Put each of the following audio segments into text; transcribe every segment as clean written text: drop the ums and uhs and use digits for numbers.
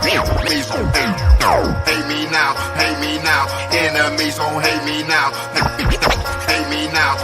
Enemies gon' hate me now, hate me now. Enemies gon' hate me now, hate me now.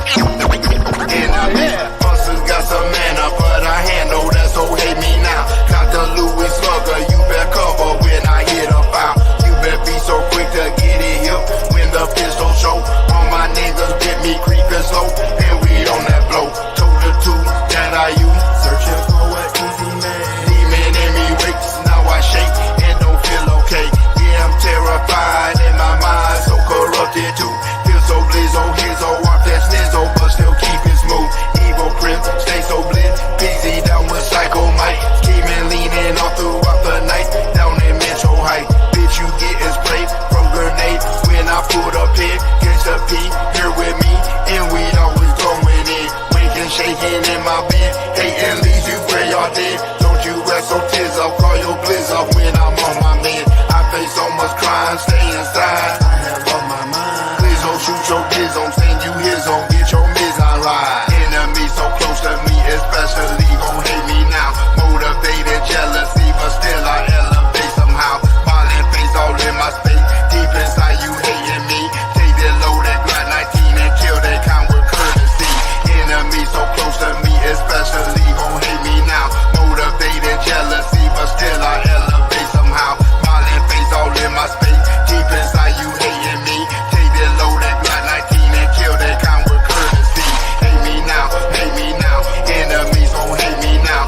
Enemies, busters got some mana, but I handle that, so hate me now. Got the Louis Slugger, you better cover when I hit a foul. You better be so quick to get it hip when the pistol show. All my niggas get me creeping slow, and we on that blow. Told the two that I use, searching for an easy man. Demon in me wakes, now I shake and don't feel okay. Yeah, I'm terrified in my mind, so corrupted too. Feel so blizzo, hizzo, off that snizzo, but still keep it smooth. Evil prim, stay so blitz, busy down with Psycho Mike. Scheming, leaning all throughout the night, down in Metro Height. Bitch, you getting sprayed from grenade when I pulled up here. Gangsta P, here with me, and we always going in. Winking, shaking in my bed, hating leaves you where y'all dead. Don't you rest so tears up, call your blizz up when I'm on my man. I face so much crime, stay inside. I have on my mind. Blizzo, shoot your blizzo, send you his on, get your miz on ride. Enemies so close to me, especially gon' hate me now. Motivated jealousy, but still I elevate somehow. Violent face all in my space, deep inside you hating me. Take that loaded Glock 19 and kill that kind with courtesy. Enemies so close to me, especially gon' hate me now. Motivated jealousy, but still I elevate somehow. Violent face all in my space, deep inside you hating me. Take that loaded Glock 19 and kill that kind with courtesy. Hate me now, hate me now. Enemies gon' hate me now.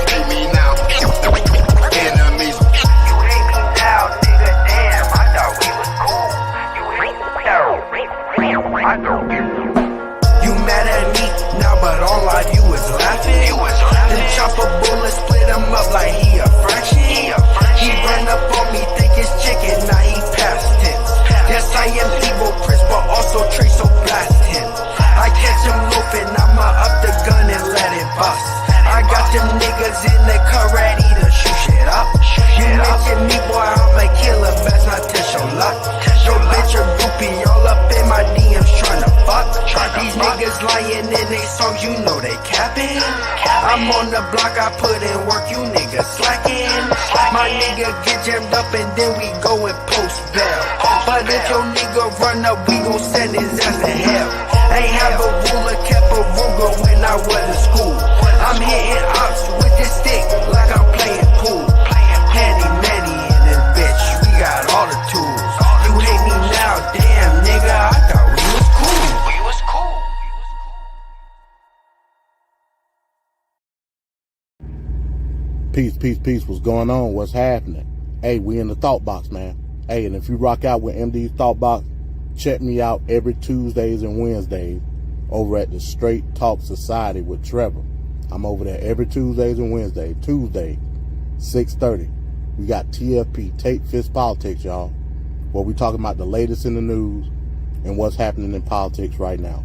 Hate me now. Enemies. You hate me now, nigga, damn, I thought we was cool. You hate me now, I thought we was cool. You mad at me now, but all I do is laughing. Then chop a bullet, split him up like he a fraction. He run up on me, think it's chicken, now he past tense. Yes, I am evil Prince, but also Trey, so blast him. I catch him loafing, I'ma up the gun and let it bust. I got them niggas in the car ready to shoot shit up. You mention me, boy, I'm a killer, best not test your luck. Yo, bitch, a groupie, all up in my DMs tryna fuck. These niggas lying in they songs, you know they capping. I'm on the block, I put in work, you niggas slacking. My nigga get jammed up and then we go and post bail. But if your nigga run up, we gon' send his ass to hell. Ain't have a ruler, kept a Ruger when I was in school. I'm hitting ops with this stick like I'm playing pool. Handy manny in this bitch, we got all the tools. You hate me now, damn nigga, I thought we was cool. We was cool. Peace, peace, peace. What's going on? What's happening? Hey, we in the Thought Box, man. Hey, and if you rock out with MD's Thought Box, check me out every Tuesdays and Wednesdays over at the Straight Talk Society with Trevor. I'm over there every Tuesdays and Wednesdays. Tuesday, 6:30. We got TFP, Take Fist Politics, y'all, where we talking about the latest in the news and what's happening in politics right now.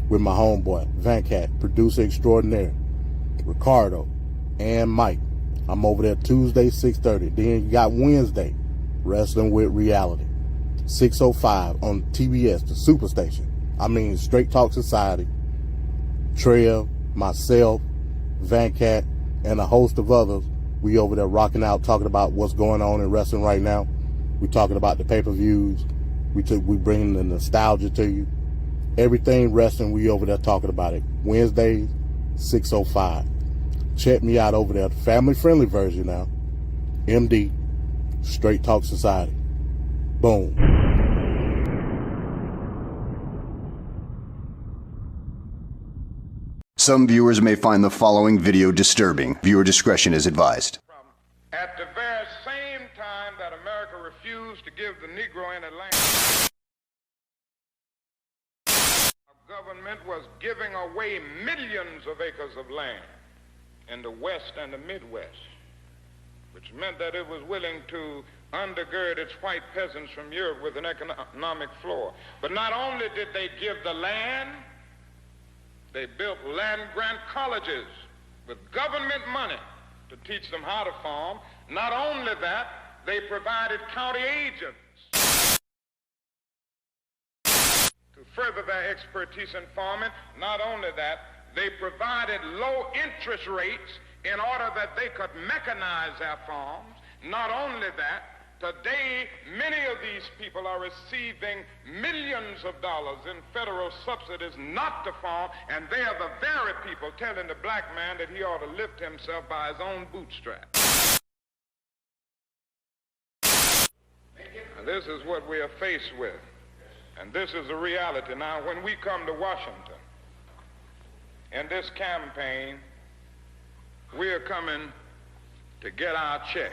With my homeboy, Vancat, producer extraordinaire, Ricardo, and Mike. I'm over there Tuesday, 6:30. Then you got Wednesday, Wrestling with Reality, 6:05 on TBS, the Superstation. I mean, Straight Talk Society, Trev, myself, Vancat, and a host of others. We over there rocking out, talking about what's going on in wrestling right now. We talking about the pay-per-views. We bringing the nostalgia to you. Everything wrestling, we over there talking about it. Wednesdays, 6:05. Check me out over there, the family-friendly version now. MD, Straight Talk Society. Boom. Some viewers may find the following video disturbing. Viewer discretion is advised. At the very same time that America refused to give the Negro any land, our government was giving away millions of acres of land in the West and the Midwest, which meant that it was willing to undergird its white peasants from Europe with an economic floor. But not only did they give the land, they built land-grant colleges with government money to teach them how to farm. Not only that, they provided county agents to further their expertise in farming. Not only that, they provided low interest rates in order that they could mechanize their farms. Not only that, today many of these people are receiving millions of dollars in federal subsidies not to farm, and they are the very people telling the black man that he ought to lift himself by his own bootstraps. Now, this is what we are faced with, and this is the reality. Now, when we come to Washington in this campaign, we are coming to get our check.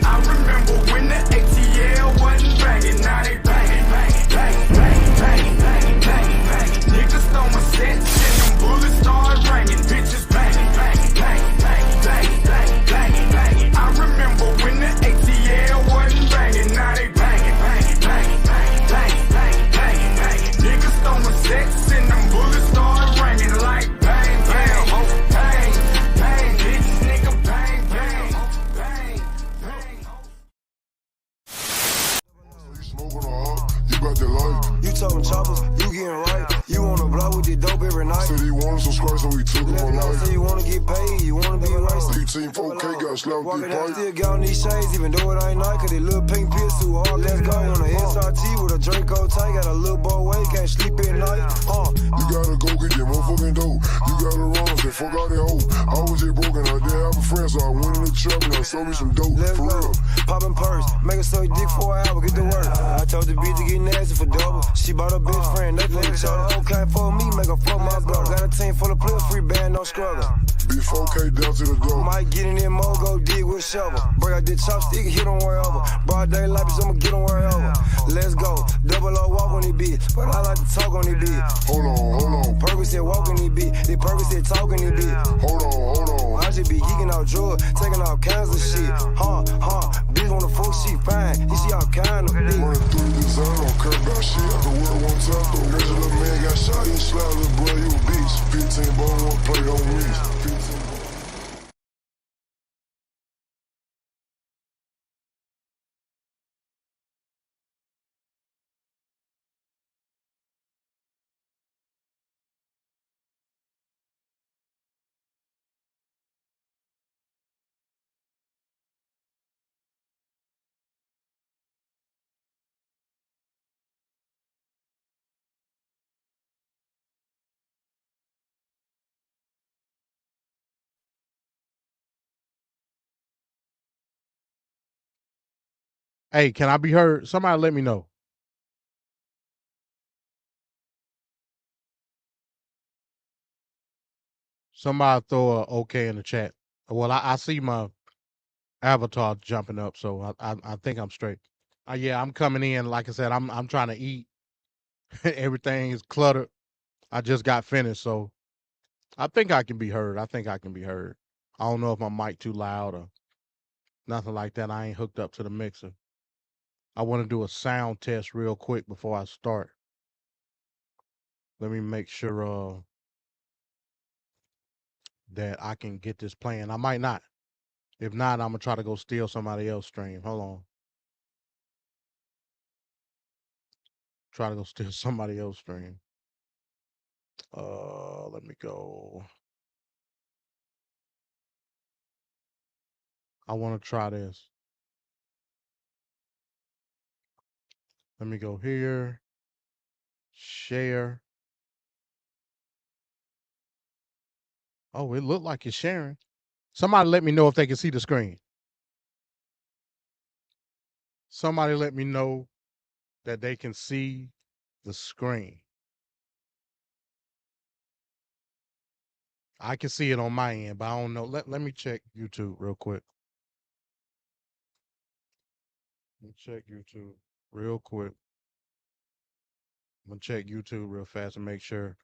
I remember when the ATL wasn't banging, now they banging, banging, banging, banging, banging, banging, banging, banging. Niggas throwing sets and them bullets start ringing, bitches banging, banging, banging, banging, banging, banging, banging, banging. I remember when the ATL wasn't banging, now they banging, banging, banging, banging, banging, banging, banging, banging. Niggas throwing sets and them bullets start ringing like bang, bang, ho, bang, bang, bitch, nigga, bang, bang, bang, bang. Smoking on, you got the light. You talking choppers, you getting right. You wanna blow with the dope every night. Said he wanted some scratch, so he took him on life. Say you wanna get paid, you wanna be right. Team 4K got slapped Walking with out, pipe. still got on these shades, even though it ain't night. Cause they little pink pills too hard. Let's go on a SRT with a Draco tight. Got a little boy way, can't sleep at night. You gotta go get your motherfucking dope. You gotta run, say fuck out that hoe. I was just broken, I didn't have a friend, so I went in the trap and I sold me some dope. Let's For go. real. Poppin' purse, make her suck dick for an hour, get to work. I told the bitch to get nasty for double. She bought her best friend, they for each other. Okay, for me, make her fuck my brother. Got a team full of players, free band, no struggle. Big 4K down to the door. Might get in there, mo, go dig with a shovel. Break out the chopstick, hit on wherever. Broad daylight, bitch, I'ma get on wherever. Let's go. Double O walk on this bitch, but I like to talk on this bitch. Hold on. Purpose said walk on this bitch, the purpose said talk on this bitch. Hold on. I just be geeking out drugs, taking all kinds of shit. Bitch on the full shit, fine. You see all kind of bitch. Running through the design, don't care about shit. I can work one time, though. Rich little man got shot, you slap, little boy, you a bitch. 15 ball, one plate on reach. 15 ball. Hey, can I be heard? Somebody let me know. Somebody throw a okay in the chat. Well, I see my avatar jumping up, so I think I'm straight. Yeah, I'm coming in. Like I said, I'm trying to eat. Everything is cluttered. I just got finished, so I think I can be heard. I don't know if my mic too loud or nothing like that. I ain't hooked up to the mixer. I want to do a sound test real quick before I start. Let me make sure that I can get this playing. I might not. If not, I'm gonna try to go steal somebody else's stream. Hold on. Try to go steal somebody else's stream. Let me go. I want to try this. Let me go here. Share. Oh, it looked like it's sharing. Somebody let me know if they can see the screen. Somebody let me know that they can see the screen. I can see it on my end, but I don't know. Let me check YouTube real quick. Let me check YouTube real quick. I'm gonna check YouTube real fast and make sure.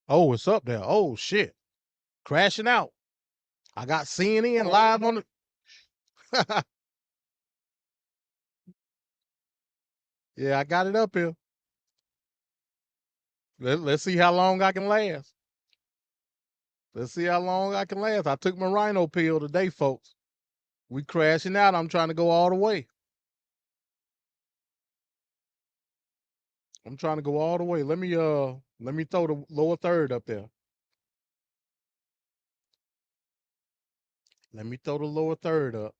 Oh, it's up there. Oh shit. Crashing out. I got CNN live on the Yeah, I got it up here. Let's see how long I can last. Let's see how long I can last. I took my rhino pill today, folks. We crashing out. I'm trying to go all the way. I'm trying to go all the way. Let me throw the lower third up there. Let me throw the lower third up.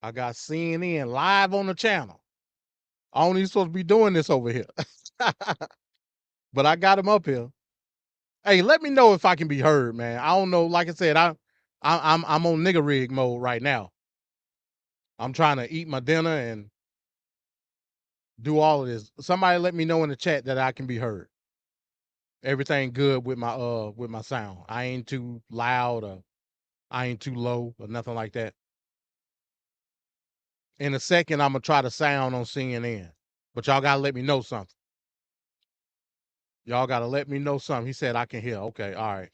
I got CNN live on the channel. I don't even supposed to be doing this over here. But I got him up here. Hey, let me know if I can be heard, man. I don't know. Like I said, I'm on nigga rig mode right now. I'm trying to eat my dinner and do all of this. Somebody let me know in the chat that I can be heard. Everything good with my sound. I ain't too loud or I ain't too low or nothing like that. In a second, I'm gonna try to sound on CNN. But y'all gotta let me know something. Y'all gotta let me know something. He said I can hear. Okay, all right.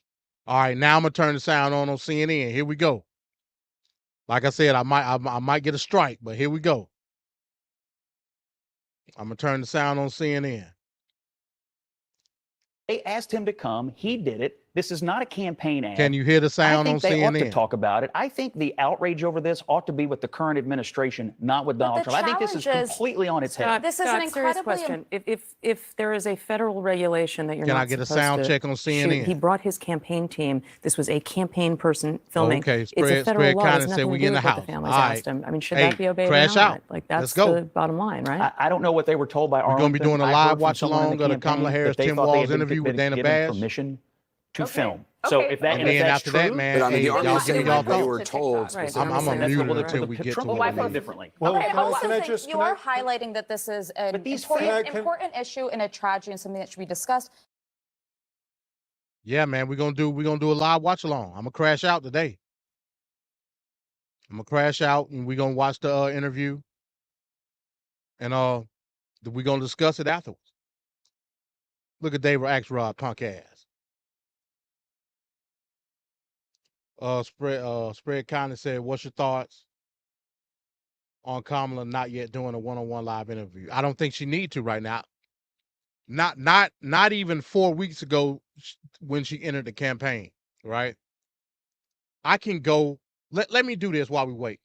All right, now I'm gonna turn the sound on CNN. Here we go. Like I said, I might get a strike, but here we go. I'm gonna turn the sound on CNN. They asked him to come. He did it. This is not a campaign ad. Can you hear the sound on I think they ought to CNN? talk about it. I think the outrage over this ought to be with the current administration, not with Donald Trump. I think this is completely on its head. This is an incredibly question. If there is a federal regulation that you're Can not I get a supposed sound to check on CNN? shoot, he brought his campaign team. This was a campaign person filming. Okay, It's a federal law. It has said nothing to we do in the with what house. the families All asked right. him. I mean, should Hey, that be obeyed or crash not? out. Like Let's that's go. the bottom line, right? I don't know what they were told by We're Arlington. gonna be doing a I live heard from watch someone in along of the campaign Kamala Harris that they Tim thought they Walz had been interview with Dana given Bash. permission to film. Okay, So if that And and if then that's after true, that, man, But I mean, hey, the y'all argument give me is y'all that they thoughts. were told. Right. I'm that's muted what until we get to Trump what we felt need. differently. Well, Okay, can also I think just you are highlighting that this is an But these important issue and a tragedy and something that should be discussed. Yeah, man, we're gonna do a live watch along. I'm gonna crash out today. I'm gonna crash out and we're gonna watch the interview, and we're gonna discuss it afterwards. Look at David Axelrod, punk ass. Spread kind of said, "What's your thoughts on Kamala not yet doing a one-on-one live interview?" I don't think she need to right now. Not even 4 weeks ago when she entered the campaign, right? I can go. Let me do this while we wait.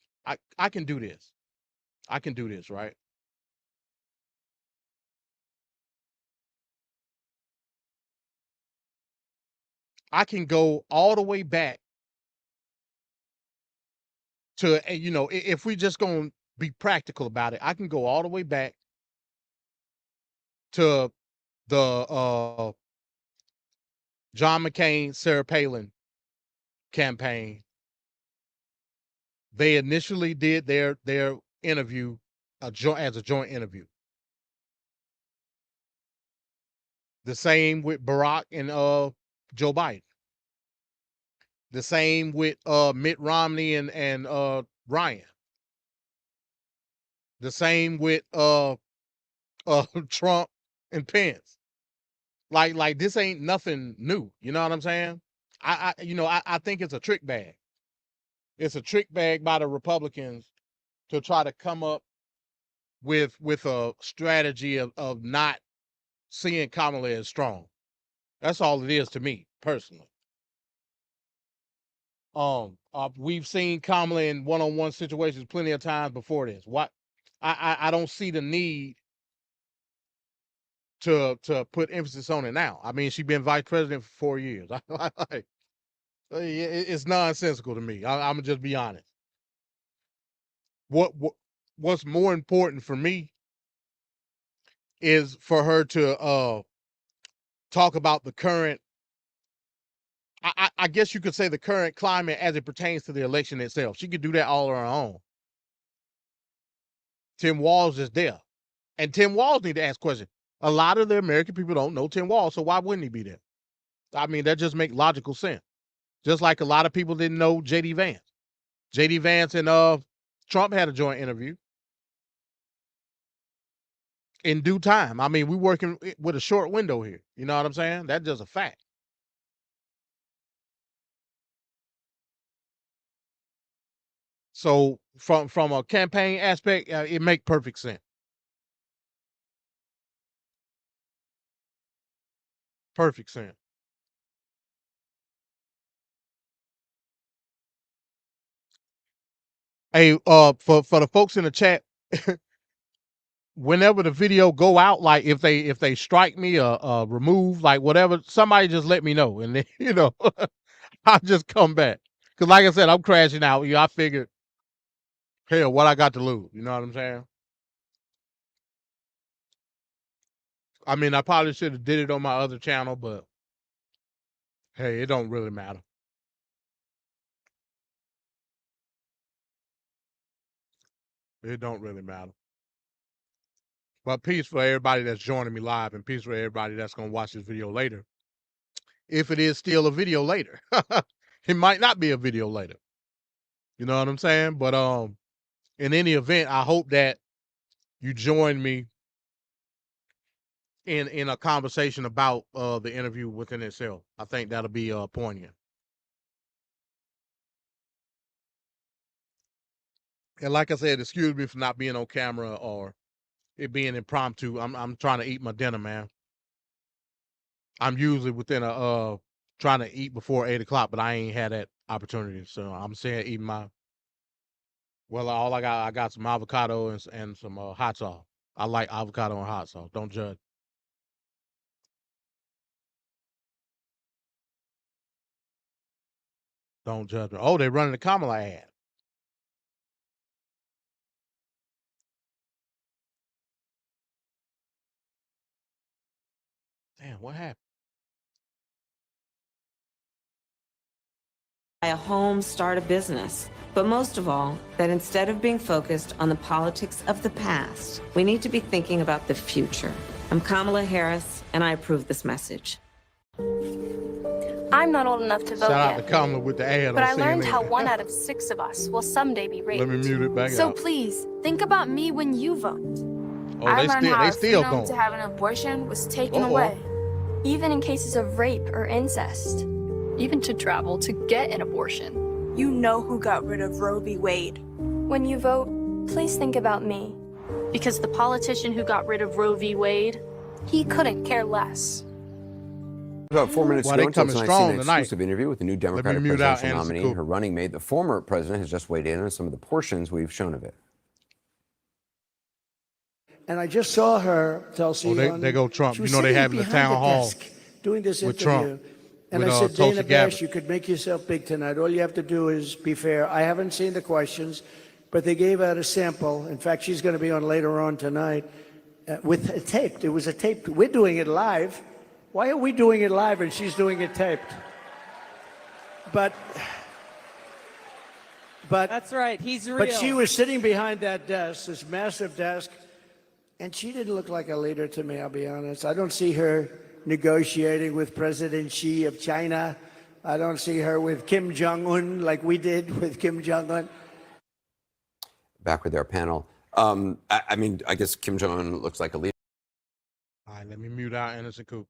I can do this. I can do this, right? I can go all the way back to, if we just gonna be practical about it, I can go all the way back to the John McCain, Sarah Palin campaign. They initially did their interview as a joint interview. The same with Barack and Joe Biden. The same with Mitt Romney and Ryan. The same with Trump and Pence. Like this ain't nothing new. You know what I'm saying? I think it's a trick bag. It's a trick bag by the Republicans to try to come up with a strategy of not seeing Kamala as strong. That's all it is to me personally. We've seen Kamala in one-on-one situations plenty of times before this. What I don't see the need to put emphasis on it now. I mean, she's been vice president for 4 years. It's nonsensical to me. I'm gonna just be honest. What's more important for me is for her to talk about the current. I guess you could say the current climate as it pertains to the election itself. She could do that all on her own. Tim Walz is there. And Tim Walz need to ask questions. A lot of the American people don't know Tim Walz, so why wouldn't he be there? I mean, that just makes logical sense. Just like a lot of people didn't know J.D. Vance. J.D. Vance and Trump had a joint interview in due time. I mean, we're working with a short window here. You know what I'm saying? That's just a fact. So from a campaign aspect, it makes perfect sense. Perfect sense. Hey, for the folks in the chat, whenever the video go out, like if they strike me or remove, like whatever, somebody just let me know, and then I'll just come back. Cause like I said, I'm crashing out. I figured, hell, what I got to lose? You know what I'm saying? I mean, I probably should have did it on my other channel, but hey, it don't really matter. It don't really matter. But peace for everybody that's joining me live, and peace for everybody that's gonna watch this video later. If it is still a video later, it might not be a video later. You know what I'm saying? But in any event, I hope that you join me in a conversation about the interview within itself. I think that'll be poignant. And like I said, excuse me for not being on camera or it being impromptu. I'm trying to eat my dinner, man. I'm usually within a trying to eat before 8 o'clock, but I ain't had that opportunity. So I'm saying eating my all I got some avocado and some hot sauce. I like avocado and hot sauce. Don't judge. Don't judge me. Oh, they're running the Kamala ad. Damn, what happened? Buy a home, start a business. But most of all, that instead of being focused on the politics of the past, we need to be thinking about the future. I'm Kamala Harris, and I approve this message. I'm not old enough to vote Shout out yet, to Kamala with the ad. but on I learned CNN. how 1 out of 6 of us will someday be raped. Let me mute it back So out. please, think about me when you vote. Oh, I they learned still how they our still freedom going. to have an abortion was taken Uh-oh. away, even in cases of rape or incest. Even to travel to get an abortion. You know who got rid of Roe v. Wade. When you vote, please think about me. Because the politician who got rid of Roe v. Wade, He couldn't care less. About 4 minutes Well, ago they until coming tonight's strong CNN tonight. exclusive interview with the new Democratic mute out presidential Anderson nominee, Cooper. her running mate. The former president has just weighed in on some of the portions we've shown of it. And I just saw her, Tulsi. They go Trump. She You was know they sitting having a behind town the hall desk doing this with interview. Trump. And with, I said, Tulsi Dana Gabbard. Bash, you could make yourself big tonight. All you have to do is be fair. I haven't seen the questions, but they gave out a sample. In fact, she's going to be on later on tonight with a taped. It was a taped. We're doing it live. Why are we doing it live and she's doing it taped? But that's right. He's real. But she was sitting behind that desk, this massive desk, and she didn't look like a leader to me, I'll be honest. I don't see her negotiating with President Xi of China. I don't see her with Kim Jong-un like we did with Kim Jong-un. Back with our panel. I mean, I guess Kim Jong-un looks like a leader. All right, let me mute out Anderson Cooper.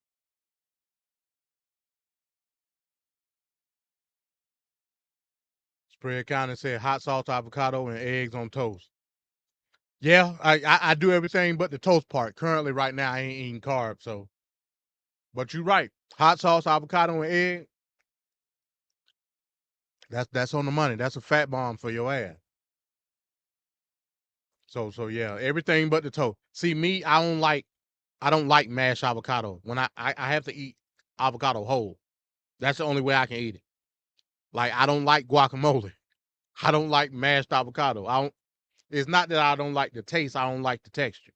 Spread County said hot sauce, avocado, and eggs on toast. Yeah, I do everything but the toast part. Currently, right now, I ain't eating carbs, so. But you're right. Hot sauce, avocado, and egg. That's on the money. That's a fat bomb for your ass. So yeah, everything but the toast. See, me, I don't like mashed avocado. When I have to eat avocado whole. That's the only way I can eat it. Like, I don't like guacamole. I don't like mashed avocado. It's not that I don't like the taste, I don't like the texture.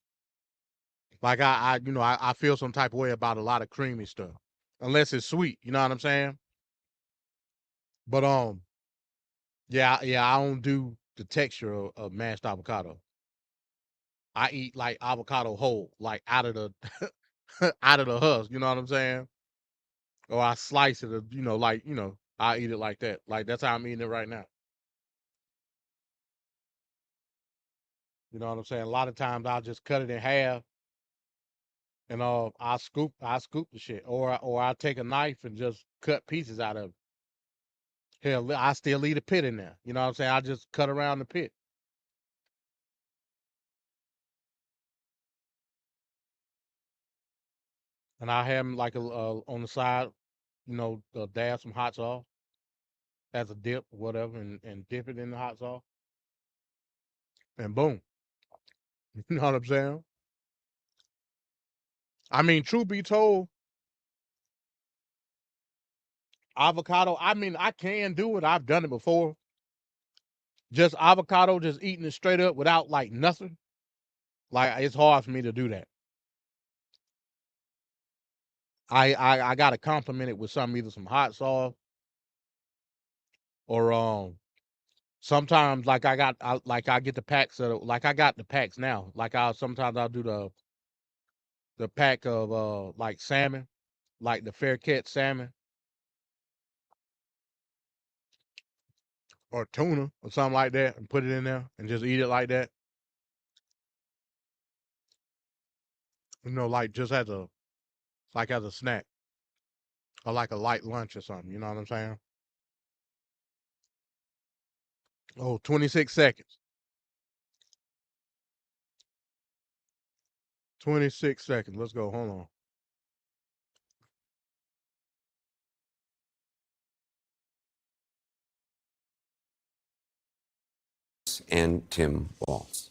Like I feel some type of way about a lot of creamy stuff. Unless it's sweet, you know what I'm saying? But yeah, I don't do the texture of mashed avocado. I eat like avocado whole, like out of the out of the husk, you know what I'm saying? Or I slice it, I eat it like that. Like that's how I'm eating it right now. You know what I'm saying? A lot of times I'll just cut it in half and I scoop the shit. Or I take a knife and just cut pieces out of it. Hell, I still leave a pit in there. You know what I'm saying? I just cut around the pit. And I have them like on the side, dab some hot sauce as a dip or whatever and dip it in the hot sauce. and boom. You know what I'm saying? I mean, truth be told, avocado, I mean, I can do it. I've done it before. Just avocado, just eating it straight up without like nothing. Like, it's hard for me to do that. I gotta compliment it with either some hot sauce or sometimes like I get the packs of like I got the packs now. Like sometimes I'll do the pack of like salmon, like the fair catch salmon or tuna or something like that, and put it in there and just eat it like that. You know, like just as a snack or like a light lunch or something. You know what I'm saying? Oh, 26 seconds. 26 seconds. Let's go. Hold on. And Tim Walz.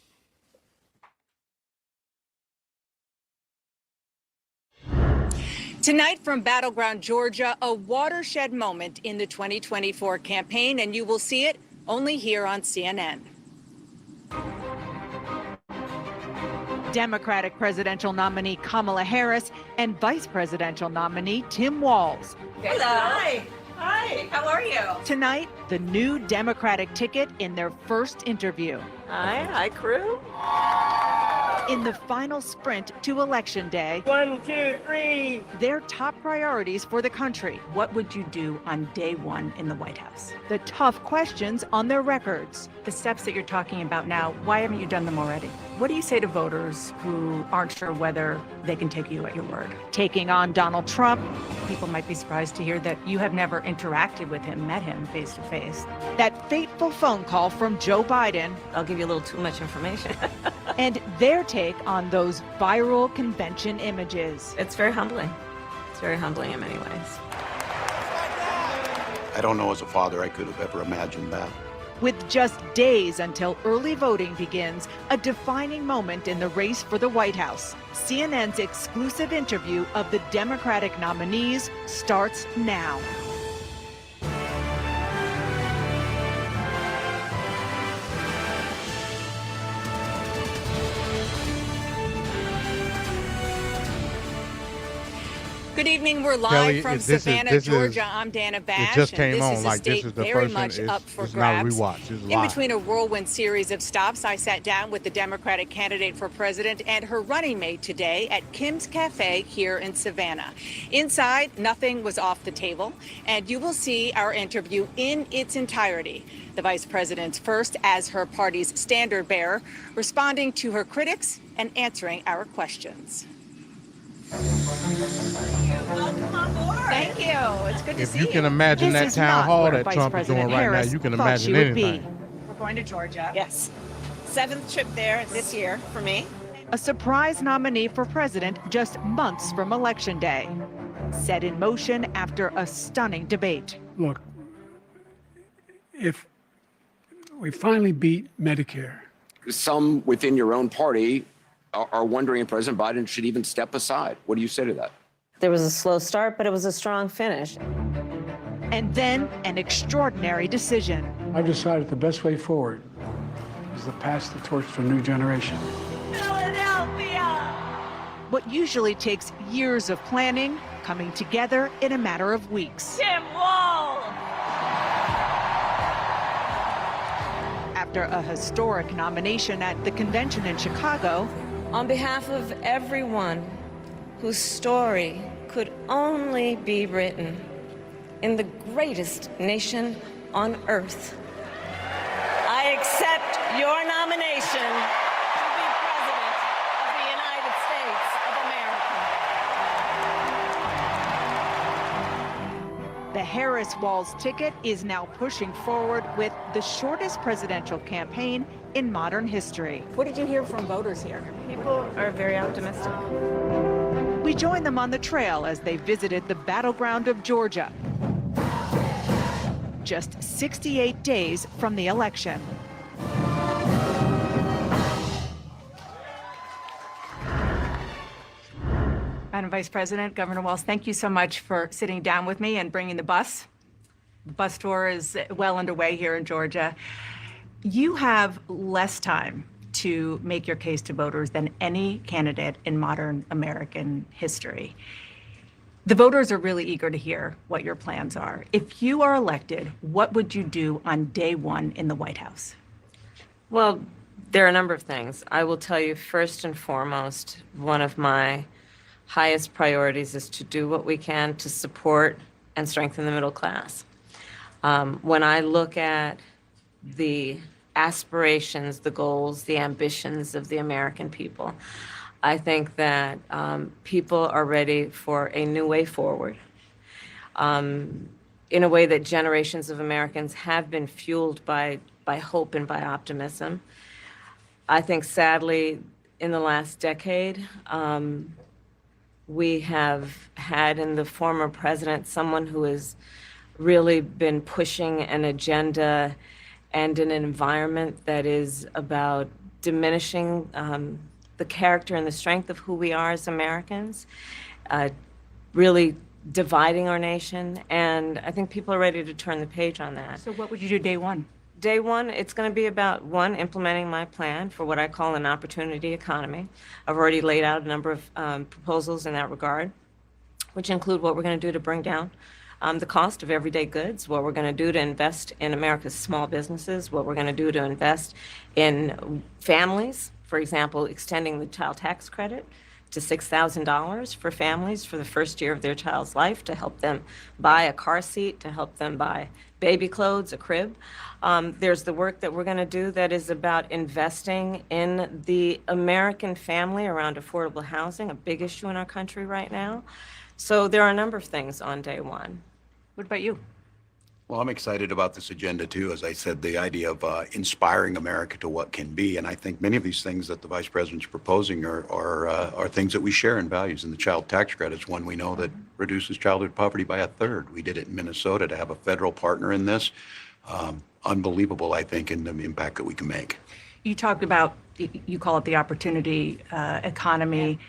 Tonight from Battleground, Georgia, a watershed moment in the 2024 campaign, and you will see it only here on CNN. Democratic presidential nominee Kamala Harris and vice presidential nominee Tim Walz. Hello. Hi. Hi. How are you? Tonight, the new Democratic ticket in their first interview. Hi, crew. In the final sprint to Election Day, 1, 2, 3. Their top priorities for the country. What would you do on day one in the White House? The tough questions on their records. The steps that you're talking about now, why haven't you done them already? What do you say to voters who aren't sure whether they can take you at your word? Taking on Donald Trump. People might be surprised to hear that you have never interacted with him, met him face to face. That fateful phone call from Joe Biden. I'll give you a little too much information. And their take on those viral convention images. It's very humbling. It's very humbling in many ways. I don't know as a father I could have ever imagined that. With just days until early voting begins, a defining moment in the race for the White House. CNN's exclusive interview of the Democratic nominees starts now. Good evening. We're live Kelly, from this Savannah, is- Georgia. I'm Dana Bash. It just and came this on. is a Like, this state is the very first much one. up for It's not a grabs. rewatch. It's In live. between a whirlwind series of stops, I sat down with the Democratic candidate for president and her running mate today at Kim's Cafe here in Savannah. Inside, nothing was off the table, and you will see our interview in its entirety. The vice president's first as her party's standard bearer, responding to her critics and answering our questions. Thank you. It's good to If see you can imagine This that is town not hall where that Vice Trump is President doing right now, Harris you can thought imagine she would be. anything. We're going to Georgia. Yes. 7th trip there this year for me. A surprise nominee for president just months from Election Day. Set in motion after a stunning debate. Look, if we finally beat Medicare. Some within your own party are wondering if President Biden should even step aside. What do you say to that? There was a slow start, but it was a strong finish. And then an extraordinary decision. I've decided the best way forward is to pass the torch to a new generation. Philadelphia! What usually takes years of planning, coming together in a matter of weeks. Tim Walz! After a historic nomination at the convention in Chicago, On behalf of everyone whose story could only be written in the greatest nation on earth, I accept your nomination to be President of the United States of America. the Harris-Walz ticket is now pushing forward with the shortest presidential campaign in modern history. What did you hear from voters here? People are very optimistic. We joined them on the trail as they visited the battleground of Georgia. Just 68 days from the election. Madam Vice President, Governor Walz, thank you so much for sitting down with me and bringing the bus. The bus tour is well underway here in Georgia. You have less time to make your case to voters than any candidate in modern American history. The voters are really eager to hear what your plans are. If you are elected, what would you do on day one in the White House? Well, there are a number of things. I will tell you, first and foremost, one of my highest priorities is to do what we can to support and strengthen the middle class. When I look at the aspirations, the goals, the ambitions of the American people, I think that people are ready for a new way forward, in a way that generations of Americans have been fueled by hope and by optimism. I think, sadly, in the last decade, we have had in the former president someone who has really been pushing an agenda and an environment that is about diminishing the character and the strength of who we are as Americans, really dividing our nation. And I think people are ready to turn the page on that. So what would you do day one? Day one, it's going to be about, one, implementing my plan for what I call an opportunity economy. I've already laid out a number of proposals in that regard, which include what we're going to do to bring down the cost of everyday goods, what we're going to do to invest in America's small businesses, what we're going to do to invest in families, for example, extending the child tax credit to $6,000 for families for the first year of their child's life, to help them buy a car seat, to help them buy baby clothes, a crib. There's the work that we're going to do that is about investing in the American family around affordable housing, a big issue in our country right now. So there are a number of things on day one. What about you? Well, I'm excited about this agenda too. As I said, the idea of inspiring America to what can be, and I think many of these things that the Vice President's proposing are things that we share in values. And the child tax credit is one we know that reduces childhood poverty by a third. We did it in Minnesota. To have a federal partner in this, unbelievable, I think, in the impact that we can make. You talked about, you call it the opportunity economy.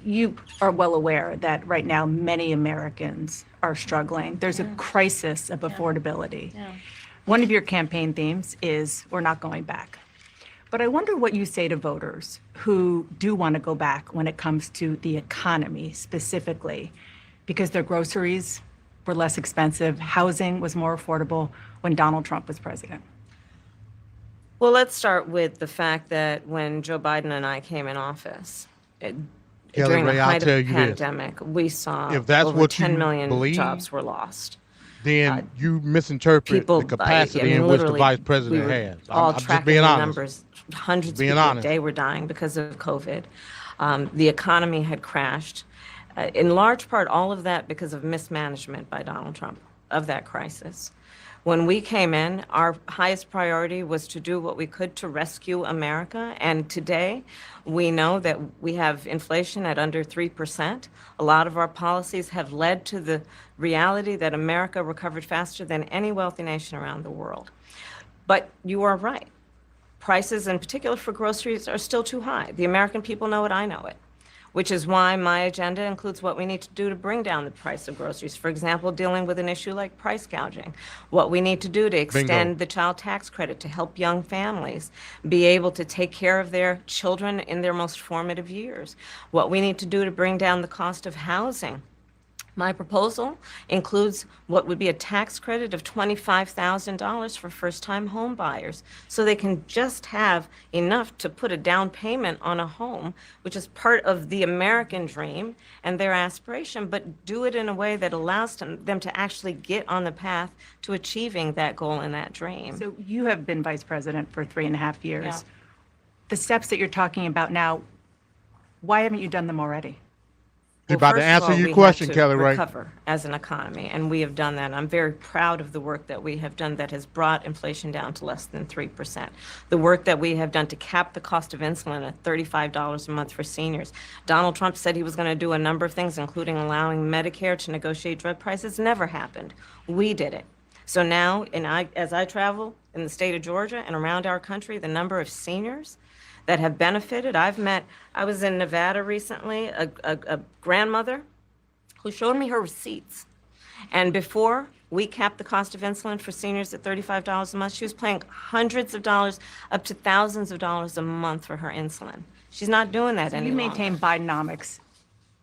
You are well aware that right now many Americans are struggling. There's a crisis of affordability. One of your campaign themes is we're not going back. But I wonder what you say to voters who do want to go back when it comes to the economy specifically, because their groceries were less expensive, housing was more affordable when Donald Trump was president. Well, let's start with the fact that when Joe Biden and I came in office, during the height of the pandemic, we saw over 10 million jobs were lost. Then you misinterpret the capacity in which the vice president has. I'm just being honest. Numbers, hundreds of people a day were dying because of COVID. The economy had crashed. In large part, all of that because of mismanagement by Donald Trump of that crisis. When we came in, our highest priority was to do what we could to rescue America. And today, we know that we have inflation at under 3%. A lot of our policies have led to the reality that America recovered faster than any wealthy nation around the world. But you are right. Prices, in particular for groceries, are still too high. The American people know it, I know it. Which is why my agenda includes what we need to do to bring down the price of groceries. For example, dealing with an issue like price gouging. What we need to do to extend the child tax credit to help young families be able to take care of their children in their most formative years. What we need to do to bring down the cost of housing. My proposal includes what would be a tax credit of $25,000 for first-time home buyers, so they can just have enough to put a down payment on a home, which is part of the American dream and their aspiration, but do it in a way that allows them to actually get on the path to achieving that goal and that dream. So you have been vice president for 3.5 years. Yeah. The steps that you're talking about now, why haven't you done them already? You're about to answer your question, Kelly, right? Recover as an economy, and we have done that. I'm very proud of the work that we have done that has brought inflation down to less than 3%. The work that we have done to cap the cost of insulin at $35 a month for seniors. Donald Trump said he was going to do a number of things, including allowing Medicare to negotiate drug prices. Never happened. We did it. So now, as I travel in the state of Georgia and around our country, the number of seniors that have benefited. I was in Nevada recently, a grandmother who showed me her receipts. And before we capped the cost of insulin for seniors at $35 a month, she was paying hundreds of dollars, up to thousands of dollars a month for her insulin. She's not doing that anymore. You maintain Bidenomics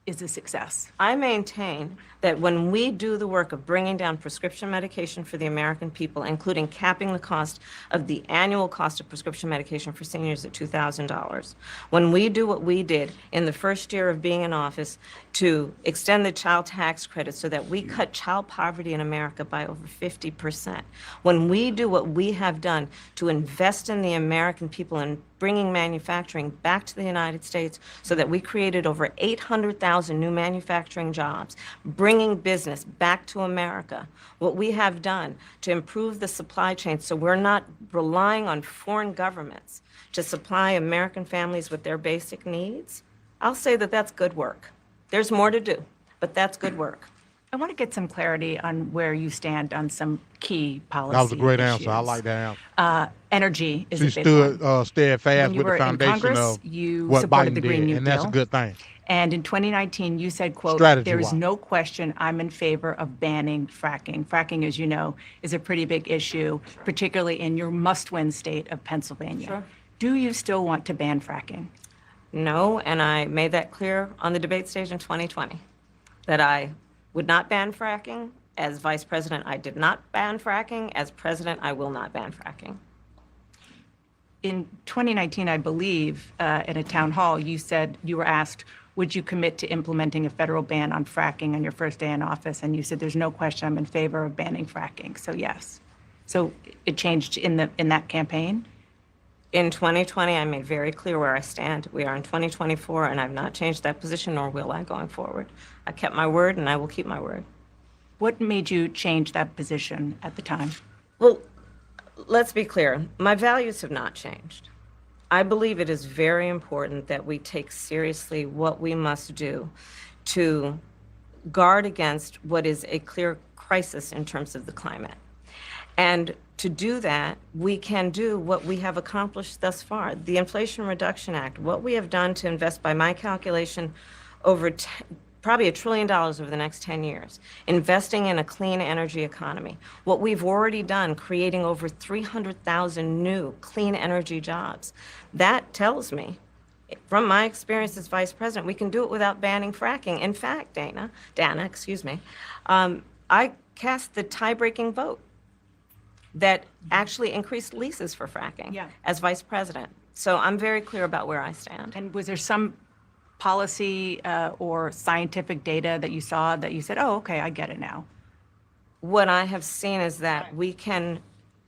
is a success. I maintain that when we do the work of bringing down prescription medication for the American people, including capping the cost of the annual cost of prescription medication for seniors at $2,000, when we do what we did in the first year of being in office to extend the child tax credit so that we cut child poverty in America by over 50%, when we do what we have done to invest in the American people and bringing manufacturing back to the United States so that we created over 800,000 new manufacturing jobs, bringing business back to America, what we have done to improve the supply chain so we're not relying on foreign governments to supply American families with their basic needs, I'll say that that's good work. There's more to do, but that's good work. I want to get some clarity on where you stand on some key policy That was a great issues. answer. I like that answer. Energy is She a big one. stood steadfast When you with were the in foundation Congress, of you what supported Biden the Green did, New and that's a Deal. good thing. And in 2019, you said, quote, Strategy-wise. there is no question I'm in favor of banning fracking. Fracking, as you know, is a pretty big issue, particularly in your must-win state of Pennsylvania. Sure. Do you still want to ban fracking? No, and I made that clear on the debate stage in 2020, that I would not ban fracking. As vice president, I did not ban fracking. As president, I will not ban fracking. In 2019, I believe, in a town hall, you said you were asked, would you commit to implementing a federal ban on fracking on your first day in office? And you said, there's no question I'm in favor of banning fracking. So yes. So it changed in that campaign? In 2020, I made very clear where I stand. We are in 2024, and I've not changed that position, nor will I going forward. I kept my word, and I will keep my word. What made you change that position at the time? Well, let's be clear. My values have not changed. I believe it is very important that we take seriously what we must do to guard against what is a clear crisis in terms of the climate. And to do that, we can do what we have accomplished thus far. The Inflation Reduction Act, what we have done to invest, by my calculation, over probably $1 trillion over the next 10 years, investing in a clean energy economy. What we've already done, creating over 300,000 new clean energy jobs. That tells me, from my experience as vice president, we can do it without banning fracking. In fact, Dana, I cast the tie-breaking vote that actually increased leases for fracking as vice president. So I'm very clear about where I stand. And was there some policy or scientific data that you saw that you said, oh, okay, I get it now? What I have seen is that we can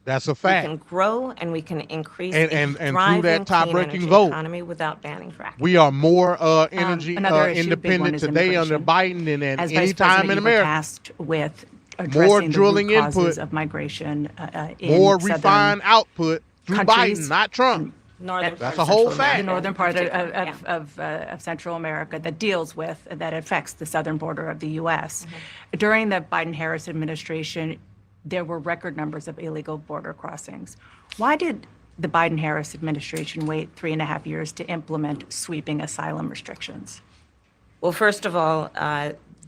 That's a fact. We can grow and we can increase and a through that thriving tie-breaking clean energy vote, economy without banning fracking. We are more energy Another issue, big one, independent is today under immigration. Biden than at As any Vice time President, in you were America. tasked with More addressing the drilling root causes input, of migration in more southern refined output through countries. Biden, not Trump. That's a whole fact. The northern part of Central America that affects the southern border of the U.S. During the Biden-Harris administration, there were record numbers of illegal border crossings. Why did the Biden-Harris administration wait 3.5 years to implement sweeping asylum restrictions? Well, first of all,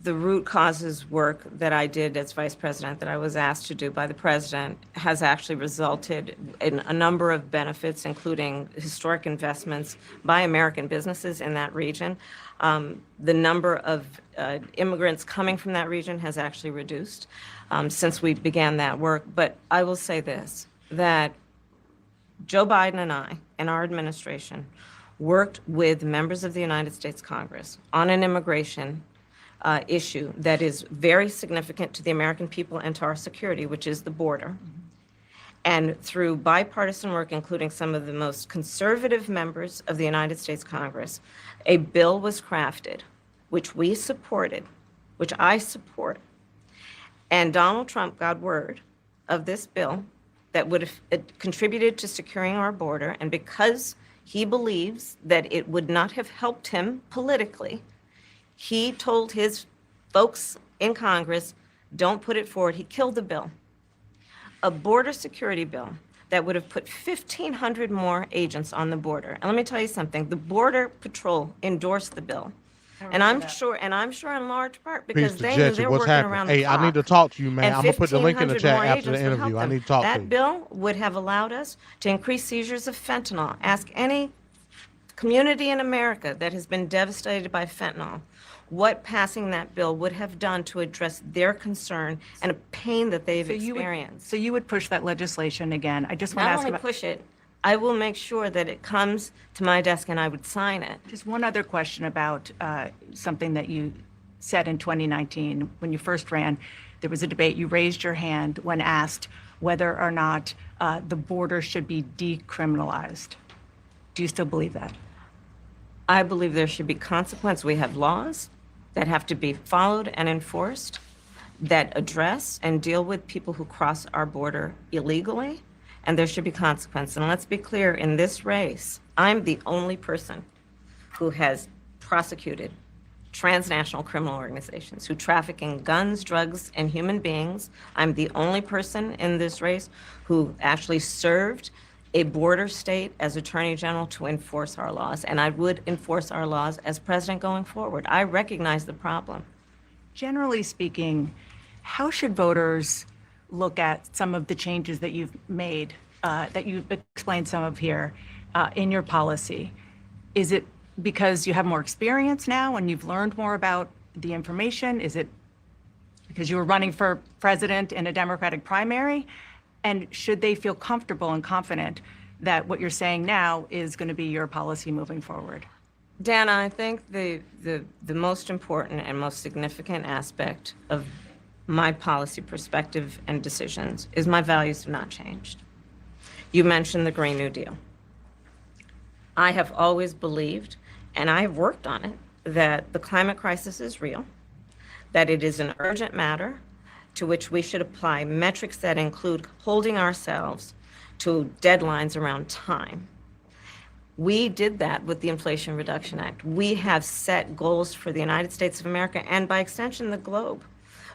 the root causes work that I did as vice president, that I was asked to do by the president, has actually resulted in a number of benefits, including historic investments by American businesses in that region. The number of immigrants coming from that region has actually reduced since we began that work. But I will say this, that Joe Biden and I and our administration worked with members of the United States Congress on an immigration issue that is very significant to the American people and to our security, which is the border. And through bipartisan work, including some of the most conservative members of the United States Congress, a bill was crafted, which we supported, which I support. And Donald Trump got word of this bill that would have contributed to securing our border. And because he believes that it would not have helped him politically, he told his folks in Congress, don't put it forward. He killed the bill. A border security bill that would have put 1,500 more agents on the border. And let me tell you something, the Border Patrol endorsed the bill. And I'm sure in large part because Peace to they knew Jesse. they were What's working happening? around the Hey, clock. I need to talk to you, man. And I'm gonna put the link in the 1,500 chat more after the agents would help interview. I them. need to talk to That you. bill would have allowed us to increase seizures of fentanyl. Ask any community in America that has been devastated by fentanyl what passing that bill would have done to address their concern and a pain that they've experienced. So you would push that legislation again. I just want to Not ask only about push it, I will make sure that it comes to my desk and I would sign it. just one other question about something that you said in 2019 when you first ran. There was a debate. You raised your hand when asked whether or not the border should be decriminalized. Do you still believe that? I believe there should be consequence. We have laws that have to be followed and enforced that address and deal with people who cross our border illegally, and there should be consequence. And let's be clear, in this race, I'm the only person who has prosecuted transnational criminal organizations who traffic in guns, drugs, and human beings. I'm the only person in this race who actually served a border state as Attorney General to enforce our laws, and I would enforce our laws as president going forward. I recognize the problem. Generally speaking, how should voters look at some of the changes that you've made, that you've explained some of here in your policy? Is it because you have more experience now and you've learned more about the information? Is it because you were running for president in a Democratic primary? And should they feel comfortable and confident that what you're saying now is going to be your policy moving forward? Dana, I think the most important and most significant aspect of my policy perspective and decisions is my values have not changed. You mentioned the Green New Deal. I have always believed, and I have worked on it, that the climate crisis is real, that it is an urgent matter to which we should apply metrics that include holding ourselves to deadlines around time. We did that with the Inflation Reduction Act. We have set goals for the United States of America and by extension the globe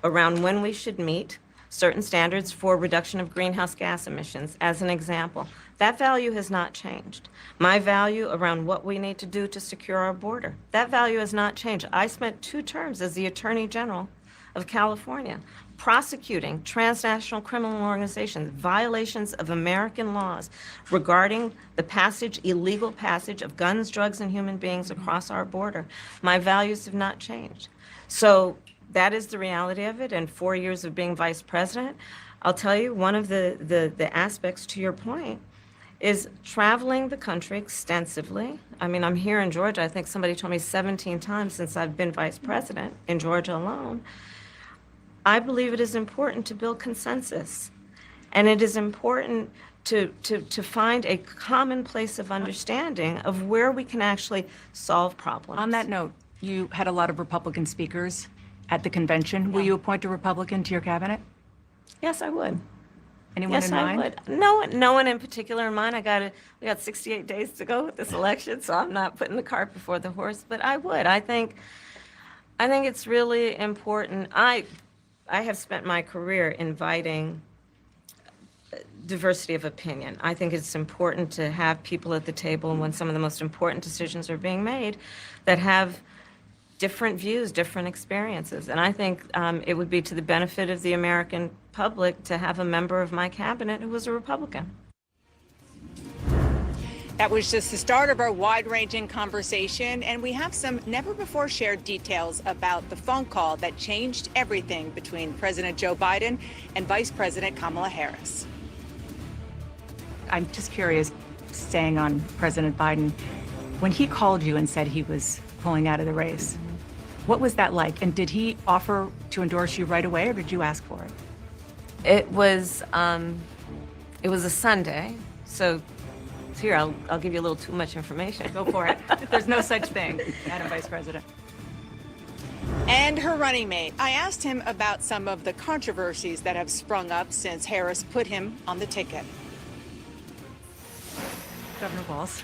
around when we should meet certain standards for reduction of greenhouse gas emissions, as an example. That value has not changed. My value around what we need to do to secure our border, that value has not changed. I spent 2 terms as the Attorney General of California prosecuting transnational criminal organizations, violations of American laws regarding the illegal passage of guns, drugs, and human beings across our border. My values have not changed. So that is the reality of it. And 4 years of being vice president, I'll tell you, one of the aspects to your point is traveling the country extensively. I mean, I'm here in Georgia. I think somebody told me 17 times since I've been vice president in Georgia alone. I believe it is important to build consensus, and it is important to find a common place of understanding of where we can actually solve problems. On that note, you had a lot of Republican speakers at the convention. Will you appoint a Republican to your cabinet? Yes, I would. Anyone yes, in mind? I would. No one in particular in mind. We got 68 days to go with this election, so I'm not putting the cart before the horse, but I would. I think it's really important. I have spent my career inviting diversity of opinion. I think it's important to have people at the table when some of the most important decisions are being made that have different views, different experiences. And I think it would be to the benefit of the American public to have a member of my cabinet who was a Republican. That was just the start of our wide-ranging conversation, and we have some never-before-shared details about the phone call that changed everything between President Joe Biden and Vice President Kamala Harris. I'm just curious, staying on President Biden, when he called you and said he was pulling out of the race, what was that like? And did he offer to endorse you right away, or did you ask for it? It was a Sunday, so here, I'll give you a little too much information. Go for it. There's no such thing, Madam Vice President. And her running mate. I asked him about some of the controversies that have sprung up since Harris put him on the ticket. Governor Walz,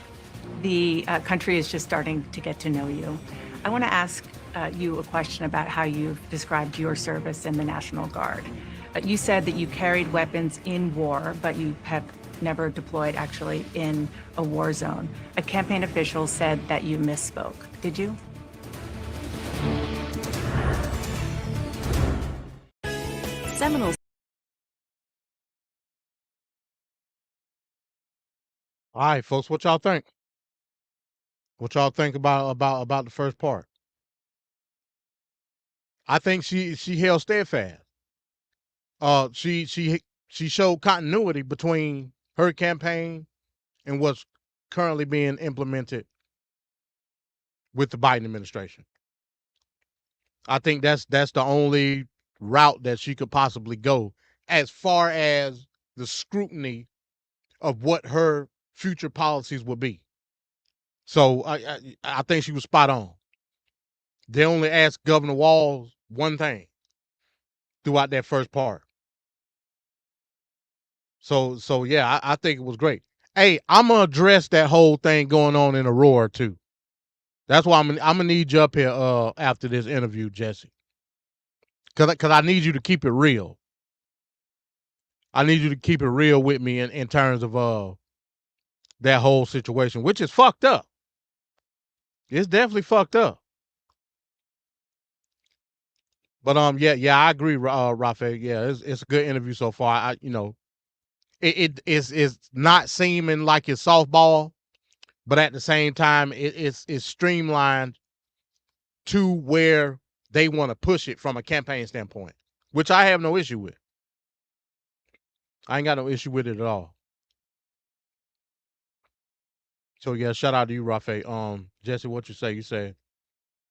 the country is just starting to get to know you. I want to ask you a question about how you've described your service in the National Guard. You said that you carried weapons in war, but you have never deployed actually in a war zone. A campaign official said that you misspoke. Did you? Seminoles. All right, folks, what y'all think? What y'all think about the first part? I think she held steadfast. She showed continuity between her campaign and what's currently being implemented with the Biden administration. I think that's the only route that she could possibly go as far as the scrutiny of what her future policies will be. So I think she was spot on. They only asked Governor Walz one thing throughout that first part. So yeah, I think it was great. Hey, I'm gonna address that whole thing going on in Aurora too. That's why I'm gonna need you up here after this interview, Jesse. Cause I need you to keep it real. I need you to keep it real with me in terms of that whole situation, which is fucked up. It's definitely fucked up. But yeah, I agree, Rafael. Yeah, it's a good interview so far. It's not seeming like it's softball, but at the same time, it's streamlined to where they want to push it from a campaign standpoint, which I have no issue with. I ain't got no issue with it at all. So yeah, shout out to you, Rafael. Jesse, what you say? You say,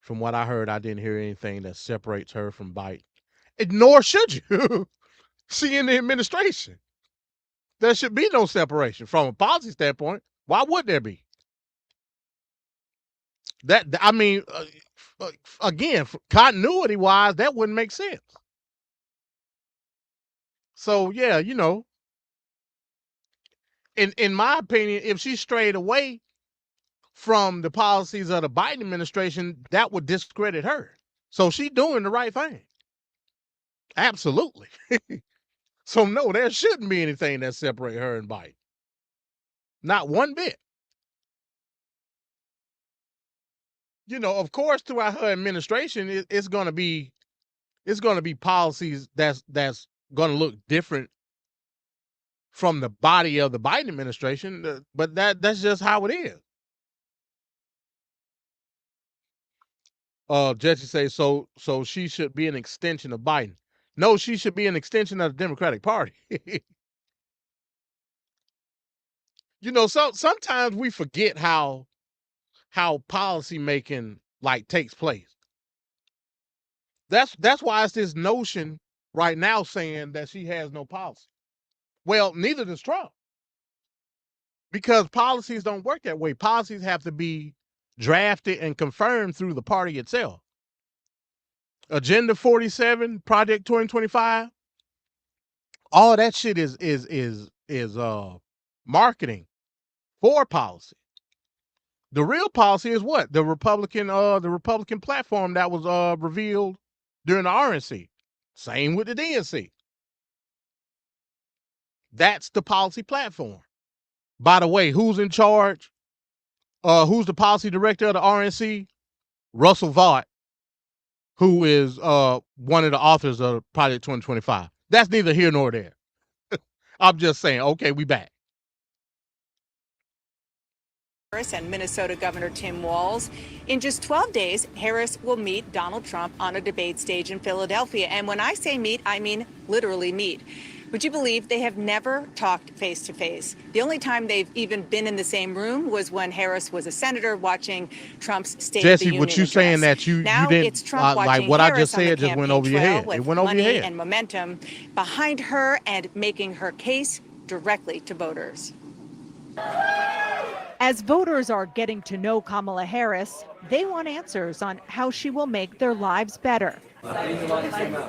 from what I heard, I didn't hear anything that separates her from Biden. Nor should you. She in the administration. There should be no separation from a policy standpoint. Why would there be? Again, continuity wise, that wouldn't make sense. So yeah, in my opinion, if she strayed away from the policies of the Biden administration, that would discredit her. So she's doing the right thing. Absolutely. So no, there shouldn't be anything that separates her and Biden. Not one bit. Of course, throughout her administration, it's going to be policies that's going to look different from the body of the Biden administration, but that's just how it is. Jesse says so she should be an extension of Biden. No, she should be an extension of the Democratic Party. Sometimes we forget how policy making takes place. That's why it's this notion right now saying that she has no policy. Well, neither does Trump. Because policies don't work that way. Policies have to be drafted and confirmed through the party itself. Agenda 47, Project 2025, all that shit is marketing for policy. The real policy is what? The Republican platform that was revealed during the RNC. Same with the DNC. That's the policy platform. By the way, who's in charge? Who's the policy director of the RNC? Russell Vought, who is one of the authors of Project 2025. That's neither here nor there. I'm just saying, okay, we back. Harris and Minnesota Governor Tim Walz. In just 12 days, Harris will meet Donald Trump on a debate stage in Philadelphia. And when I say meet, I mean literally meet. Would you believe they have never talked face to face? The only time they've even been in the same room was when Harris was a senator watching Trump's State of the Union Jesse, what you address. saying that you Now didn't it's Trump watching like what Harris I just said just went over your head. It went over your head. And momentum behind her and making her case directly to voters. As voters are getting to know Kamala Harris, they want answers on how she will make their lives better.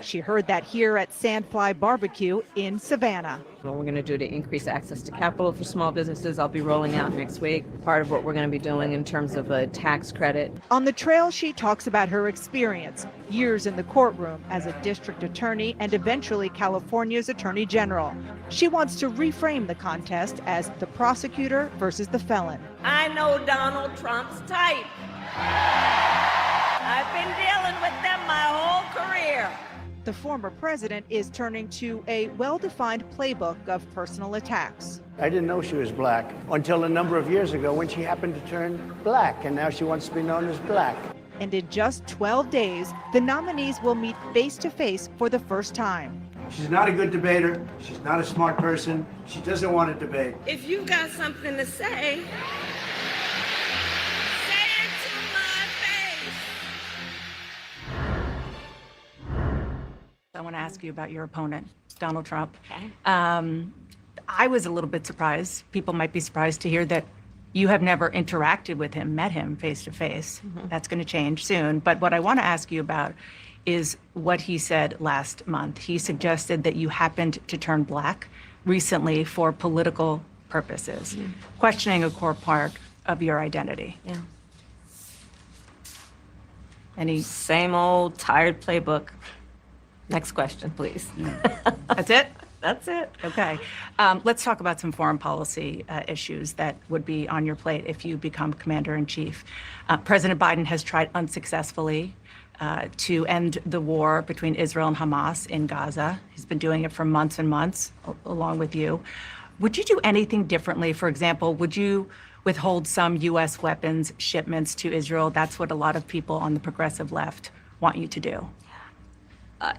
She heard that here at Sandfly Barbecue in Savannah. What we're going to do to increase access to capital for small businesses, I'll be rolling out next week. Part of what we're going to be doing in terms of a tax credit. On the trail, she talks about her experience, years in the courtroom as a district attorney and eventually California's attorney general. She wants to reframe the contest as the prosecutor versus the felon. I know Donald Trump's type. I've been dealing with them my whole career. The former president is turning to a well-defined playbook of personal attacks. I didn't know she was black until a number of years ago when she happened to turn black, and now she wants to be known as black. And in just 12 days, the nominees will meet face-to-face for the first time. She's not a good debater. She's not a smart person. She doesn't want to debate. If you've got something to say, I want to ask you about your opponent, Donald Trump. Okay. I was a little bit surprised. People might be surprised to hear that you have never interacted with him, met him face to face. That's going to change soon. But what I want to ask you about is what he said last month. He suggested that you happened to turn black recently for political purposes, questioning a core part of your identity. Yeah. Any Same old tired playbook. Next question, please. That's it? That's it. Okay. Let's talk about some foreign policy issues that would be on your plate if you become commander-in-chief. President Biden has tried unsuccessfully to end the war between Israel and Hamas in Gaza. He's been doing it for months and months, along with you. Would you do anything differently? For example, would you withhold some U.S. weapons shipments to Israel? That's what a lot of people on the progressive left want you to do.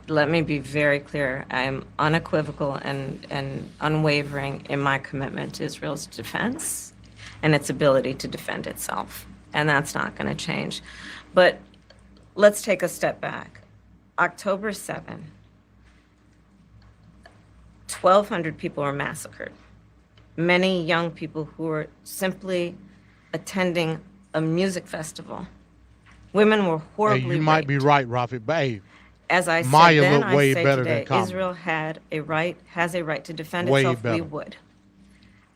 Let me be very clear. I'm unequivocal and unwavering in my commitment to Israel's defense and its ability to defend itself. And that's not going to change. But let's take a step back. October 7, 1,200 people were massacred. Many young people who were simply attending a music festival. Women were horribly Hey, you might raped. be right, Rafi, but hey, As I said Maya then, looked way I say better today, than Kamala. Israel has a right to defend Way itself. We better. would.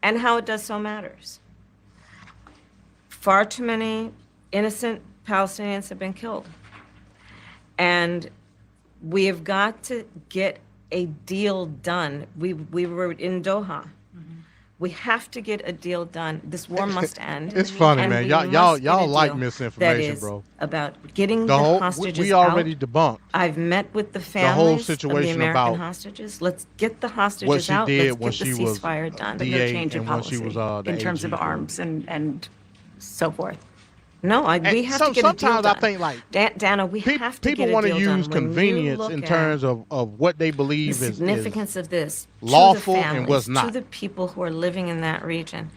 And how it does so matters. Far too many innocent Palestinians have been killed. And we have got to get a deal done. We were in Doha. We have to get a deal done. This war must end. It's funny, And man. we Y'all must get a like deal misinformation, that is bro. About getting The the whole- hostages we already out. debunked I've met with the whole families of the situation American about hostages. Let's get the hostages what she out. did Let's when get the she was ceasefire done. But no DA change in and when policy she was the in terms AG of for- arms and so forth. No, we And have to get a deal sometimes done. I think like Dana, we have to people get a want to deal done. use When you convenience look in at terms of what they believe the is significance of this lawful to the and families, what's not. to the people who are living in that region.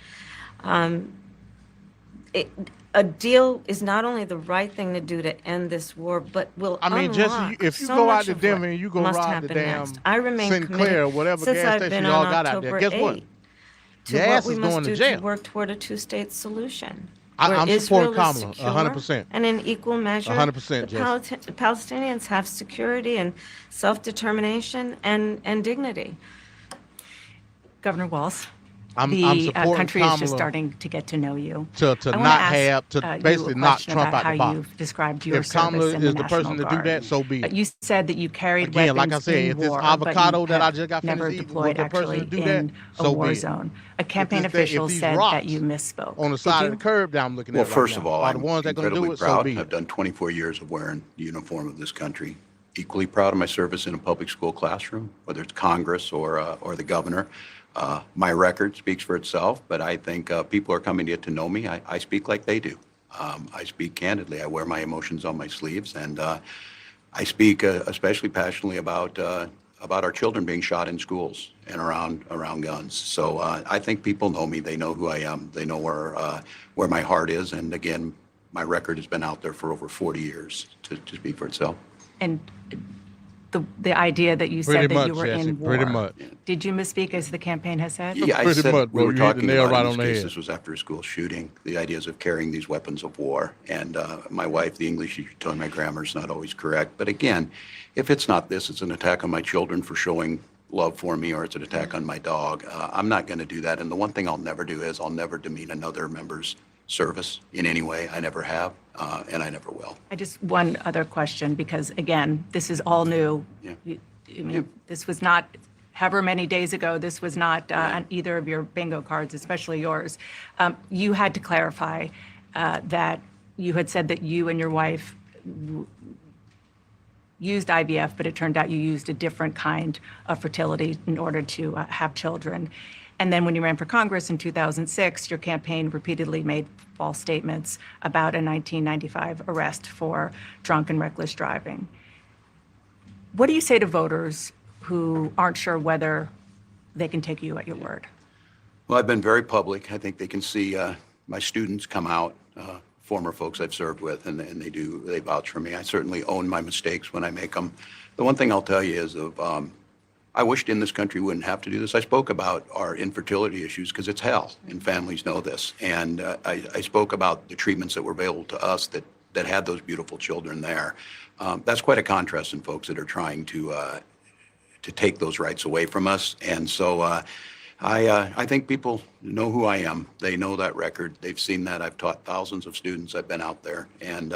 A deal is not only the right thing to do to end this war, but will I mean, just unlock if you so go out much to of Denver what and you go must rob the happen damn next. I remain Sinclair, committed whatever since gas I've station been y'all on got out there, October guess what? 8 to Your what ass we is must going to do jail. to work toward a two-state solution. I'm where supporting Israel is Kamala, secure 100%. And in equal measure, 100%, the Palestinians have security and self-determination and dignity. Governor Walz, I'm the supporting country is just Kamala starting to get to know you. to I wanna not ask, have to you basically a knock question Trump about out the how box. you've described your If Kamala service in the is the person National to do Guard. that, so be it. You said that you carried Again, weapons like I said, in if this war, avocado but you that I have just got never finished eating deployed was the person actually to do in that, a so war be it. zone. A campaign If official these said rocks that you misspoke. on the Did side you? of the curb that I'm looking Well, at right first now of all, are I'm the ones that going to do incredibly it, so proud. be I've it. done 24 years of wearing the uniform of this country. Equally proud of my service in a public school classroom, whether it's Congress or the governor. My record speaks for itself, but I think people are coming to get to know me. I speak like they do. I speak candidly. I wear my emotions on my sleeves, and I speak especially passionately about our children being shot in schools and around guns. So I think people know me. They know who I am. They know where my heart is. And again, my record has been out there for over 40 years to speak for itself. And the idea that you Pretty said that much, you were Jesse, in war. pretty much. Did you misspeak as the campaign has said? Yeah, I Pretty said much, we bro. were You hit the talking nail about right in on this the case, head. this was after a school shooting, the ideas of carrying these weapons of war. And my wife, the English teacher, told me my grammar is not always correct. But again, if it's not this, it's an attack on my children for showing love for me, or it's an attack on my dog. I'm not going to do that. And the one thing I'll never do is I'll never demean another member's service in any way. I never have, and I never will. I just one other question, because again, this is all new. I mean, this was not, however many days ago, this was not on either of your bingo cards, especially yours. You had to clarify that you had said that you and your wife used IVF, but it turned out you used a different kind of fertility in order to have children. And then when you ran for Congress in 2006, your campaign repeatedly made false statements about a 1995 arrest for drunk and reckless driving. What do you say to voters who aren't sure whether they can take you at your word? Well, I've been very public. I think they can see my students come out, former folks I've served with, and they vouch for me. I certainly own my mistakes when I make them. The one thing I'll tell you is I wished in this country we wouldn't have to do this. I spoke about our infertility issues because it's hell, and families know this. And I spoke about the treatments that were available to us that had those beautiful children there. That's quite a contrast in folks that are trying to take those rights away from us. And so I think people know who I am. They know that record. They've seen that. I've taught thousands of students. I've been out there. And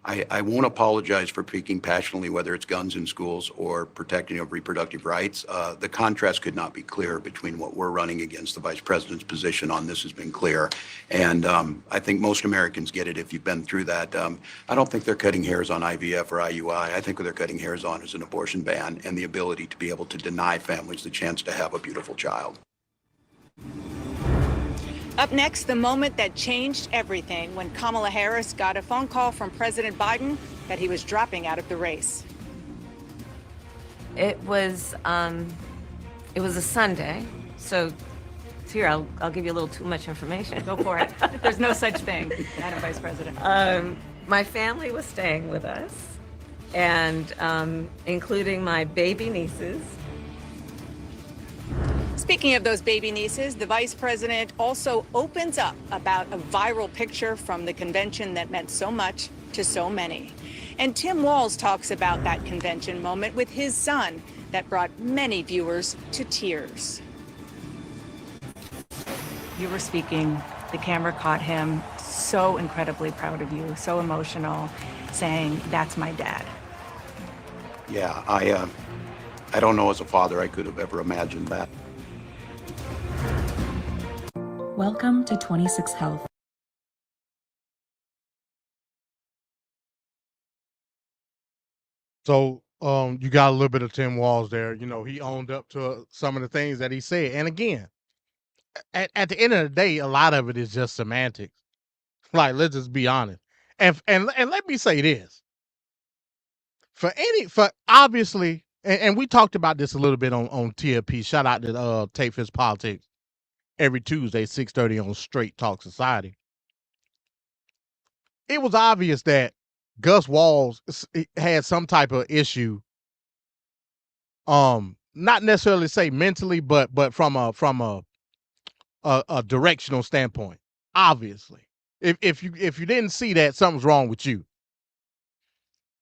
I won't apologize for speaking passionately, whether it's guns in schools or protecting of reproductive rights. The contrast could not be clearer between what we're running against. The vice president's position on this has been clear. And I think most Americans get it if you've been through that. I don't think they're cutting hairs on IVF or IUI. I think what they're cutting hairs on is an abortion ban and the ability to be able to deny families the chance to have a beautiful child. Up next, the moment that changed everything when Kamala Harris got a phone call from President Biden that he was dropping out of the race. It was a Sunday, so here I'll give you a little too much information. Go for it. There's no such thing, Madam Vice President. My family was staying with us, and including my baby nieces. Speaking of those baby nieces, the vice president also opens up about a viral picture from the convention that meant so much to so many. And Tim Walz talks about that convention moment with his son that brought many viewers to tears. You were speaking, the camera caught him, so incredibly proud of you, so emotional, saying, "That's my dad." Yeah, I don't know as a father I could have ever imagined that. Welcome to 26 Health. So you got a little bit of Tim Walz there. You know, he owned up to some of the things that he said. And again, at the end of the day, a lot of it is just semantics. Like, let's just be honest. And let me say this. For obviously, and we talked about this a little bit on TLP. Shout out to Tape His Politics every Tuesday, 6:30 on Straight Talk Society. It was obvious that Gus Walz had some type of issue. Not necessarily say mentally, but from a directional standpoint. Obviously, if you didn't see that, something's wrong with you.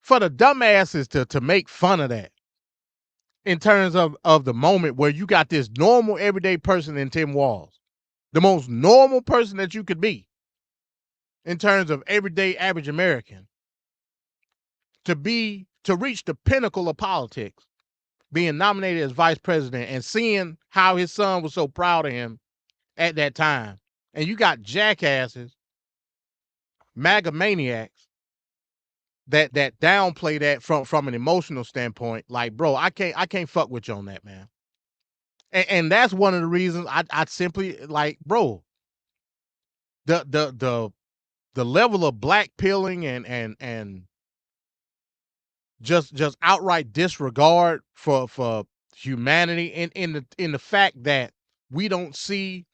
For the dumbasses to make fun of that in terms of the moment where you got this normal everyday person in Tim Walz, the most normal person that you could be in terms of everyday average American, to reach the pinnacle of politics, being nominated as vice president and seeing how his son was so proud of him at that time. And you got jackasses, MAGA maniacs that downplay that from an emotional standpoint. Like, bro, I can't fuck with you on that, man. And that's one of the reasons I simply, like, bro, the level of black pilling and just outright disregard for humanity in the fact that we don't see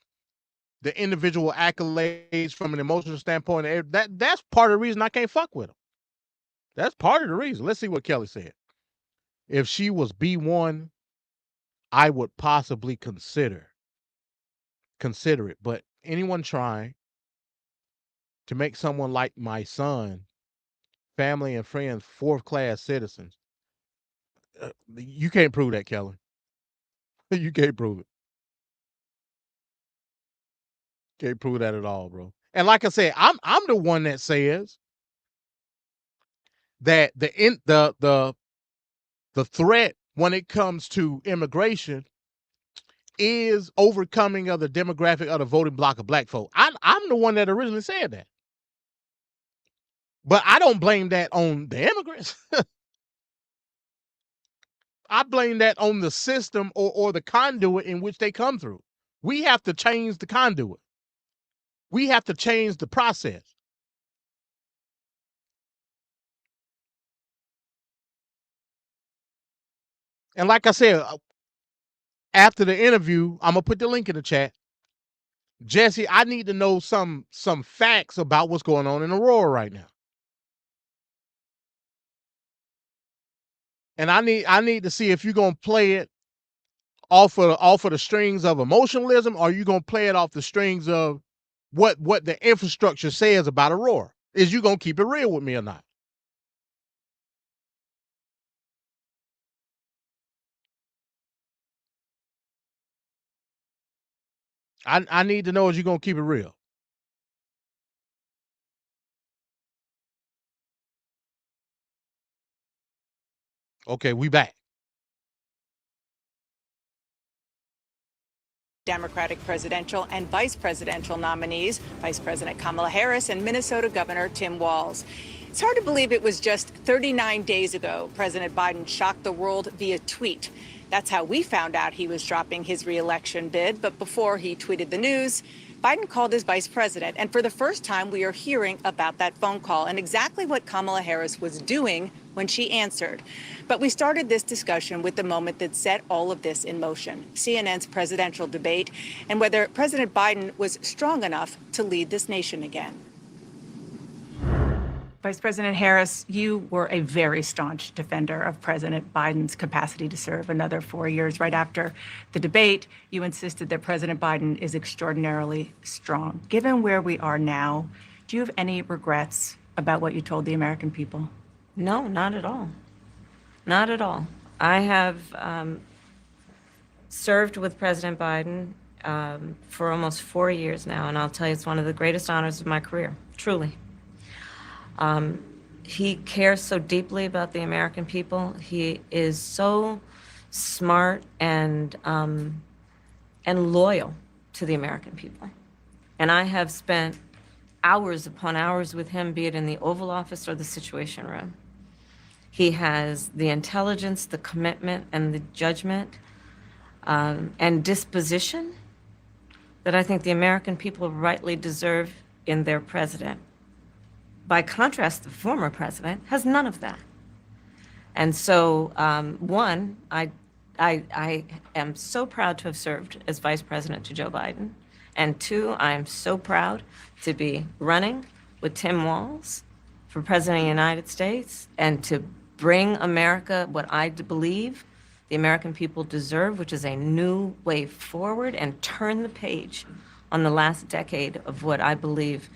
the individual accolades from an emotional standpoint. That's part of the reason I can't fuck with him. That's part of the reason. Let's see what Kelly said. If she was B1, I would possibly consider it. But anyone trying to make someone like my son, family and friends, fourth-class citizens, you can't prove that, Kelly. You can't prove it. Can't prove that at all, bro. And like I said, I'm the one that says that the threat when it comes to immigration is overcoming of the demographic of the voting bloc of black folk. I'm the one that originally said that. But I don't blame that on the immigrants. I blame that on the system or the conduit in which they come through. We have to change the conduit. We have to change the process. And like I said, after the interview, I'm gonna put the link in the chat. Jesse, I need to know some facts about what's going on in Aurora right now. And I need to see if you're gonna play it off of the strings of emotionalism, or you gonna play it off the strings of what the infrastructure says about Aurora. Is you gonna keep it real with me or not? I need to know if you're gonna keep it real. Okay, we back. Democratic presidential and vice presidential nominees, Vice President Kamala Harris and Minnesota Governor Tim Walz. It's hard to believe it was just 39 days ago President Biden shocked the world via tweet. That's how we found out he was dropping his re-election bid. But before he tweeted the news, Biden called his vice president. And for the first time, we are hearing about that phone call and exactly what Kamala Harris was doing when she answered. But we started this discussion with the moment that set all of this in motion, CNN's presidential debate, and whether President Biden was strong enough to lead this nation again. Vice President Harris, you were a very staunch defender of President Biden's capacity to serve another 4 years. Right after the debate, you insisted that President Biden is extraordinarily strong. Given where we are now, do you have any regrets about what you told the American people? No, not at all. Not at all. I have served with President Biden for almost 4 years now, and I'll tell you, it's one of the greatest honors of my career, truly. He cares so deeply about the American people. He is so smart and loyal to the American people. And I have spent hours upon hours with him, be it in the Oval Office or the Situation Room. He has the intelligence, the commitment, and the judgment and disposition that I think the American people rightly deserve in their president. By contrast, the former president has none of that. And so, one, I am so proud to have served as vice president to Joe Biden. And two, I am so proud to be running with Tim Walz for president of the United States and to bring America what I believe the American people deserve, which is a new way forward, and turn the page on the last decade of what I believe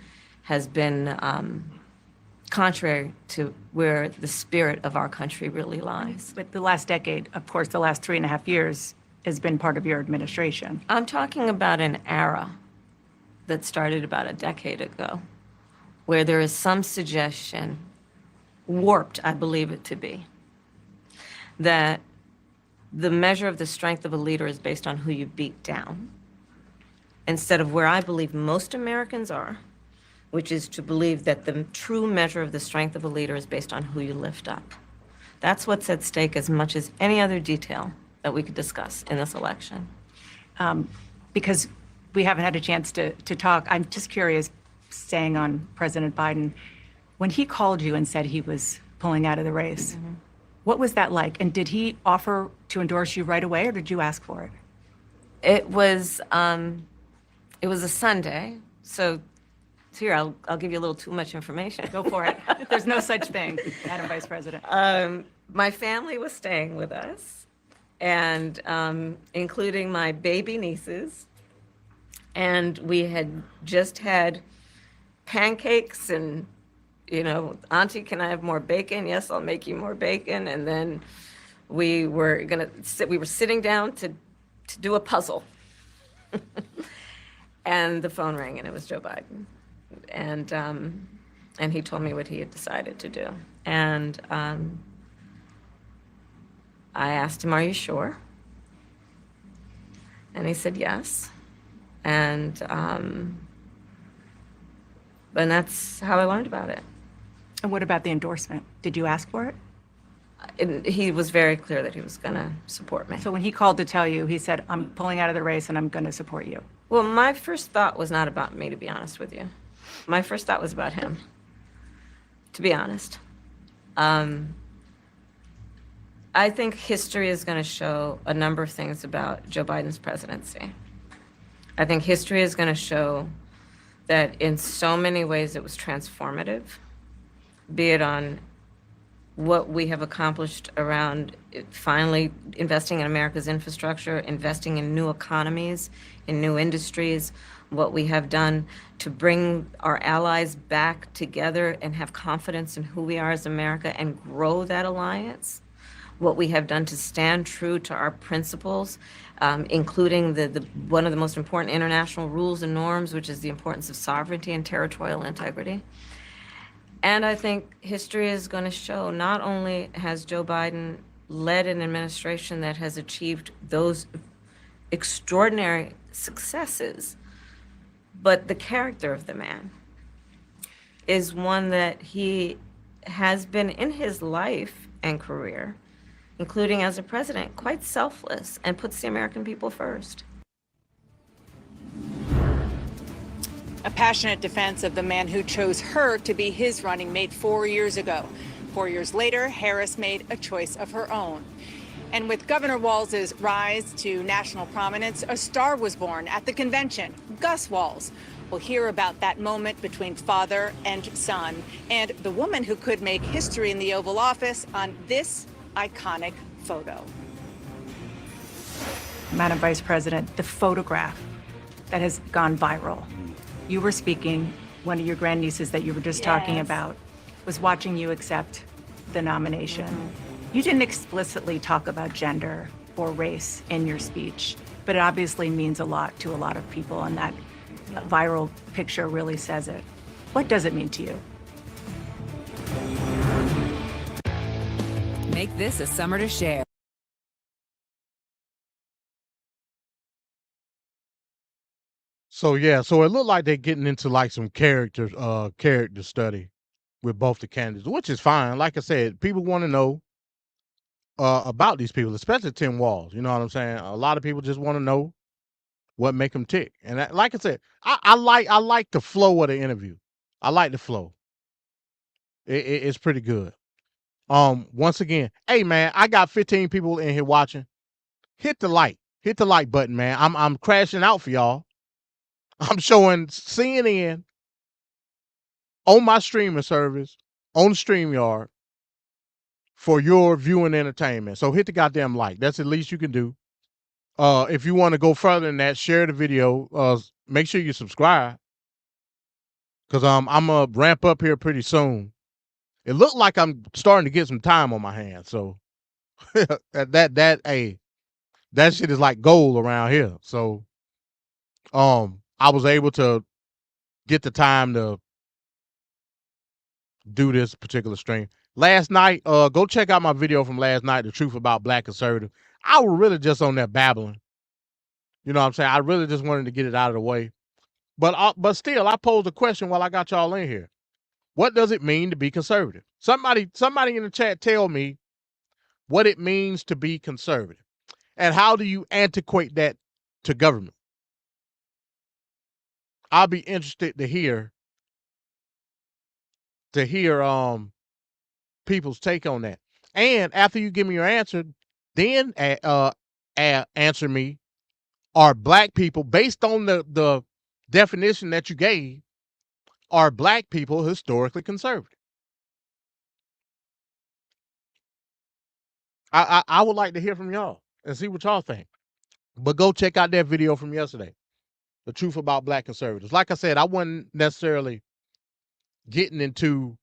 has been contrary to where the spirit of our country really lies. But the last decade, of course, the last 3.5 years has been part of your administration. I'm talking about an era that started about a decade ago, where there is some suggestion, warped I believe it to be, that the measure of the strength of a leader is based on who you beat down, instead of where I believe most Americans are, which is to believe that the true measure of the strength of a leader is based on who you lift up. That's what's at stake as much as any other detail that we could discuss in this election. Because we haven't had a chance to talk, I'm just curious, staying on President Biden, when he called you and said he was pulling out of the race, what was that like? And did he offer to endorse you right away, or did you ask for it? It was a Sunday, so So here, I'll give you a little too much information. Go for it. There's no such thing, Madam Vice President. My family was staying with us, and including my baby nieces. And we had just had pancakes and, Auntie, can I have more bacon? Yes, I'll make you more bacon. And then we were sitting down to do a puzzle. And the phone rang, and it was Joe Biden. And he told me what he had decided to do. And I asked him, "Are you sure?" And he said yes. And that's how I learned about it. And what about the endorsement? Did you ask for it? He was very clear that he was going to support me. So when he called to tell you, he said, "I'm pulling out of the race and I'm going to support you." Well, my first thought was not about me, to be honest with you. My first thought was about him, to be honest. I think history is going to show a number of things about Joe Biden's presidency. I think history is going to show that in so many ways it was transformative, be it on what we have accomplished around finally investing in America's infrastructure, investing in new economies, in new industries, what we have done to bring our allies back together and have confidence in who we are as America and grow that alliance, what we have done to stand true to our principles, including one of the most important international rules and norms, which is the importance of sovereignty and territorial integrity. And I think history is going to show not only has Joe Biden led an administration that has achieved those extraordinary successes, but the character of the man is one that he has been in his life and career, including as a president, quite selfless and puts the American people first. A passionate defense of the man who chose her to be his running mate 4 years ago. 4 years later, Harris made a choice of her own. And with Governor Walz's rise to national prominence, a star was born at the convention, Gus Walz. We'll hear about that moment between father and son, and the woman who could make history in the Oval Office on this iconic photo. Madam Vice President, the photograph that has gone viral. You were speaking, one of your grandnieces that you were just talking about was watching you accept the nomination. You didn't explicitly talk about gender or race in your speech, but it obviously means a lot to a lot of people, and that viral picture really says it. What does it mean to you? Make this a summer to share. So so it looked like they're getting into like some character study with both the candidates, which is fine. Like I said, people want to know about these people, especially Tim Walz. You know what I'm saying? A lot of people just want to know what make them tick. And like I said, I like the flow of the interview. I like the flow. It's pretty good. Once again, hey man, I got 15 people in here watching. Hit the like button, man. I'm crashing out for y'all. I'm showing CNN on my streaming service on StreamYard for your viewing entertainment. So hit the goddamn like. That's the least you can do. If you want to go further than that, share the video. Make sure you subscribe, because I'm gonna ramp up here pretty soon. It looked like I'm starting to get some time on my hands. So that shit is like gold around here. So I was able to get the time to do this particular stream. Last night, go check out my video from last night, The Truth About Black Conservative. I was really just on there babbling. You know what I'm saying? I really just wanted to get it out of the way. But still, I posed a question while I got y'all in here. What does it mean to be conservative? Somebody in the chat tell me what it means to be conservative. And how do you antiquate that to government? I'll be interested to hear people's take on that. And after you give me your answer, then answer me, are black people, based on the definition that you gave, are black people historically conservative? I would like to hear from y'all and see what y'all think. But go check out that video from yesterday, The Truth About Black Conservatives. Like I said, I wasn't necessarily getting into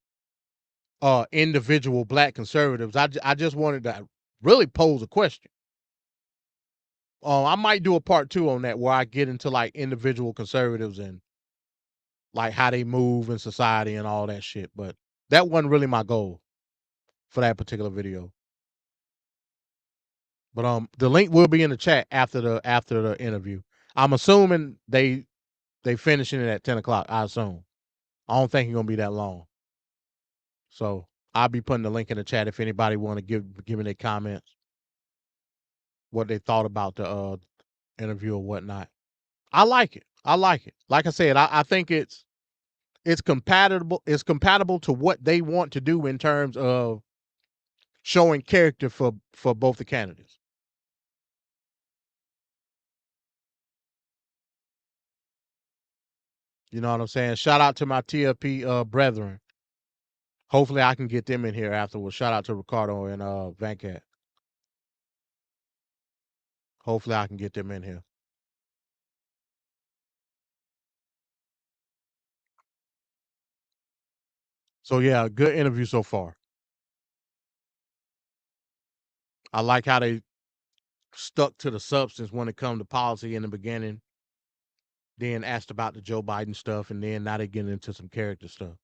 individual black conservatives. I just wanted to really pose a question. I might do a part 2 on that where I get into like individual conservatives and like how they move in society and all that shit. But that wasn't really my goal for that particular video. But the link will be in the chat after the interview. I'm assuming they finishing it at 10 o'clock. I assume. I don't think it's gonna be that long. So I'll be putting the link in the chat if anybody want to give me their comments, what they thought about the interview or whatnot. I like it. Like I said, I think it's compatible. It's compatible to what they want to do in terms of showing character for both the candidates. You know what I'm saying? Shout out to my TFP brethren. Hopefully I can get them in here afterwards. Shout out to Ricardo and Vancat. Hopefully I can get them in here. So yeah, good interview so far. I like how they stuck to the substance when it comes to policy in the beginning, then asked about the Joe Biden stuff, and then now they getting into some character stuff.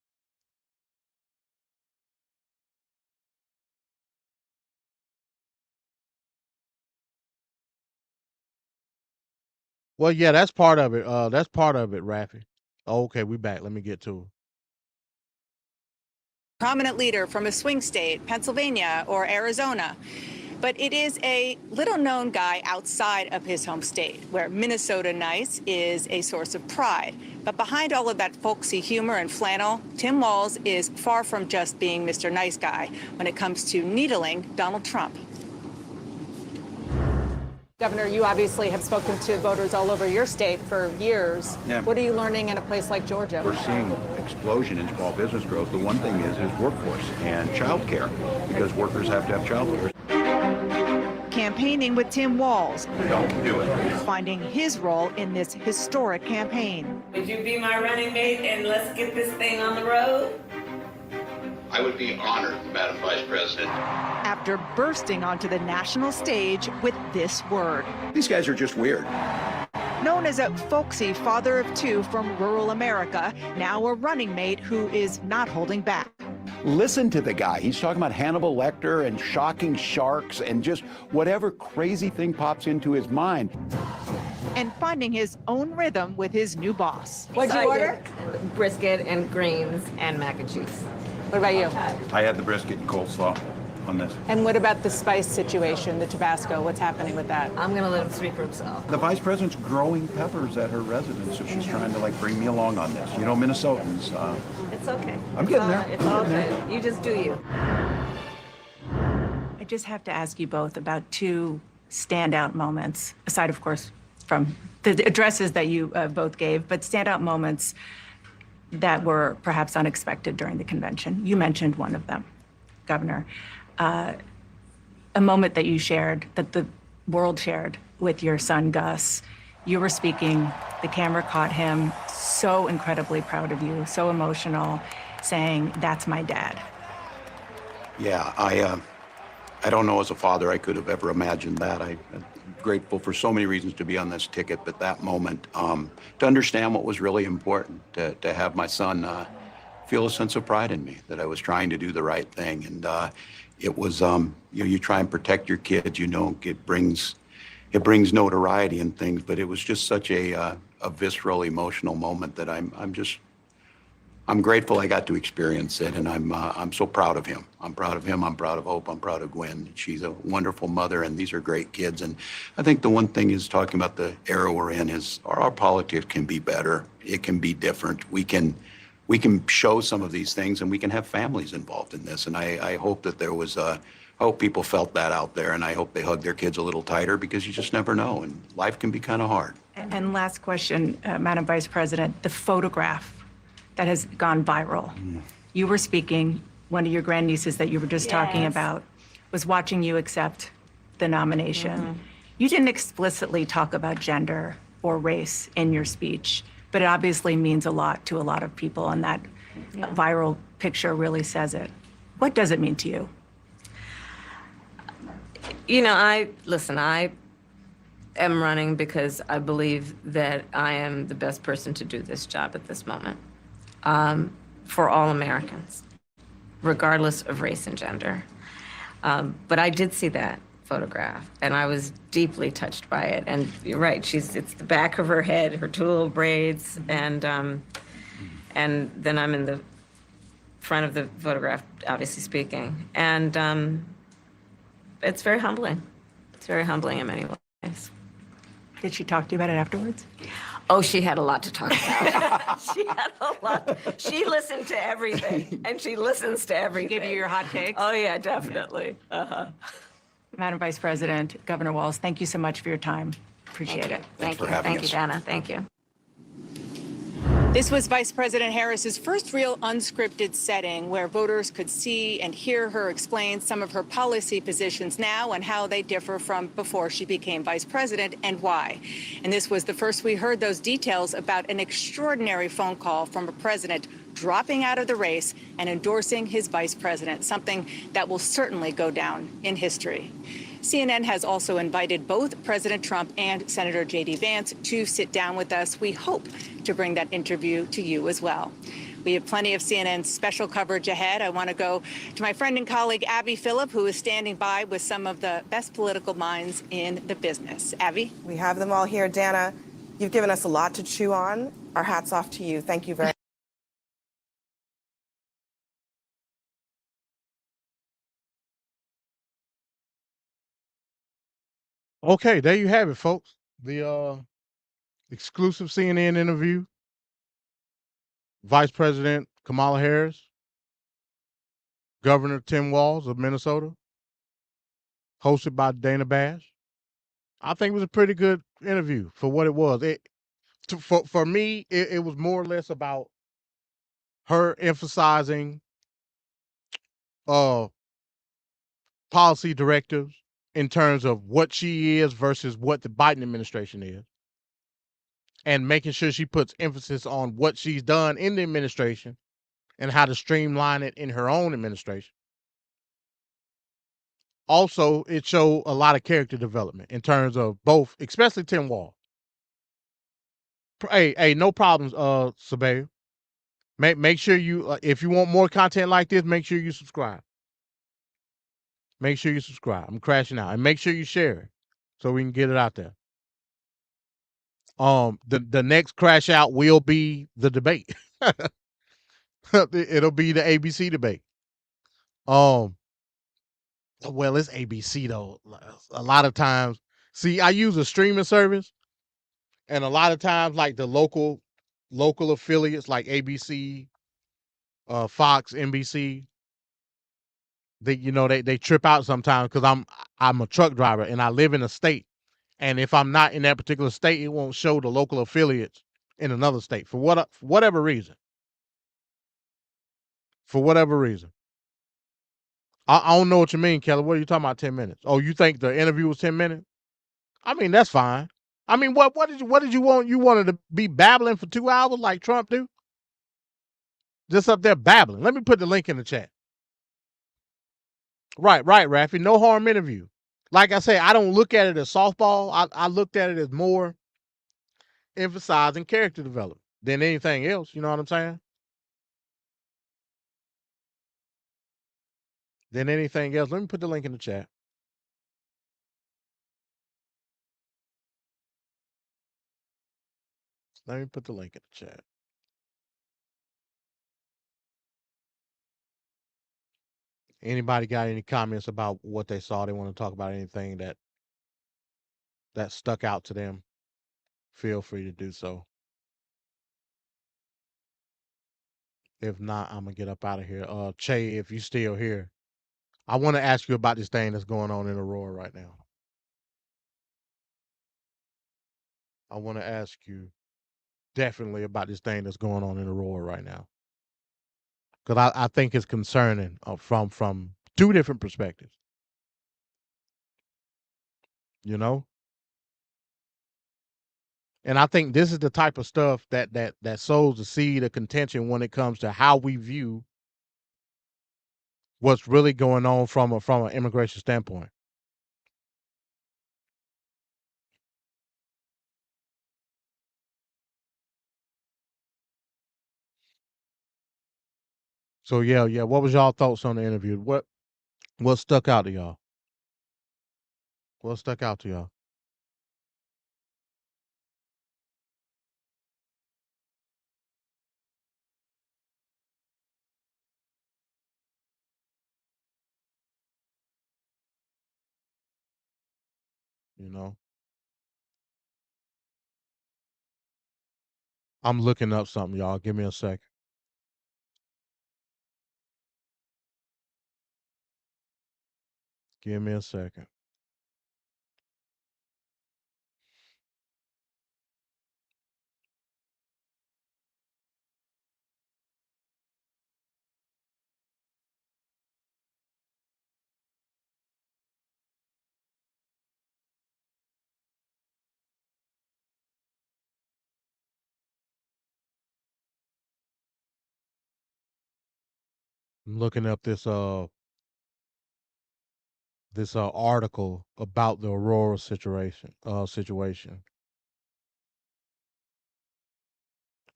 Well, yeah, that's part of it. That's part of it, Raffy. Okay, we back. Let me get to it. Prominent leader from a swing state, Pennsylvania or Arizona. But it is a little-known guy outside of his home state, where Minnesota nice is a source of pride. But behind all of that folksy humor and flannel, Tim Walz is far from just being Mr. Nice Guy when it comes to needling Donald Trump. Governor, you obviously have spoken to voters all over your state for years. Yeah. What are you learning in a place like Georgia? We're seeing explosion in small business growth. The one thing is workforce and childcare, because workers have to have childcare. Campaigning with Tim Walz, Don't do it. finding his role in this historic campaign. Would you be my running mate and let's get this thing on the road? I would be honored, Madam Vice President. After bursting onto the national stage with this word. These guys are just weird. Known as a folksy father of 2 from rural America, now a running mate who is not holding back. Listen to the guy. He's talking about Hannibal Lecter and shocking sharks and just whatever crazy thing pops into his mind. And finding his own rhythm with his new boss. What'd you order? Brisket and greens and mac and cheese. What about you? I had the brisket and coleslaw on this. And what about the spice situation, the Tabasco? What's happening with that? I'm going to let him speak for himself. The vice president's growing peppers at her residence, so she's trying to bring me along on this. You know, Minnesotans. It's okay. I'm getting there. It's all good. You just do you. I just have to ask you both about 2 standout moments, aside, of course, from the addresses that you both gave, but standout moments that were perhaps unexpected during the convention. You mentioned one of them, Governor. A moment that you shared, that the world shared with your son, Gus. You were speaking, the camera caught him, so incredibly proud of you, so emotional, saying, "That's my dad." Yeah, I don't know as a father I could have ever imagined that. I'm grateful for so many reasons to be on this ticket, but that moment, to understand what was really important, to have my son feel a sense of pride in me, that I was trying to do the right thing. And it was, you try and protect your kids, it brings notoriety and things, but it was just such a visceral, emotional moment that I'm grateful I got to experience it, and I'm so proud of him. I'm proud of him. I'm proud of Hope. I'm proud of Gwen. She's a wonderful mother, and these are great kids. And I think the one thing is, talking about the era we're in, is our politics can be better. It can be different. We can show some of these things, and we can have families involved in this. And I hope that there was I hope people felt that out there, and I hope they hug their kids a little tighter, because you just never know, and life can be kind of hard. And last question, Madam Vice President, the photograph that has gone viral. You were speaking, one of your grandnieces that you were just talking about was watching you accept the nomination. You didn't explicitly talk about gender or race in your speech, but it obviously means a lot to a lot of people, and that viral picture really says it. What does it mean to you? You know, I am running because I believe that I am the best person to do this job at this moment, for all Americans, regardless of race and gender. But I did see that photograph, and I was deeply touched by it. And you're right, it's the back of her head, her two little braids, and then I'm in the front of the photograph, obviously speaking. And it's very humbling. It's very humbling in many ways. Did she talk to you about it afterwards? Oh, she had a lot to talk about. She had a lot. She listened to everything, and she listens to everything. Give you your hot takes? Oh, yeah, definitely. Madam Vice President, Governor Walz, thank you so much for your time. Appreciate it. Thank you. Thank you, Dana. Thank you. This was Vice President Harris's first real unscripted setting where voters could see and hear her explain some of her policy positions now and how they differ from before she became vice president and why. And this was the first we heard those details about an extraordinary phone call from a president dropping out of the race and endorsing his vice president, something that will certainly go down in history. CNN has also invited both President Trump and Senator J.D. Vance to sit down with us. We hope to bring that interview to you as well. We have plenty of CNN special coverage ahead. I want to go to my friend and colleague, Abby Phillip, who is standing by with some of the best political minds in the business. Abby? We have them all here. Dana, you've given us a lot to chew on. Our hats off to you. Thank you very much. Okay, there you have it, folks. The exclusive CNN interview. Vice President Kamala Harris, Governor Tim Walz of Minnesota, hosted by Dana Bash. I think it was a pretty good interview for what it was. For me, it was more or less about her emphasizing policy directives in terms of what she is versus what the Biden administration is, and making sure she puts emphasis on what she's done in the administration and how to streamline it in her own administration. Also, it showed a lot of character development in terms of both, especially Tim Walz. Hey, no problems, Sabaya. Make sure you, if you want more content like this, make sure you subscribe. Make sure you subscribe. I'm crashing out, and make sure you share it so we can get it out there. The next crash out will be the debate. It'll be the ABC debate. Well, it's ABC though. A lot of times, see, I use a streaming service, and a lot of times, like the local affiliates, like ABC, Fox, NBC, they trip out sometimes because I'm a truck driver and I live in a state, and if I'm not in that particular state, it won't show the local affiliates in another state for whatever reason. For whatever reason. I don't know what you mean, Kelly. What are you talking about? 10 minutes? Oh, you think the interview was 10 minutes? I mean, that's fine. I mean, what did you want? You wanted to be babbling for 2 hours like Trump do? Just up there babbling. Let me put the link in the chat. Right, Rafi. No harm interview. Like I say, I don't look at it as softball. I looked at it as more emphasizing character development than anything else. You know what I'm saying? Than anything else. Let me put the link in the chat. Let me put the link in the chat. Anybody got any comments about what they saw? They want to talk about anything that stuck out to them? Feel free to do so. If not, I'm gonna get up out of here. Che, if you still here, I want to ask you about this thing that's going on in Aurora right now. I want to ask you, definitely about this thing that's going on in Aurora right now. Because I think it's concerning from two different perspectives. You know? And I think this is the type of stuff that sows the seed of contention when it comes to how we view what's really going on from an immigration standpoint. So yeah. What was y'all thoughts on the interview? What stuck out to y'all? What stuck out to y'all? You know? I'm looking up something, y'all. Give me a second. Give me a second. I'm looking up this article about the Aurora situation.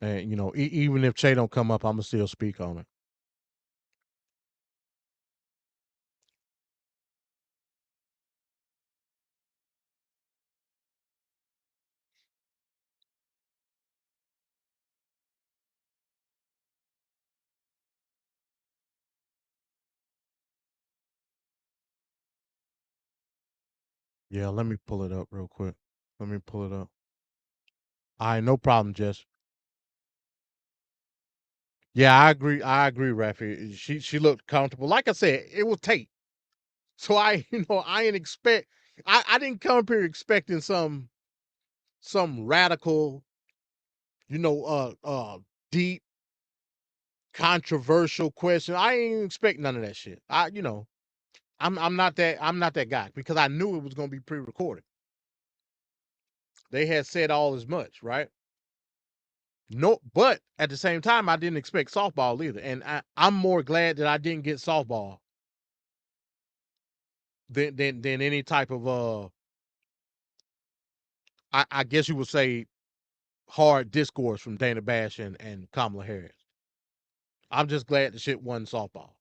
And you know, even if Che don't come up, I'm gonna still speak on it. Yeah, let me pull it up real quick. Let me pull it up. All right, no problem, Jess. Yeah, I agree. I agree, Rafi. She looked comfortable. Like I said, it was Tate. So I didn't expect. I didn't come up here expecting some radical, deep, controversial question. I ain't expect none of that shit. I'm not that guy because I knew it was gonna be pre-recorded. They had said all as much, right? No, but at the same time, I didn't expect softball either, and I'm more glad that I didn't get softball than any type of I guess you would say hard discourse from Dana Bash and Kamala Harris. I'm just glad the shit wasn't softball.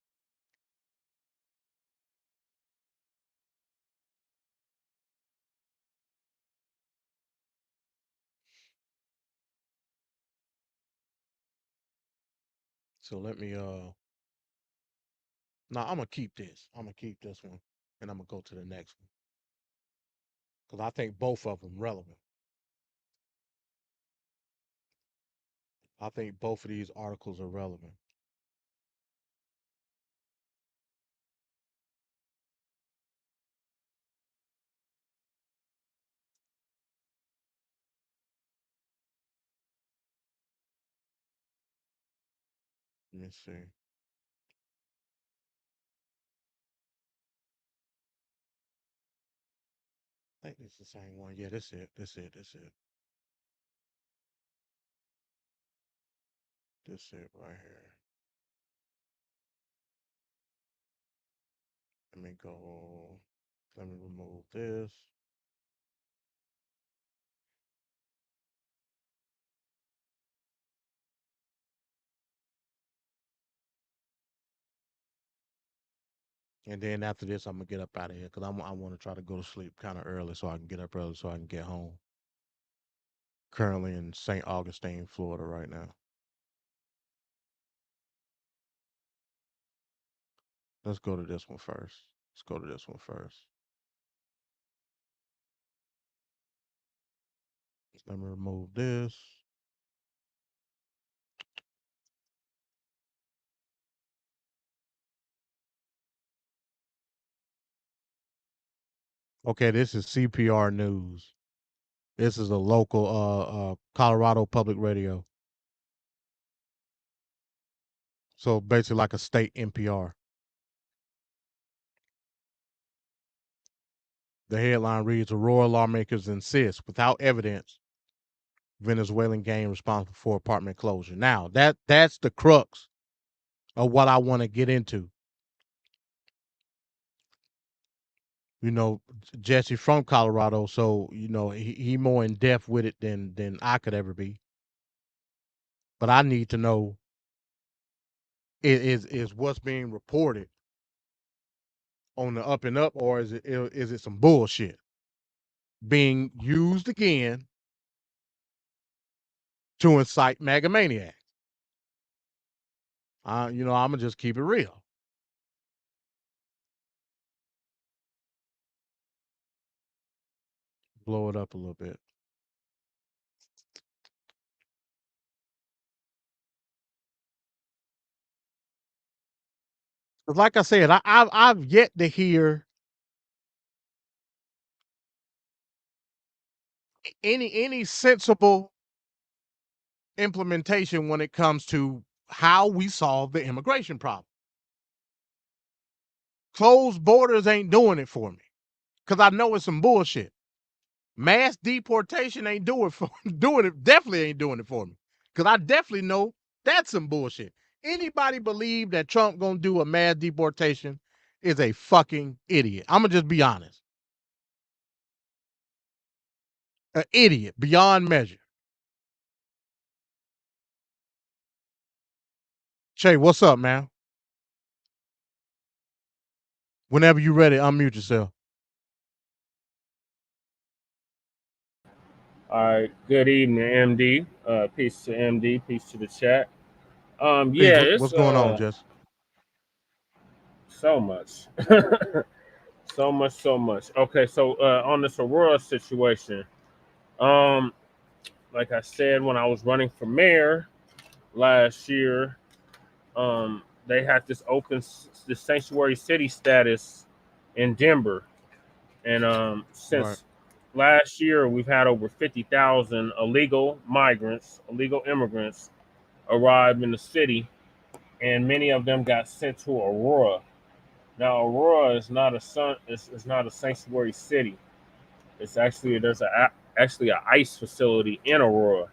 So let me no, I'm gonna keep this. I'm gonna keep this one, and I'm gonna go to the next one because I think both of them relevant. I think both of these articles are relevant. Let me see. I think it's the same one. Yeah, this it. This it. This it. This it right here. Let me go. Let me remove this. And then after this, I'm gonna get up out of here because I want to try to go to sleep kind of early so I can get up early so I can get home. Currently in St. Augustine, Florida, right now. Let's go to this one first. Let's go to this one first. Let me remove this. Okay, this is CPR News. This is a local Colorado public radio. So basically like a state NPR. The headline reads, Aurora lawmakers insist, without evidence, Venezuelan gang responsible for apartment closure. Now, that's the crux of what I want to get into. You know, Jesse from Colorado, so you know he more in depth with it than I could ever be. But I need to know is what's being reported on the up and up, or is it some bullshit being used again to incite MAGA maniacs? You know, I'm gonna just keep it real. Blow it up a little bit. Like I said, I've yet to hear any sensible implementation when it comes to how we solve the immigration problem. Closed borders ain't doing it for me, because I know it's some bullshit. Mass deportation ain't definitely ain't doing it for me, because I definitely know that's some bullshit. Anybody believe that Trump gonna do a mass deportation is a fucking idiot. I'm gonna just be honest. An idiot beyond measure. Shay, what's up, man? Whenever you ready, unmute yourself. All right. Good evening, MD. Peace to MD. Peace to the chat. Peace. Yeah, it's What's going on, Jess? so much, so much. Okay, so on this Aurora situation, like I said, when I was running for mayor last year, they had this this sanctuary city status in Denver, and since last year, we've had over 50,000 illegal immigrants arrive in the city, and many of them got sent to Aurora. Now, Aurora is not it's not a sanctuary city. It's actually actually an ICE facility in Aurora,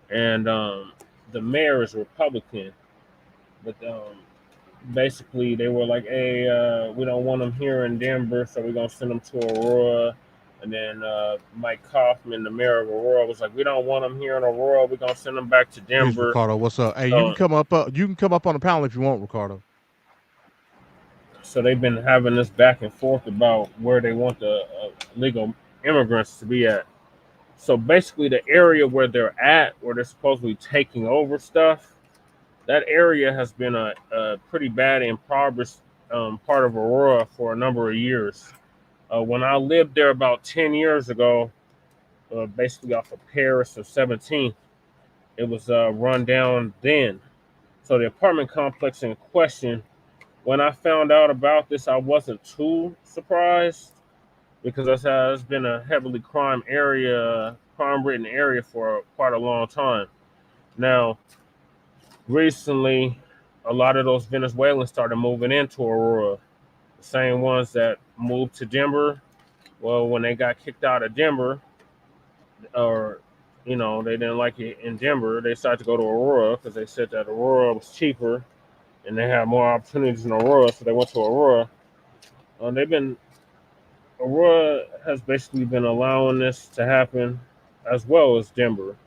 and the mayor is Republican, but basically they were like, "Hey, we don't want them here in Denver, so we're gonna send them to Aurora." And then Mike Kaufman, the mayor of Aurora, was like, "We don't want them here in Aurora. We're gonna send them back to Denver." Peace, Ricardo. What's up? Hey, So, you can come up. You can come up on the panel if you want, Ricardo. So they've been having this back and forth about where they want the legal immigrants to be at. So basically, the area where they're at, where they're supposedly taking over stuff, that area has been a pretty bad impoverished part of Aurora for a number of years. When I lived there about 10 years ago, basically off of Paris of 17th, it was run down then. So the apartment complex in question, when I found out about this, I wasn't too surprised, because it's been a heavily crime-ridden area for quite a long time. Now, recently, a lot of those Venezuelans started moving into Aurora. The same ones that moved to Denver. Well, when they got kicked out of Denver, or they didn't like it in Denver, they started to go to Aurora because they said that Aurora was cheaper and they had more opportunities in Aurora, so they went to Aurora. Aurora has basically been allowing this to happen, as well as Denver.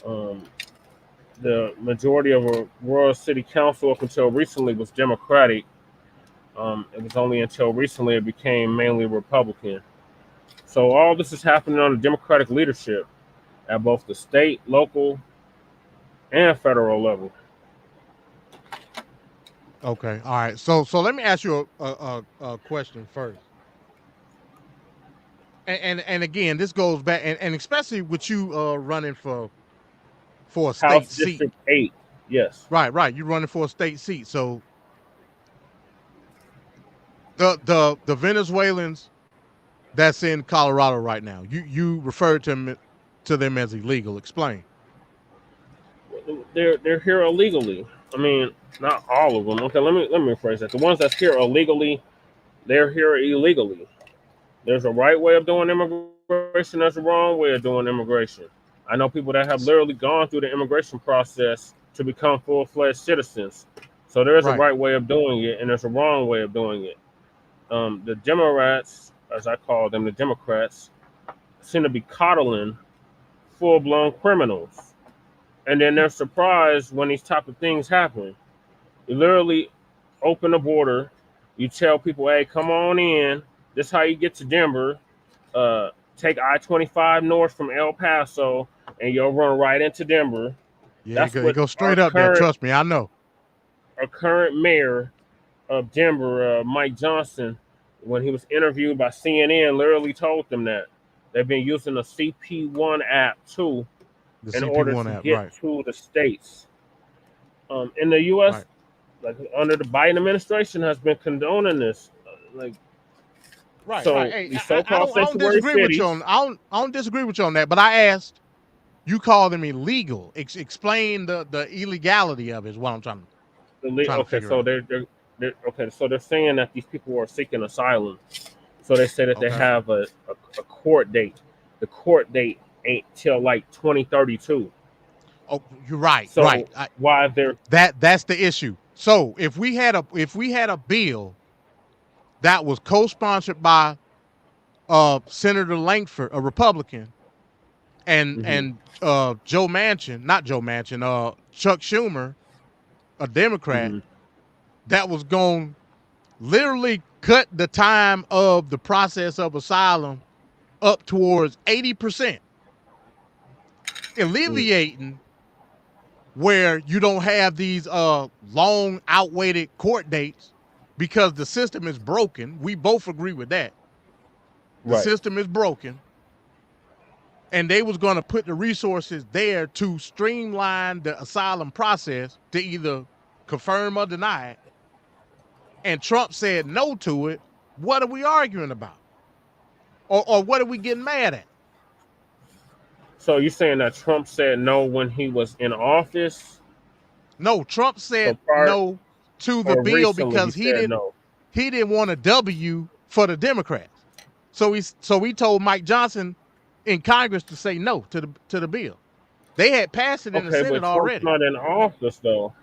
The majority of Aurora City Council up until recently was Democratic. It was only until recently it became mainly Republican. So all this is happening on the Democratic leadership at both the state, local, and federal level. Okay, all right. So let me ask you a question first. And again, this goes back, and especially with you running for a state House seat. District 8, yes. Right. You're running for a state seat. So the Venezuelans that's in Colorado right now. You referred to them as illegal. Explain. They're here illegally. I mean, not all of them. Okay, let me rephrase that. The ones that's here illegally, they're here illegally. There's a right way of doing immigration. There's a wrong way of doing immigration. I know people that have literally gone through the immigration process to become full-fledged citizens. So there's a right way of doing it, and there's a wrong way of doing it. The Democrats, as I call them, the Democrats, seem to be coddling full-blown criminals. And then they're surprised when these type of things happen. You literally open the border. You tell people, hey, come on in. This is how you get to Denver. Take I-25 north from El Paso, and you'll run right into Denver. Yeah, you go straight up there. Trust me, I know. Our current mayor of Denver, Mike Johnson, when he was interviewed by CNN, literally told them that they've been using the CP1 app too in order to get to the states. In the U.S., like under the Biden administration, has been condoning this. Right. So Hey, the I so-called don't disagree with cities, you on. I don't disagree with you on that. But I asked, you call them illegal. Explain the illegality of it. Is what I'm trying to figure out. So they're saying that these people are seeking asylum. So they say that they have a court date. The court date ain't till like 2032. Oh, you're right. So right. Why they're that's the issue. So if we had a bill that was co-sponsored by Senator Langford, a Republican, and Chuck Schumer, a Democrat, that was going to literally cut the time of the process of asylum up towards 80%, alleviating where you don't have these long outwaited court dates because the system is broken. We both agree with that. The system is broken. And they was going to put the resources there to streamline the asylum process to either confirm or deny it. And Trump said no to it. What are we arguing about? Or what are we getting mad at? So you're saying that Trump said no when he was in office? No, Trump said no to the bill because he didn't want a W for the Democrats. So he told Mike Johnson in Congress to say no to the bill. They had passed it in the Senate already. Trump's not in office though.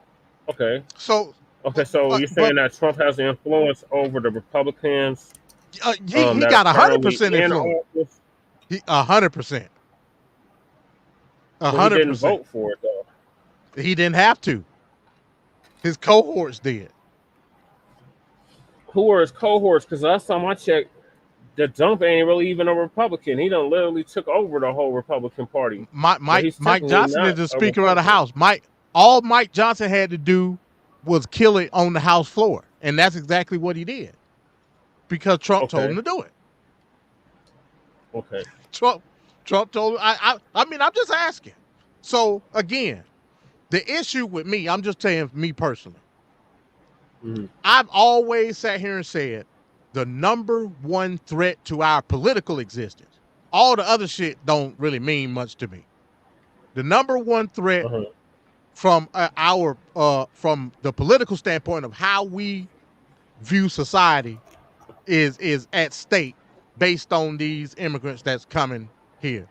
Okay. So you're saying that Trump has influence over the Republicans? He got 100% influence. 100%. 100%. He didn't vote for it though. He didn't have to. His cohorts did. Who are his cohorts? Because last time I checked, the dump ain't really even a Republican. He done literally took over the whole Republican Party. Mike Johnson is the Speaker of the House. All Mike Johnson had to do was kill it on the House floor, and that's exactly what he did. Because Trump told him to do it. Okay. Trump told him. I mean, I'm just asking. So again, the issue with me, I'm just saying me personally. I've always sat here and said the number one threat to our political existence, all the other shit don't really mean much to me. The number one threat from from the political standpoint of how we view society is at stake based on these immigrants that's coming here.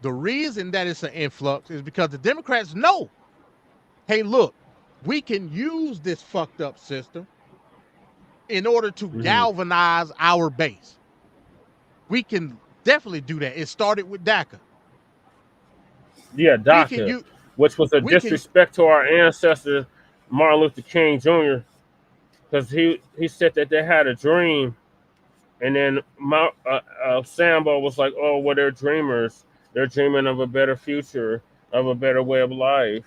The reason that it's an influx is because the Democrats know, hey, look, we can use this fucked up system in order to galvanize our base. We can definitely do that. It started with DACA. Yeah, DACA, which was a disrespect to our ancestor, Martin Luther King Jr., because he said that they had a dream, and then Sambo was like, oh, well, they're dreamers. They're dreaming of a better future, of a better way of life.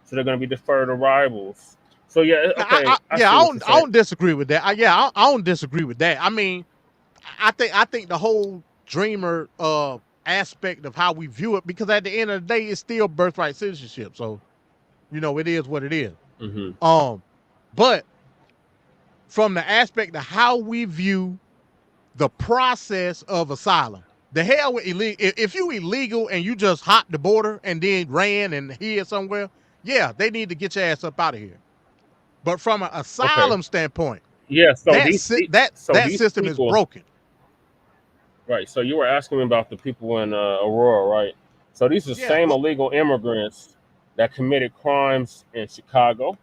So they're going to be deferred arrivals. So yeah, okay. I don't disagree with that. I don't disagree with that. I mean, I think the whole dreamer aspect of how we view it, because at the end of the day, it's still birthright citizenship. So, it is what it is. But from the aspect of how we view the process of asylum. The hell with illegal. If you illegal and you just hopped the border and then ran and hid somewhere, yeah, they need to get your ass up out of here. But from an asylum standpoint, Yeah. So that these system is people, broken. Right. So you were asking me about the people in Aurora, right? So these are the same illegal immigrants that committed crimes in Chicago.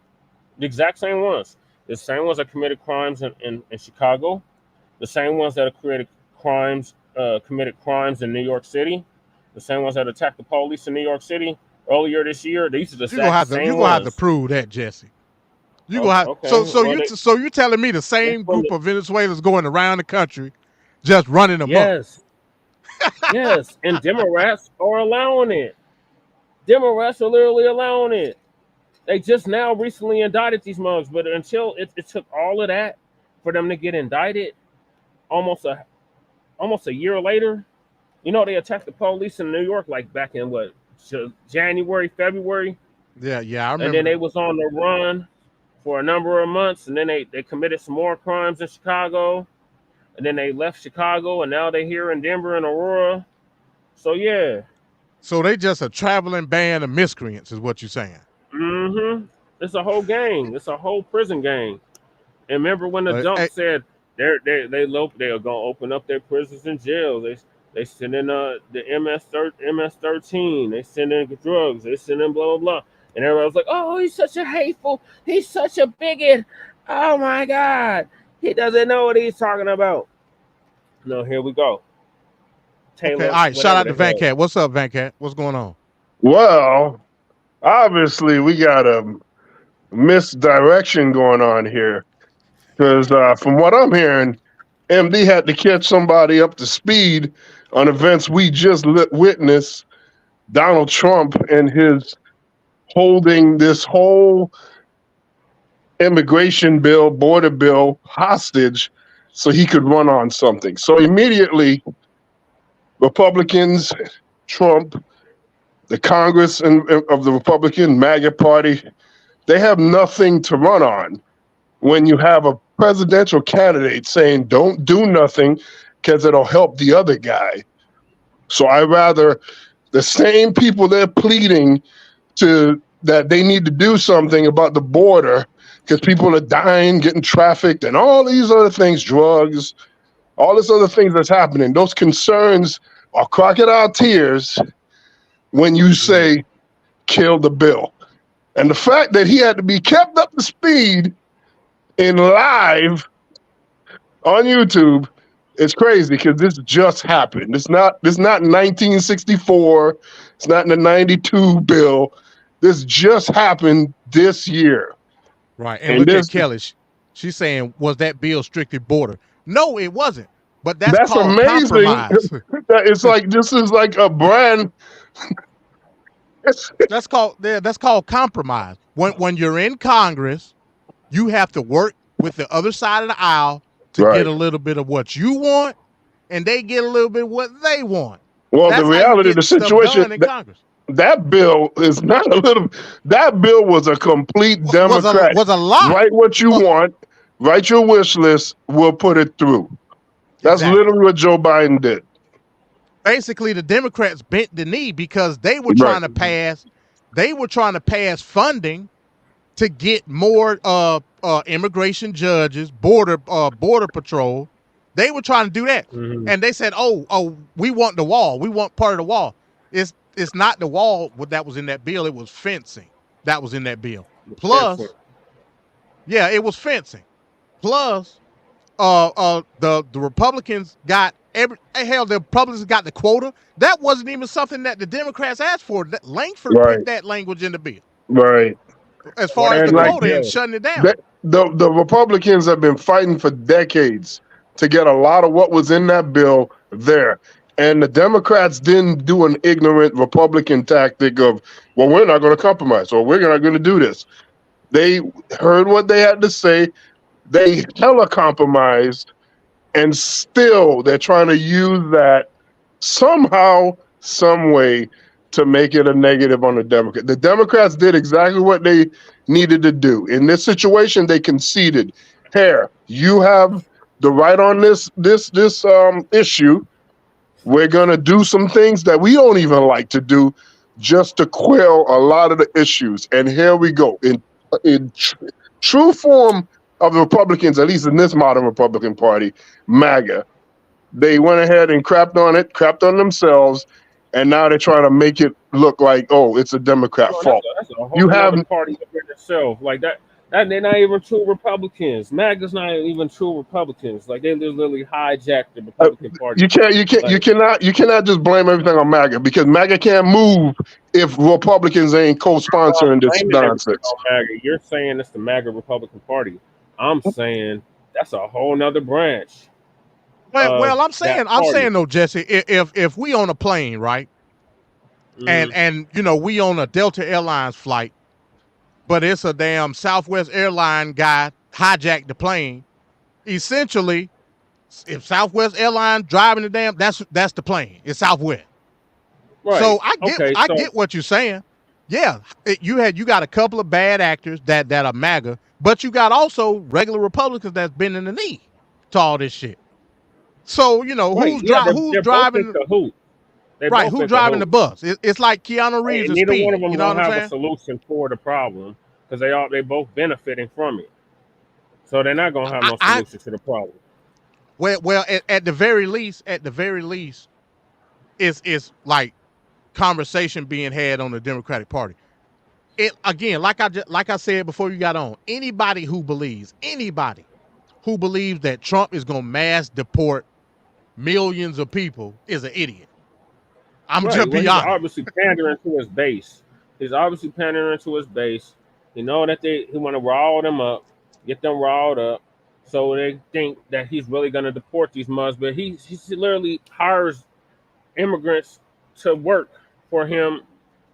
The exact same ones. The same ones that committed crimes in Chicago. The same ones that have committed crimes in New York City. The same ones that attacked the police in New York City earlier this year. These are the same ones. You're gonna have to prove that, Jesse. You gonna have, okay. So you're telling me the same group of Venezuelans going around the country, just running them up? Yes, and Democrats are allowing it. Democrats are literally allowing it. They just now recently indicted these mugs, but until it took all of that for them to get indicted, almost a year later, you know, they attacked the police in New York like back in what, January, February. Yeah, I remember. And then they was on the run for a number of months, and then they committed some more crimes in Chicago. And then they left Chicago, and now they're here in Denver and Aurora. So, yeah. So they just a traveling band of miscreants is what you're saying. Mm-hmm. It's a whole gang. It's a whole prison gang. And remember when the dump said they're going to open up their prisons and jails. They send in the MS-13. They send in drugs. They send in blah, blah, blah. And everybody was like, oh, he's such a hateful. He's such a bigot. Oh, my God. He doesn't know what he's talking about. No, here we go. Taylor, okay, all right, shout out to Van Cat. What's up, Van Cat? What's going on? Well, obviously we got a misdirection going on here. Because from what I'm hearing, MD had to catch somebody up to speed on events we just witnessed. Donald Trump and his holding this whole immigration bill, border bill hostage so he could run on something. So immediately, Republicans, Trump, the Congress of the Republican MAGA party, they have nothing to run on when you have a presidential candidate saying don't do nothing because it'll help the other guy. So I rather the same people they're pleading to that they need to do something about the border because people are dying, getting trafficked, and all these other things, drugs, all this other things that's happening. Those concerns are crocodile tears when you say kill the bill. And the fact that he had to be kept up to speed in live on YouTube is crazy because this just happened. It's not 1964. It's not in the 92 bill. This just happened this year. Right. And look at Kelly. She's saying, was that bill strictly border? No, it wasn't. But that's called amazing. Compromise. It's like this is like a brand. That's called compromise. When you're in Congress, you have to work with the other side of the aisle to get a little bit of what you want, and they get a little bit of what they want. Well, the reality of the situation in Congress. That bill is not a little. That bill was a complete Democrat. Was a lot. Write what you want. Write your wish list. We'll put it through. That's literally what Joe Biden did. Basically, the Democrats bent the knee because they were trying to pass. They were trying to pass funding to get more immigration judges, border patrol. They were trying to do that, and they said, "Oh, we want the wall. We want part of the wall." It's not the wall that was in that bill. It was fencing that was in that bill. Plus, it was fencing. Plus, the Republicans got the Republicans got the quota. That wasn't even something that the Democrats asked for. Langford put that language in the bill. Right. As far as the quota and shutting it down. The Republicans have been fighting for decades to get a lot of what was in that bill there. And the Democrats didn't do an ignorant Republican tactic of, well, we're not going to compromise or we're not going to do this. They heard what they had to say. They hella compromised, and still they're trying to use that somehow, some way to make it a negative on the Democrats. The Democrats did exactly what they needed to do. In this situation, they conceded. Here, you have the right on this issue. We're gonna do some things that we don't even like to do, just to quell a lot of the issues. And here we go in true form of the Republicans, at least in this modern Republican Party, MAGA. They went ahead and crapped on themselves, and now they're trying to make it look like, oh, it's a Democrat fault. That's a whole other party in itself. Like that they're not even true Republicans. MAGA's not even true Republicans. Like they literally hijacked the Republican Party. You cannot just blame everything on MAGA, because MAGA can't move if Republicans ain't co-sponsoring this nonsense. MAGA. You're saying it's the MAGA Republican Party. I'm saying that's a whole nother branch. Well, I'm saying though, Jesse, if we on a plane, right, and you know we on a Delta Airlines flight, but it's a damn Southwest airline guy hijacked the plane. Essentially, if Southwest Airlines driving the damn, that's the plane. It's Southwest. Right. So I get what you're saying. Yeah, you got a couple of bad actors that are MAGA, but you got also regular Republicans that's been in the knee to all this shit. So you know who's driving? Right, who's driving the bus? It's like Keanu Reeves. Neither Speed, one of them you know gonna what I'm have saying? a solution for the problem, because they both benefiting from it. So they're not gonna have no solution to the problem. Well, at the very least, it's like conversation being had on the Democratic Party. It again, like I said before you got on, anybody who believes that Trump is gonna mass deport millions of people is an idiot. I'm just being honest. He's obviously pandering to his base. You know that he want to rile them up, get them riled up, so they think that he's really going to deport these mugs. But he literally hires immigrants to work for him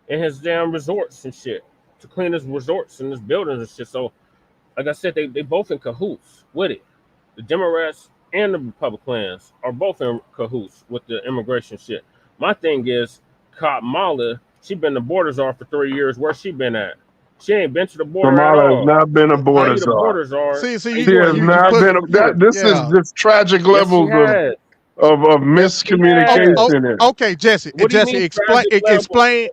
in his damn resorts and shit, to clean his resorts and his buildings and shit. So, like I said, they both in cahoots with it. The Democrats and the Republicans are both in cahoots with the immigration shit. My thing is, Kamala, she been the border czar for 3 years. Where's she been at? She ain't been to the border at Kamala all. has not been a border czar. See, She has not been. This is just tragic levels of miscommunication. here. Okay, Jesse. Jesse, explain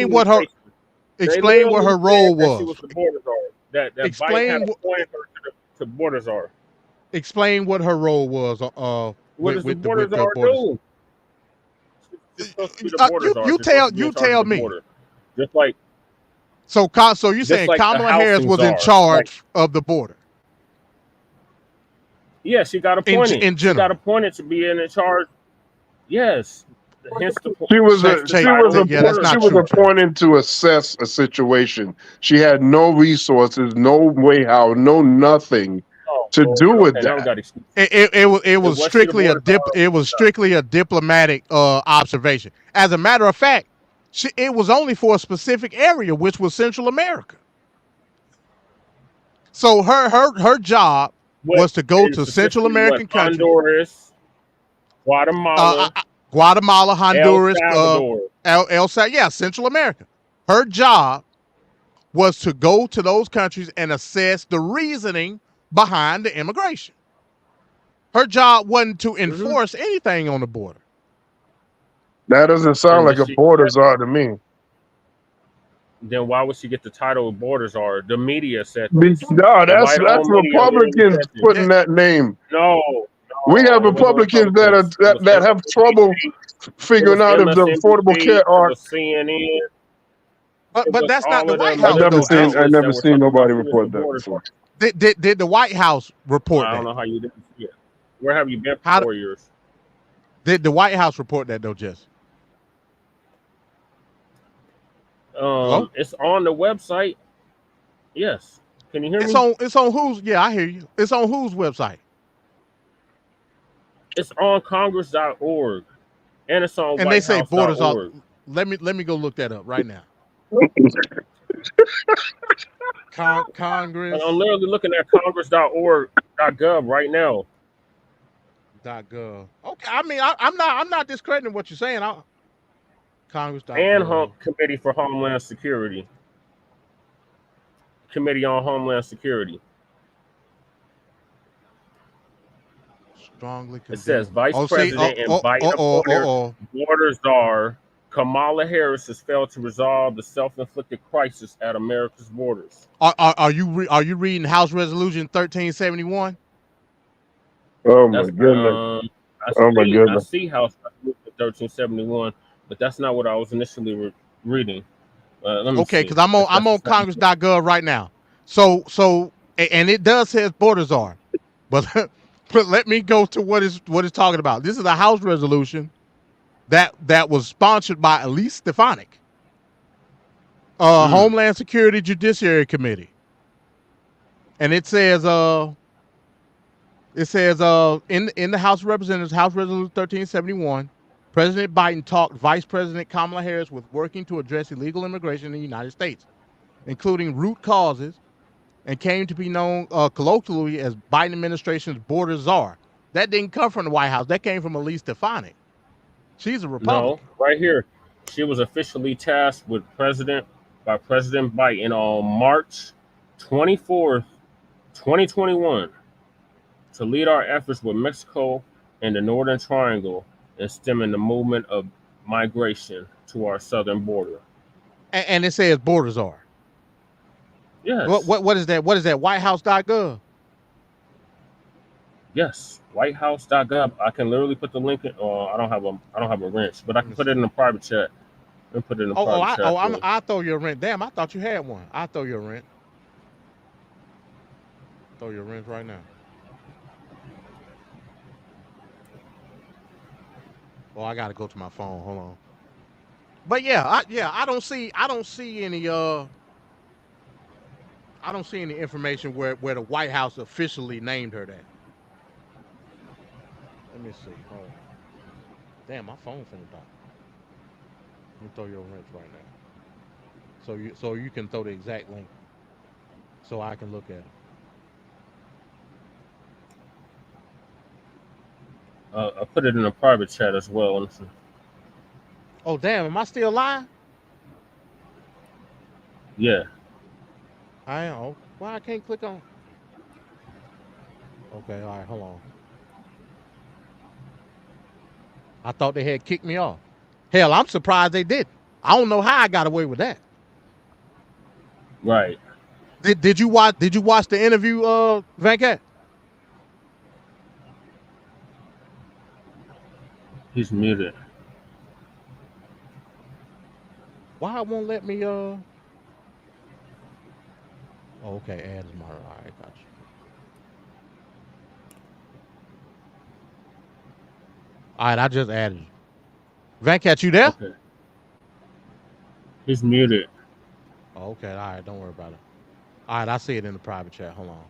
what her role was. She was the border czar. That Biden had appointed her to border czar. Explain what her role was. What does the border czar do? You tell me. Just like. So you're saying like Kamala Harris was in charge of the border? Yeah, she got appointed. In general, she got appointed to be in charge. Yes. She was appointed to assess a situation. She had no resources, no way how, no nothing to do with that. It was strictly a diplomatic observation. As a matter of fact, it was only for a specific area, which was Central America. So her job was to go to Central American countries, Honduras, Guatemala, Honduras, El Salvador. Central America. Her job was to go to those countries and assess the reasoning behind the immigration. Her job wasn't to enforce anything on the border. That doesn't sound like a border czar to me. Then why would she get the title of border czar? The media said that's Republicans putting that name. No. We have Republicans that have trouble figuring out if the Affordable Care Act. CNN. But that's not the White House. I never seen nobody report that before. Did the White House report that? I don't know how you didn't see it. Where have you been for 4 years? Did the White House report that though, Jess? It's on the website. Yes. Can you hear me? It's on whose? Yeah, I hear you. It's on whose website? It's on Congress.org, and it's on. And they say borders are. .org. Let me go look that up right now. Congress. I'm literally looking at Congress.org.gov right now. .gov. Okay, I mean I'm not discrediting what you're saying. Congress.org. And Committee for Homeland Security. Committee on Homeland Security. Strongly It condemn. says Vice Oh, see, President and Biden-appointed border czar Kamala Harris has failed to resolve the self-inflicted crisis at America's borders. Are you reading House Resolution 1371? Oh my That's goodness. Oh my I goodness. see House Resolution 1371, but that's not what I was initially reading. Let me Okay, see. because I'm on Congress.gov right now. So and it does say borders are, but but let me go to what it's talking about. This is a House resolution that was sponsored by Elise Stefanik, Homeland Security Judiciary Committee, and it says in the House of Representatives, House Resolution 1371, President Biden talked Vice President Kamala Harris with working to address illegal immigration in the United States, including root causes, and came to be known colloquially as Biden administration's border czar. That didn't come from the White House. That came from Elise Stefanik. She's a Republican. No, right here. She was officially tasked by President Biden on March 24th, 2021, to lead our efforts with Mexico and the Northern Triangle in stemming the movement of migration to our southern border. And it says borders are. Yes. What is that? What is that? WhiteHouse.gov. Yes, WhiteHouse.gov. I can literally put the link in. I don't have a wrench, but I can put it in the private chat. And put it in the private chat. I'll throw you a wrench. Damn, I thought you had one. I'll throw you a wrench. Throw you a wrench right now. Oh, I gotta go to my phone. Hold on. But I don't see any information where the White House officially named her that. Let me see. Hold on. Damn, my phone finna die. Let me throw you a wrench right now. So you can throw the exact link, so I can look at it. I put it in a private chat as well. Oh damn, am I still live? Yeah. I am. Why I can't click on? Okay, all right, hold on. I thought they had kicked me off. Hell, I'm surprised they did. I don't know how I got away with that. Right. Did you watch the interview, Venkat? He's muted. Why it won't let me Oh, okay, add is my all right, got you. All right, I just added you. Venkat, you there? Okay. He's muted. Oh, okay, all right, don't worry about it. All right, I see it in the private chat. Hold on.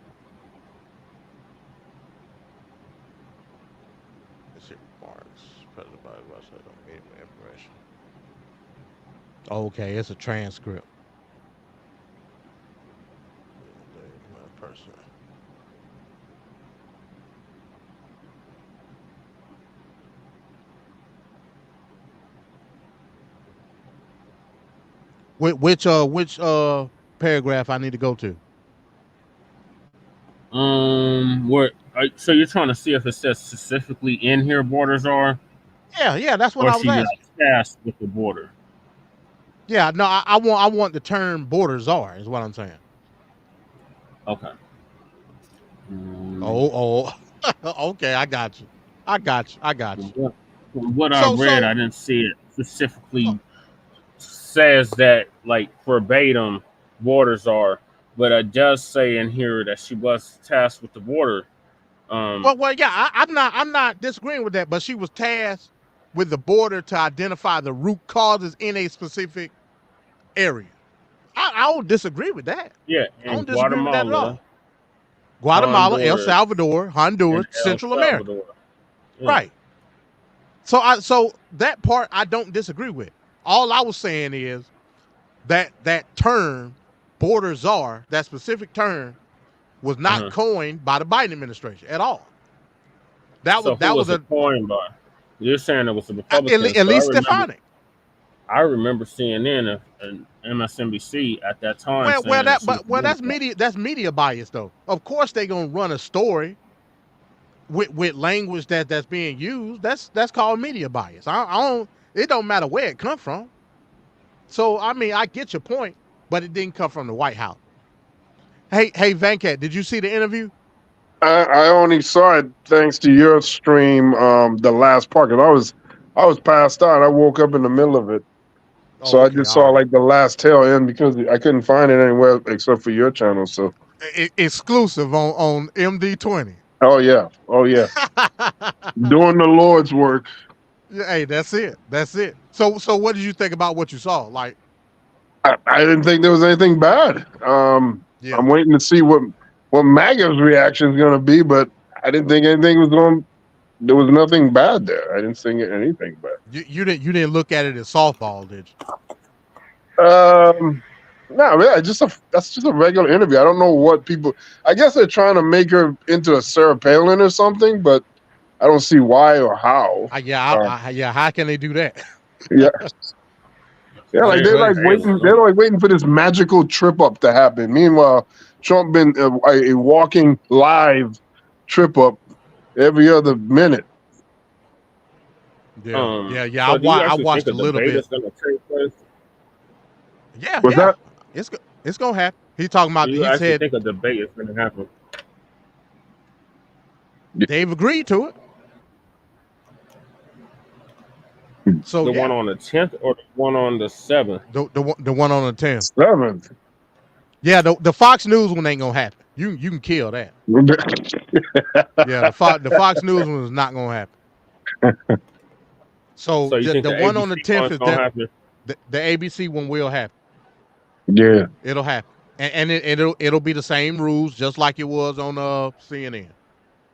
Let's see. Marks, President Biden, don't give me information. Okay, it's a transcript. Person. Which paragraph I need to go to? What? So you're trying to see if it says specifically in here borders are? Yeah, that's what I was asking. Tasked with the border. Yeah, no, I want the term border czar is what I'm saying. Okay. Okay, I got you. From what I read, I didn't see it specifically says that like verbatim borders are, but it does say in here that she was tasked with the border. Well, yeah, I'm not disagreeing with that, but she was tasked with the border to identify the root causes in a specific area. I don't disagree with that. Yeah, I don't disagree with that at all. Guatemala, El Salvador, Honduras, Central America. Yeah. Right. So that part I don't disagree with. All I was saying is that term, border czar, that specific term, was not coined by the Biden administration at all. That was coined by. You're saying it was the Republicans. At least Stefanik. I remember CNN and MSNBC at that time. That's media bias though. Of course they're gonna run a story with language that's being used, that's called media bias. I don't. It don't matter where it come from. So I mean, I get your point, but it didn't come from the White House. Hey, Venkat, did you see the interview? I only saw it thanks to your stream, the last part, because I was passed out. I woke up in the middle of it. So I just saw like the last tail end because I couldn't find it anywhere except for your channel. So Exclusive on MD20. oh yeah, doing the Lord's work. Yeah, hey, that's it. So what did you think about what you saw? Like, I didn't think there was anything bad. I'm waiting to see what MAGA's reaction is going to be, but I didn't think anything was going. There was nothing bad there. I didn't think anything bad. You didn't look at it as softball, did you? No, that's just a regular interview. I don't know what people. I guess they're trying to make her into a Sarah Palin or something, but I don't see why or how. How can they do that? Yeah. Yeah, like they're like waiting for this magical trip up to happen. Meanwhile, Trump been a walking live trip up every other minute. I So watched a little bit. That? It's gonna happen. He's talking about. Do you He actually said think a debate is going to happen? they've agreed to it. So the one on the 10th or the one on the 7th? The one on the 10th. 7th. Yeah, the Fox News one ain't gonna happen. You can kill that. Yeah, the Fox News one is not gonna happen. So you think the one on the 10th is happen? The ABC one will happen. Yeah, it'll happen, and it'll be the same rules, just like it was on CNN.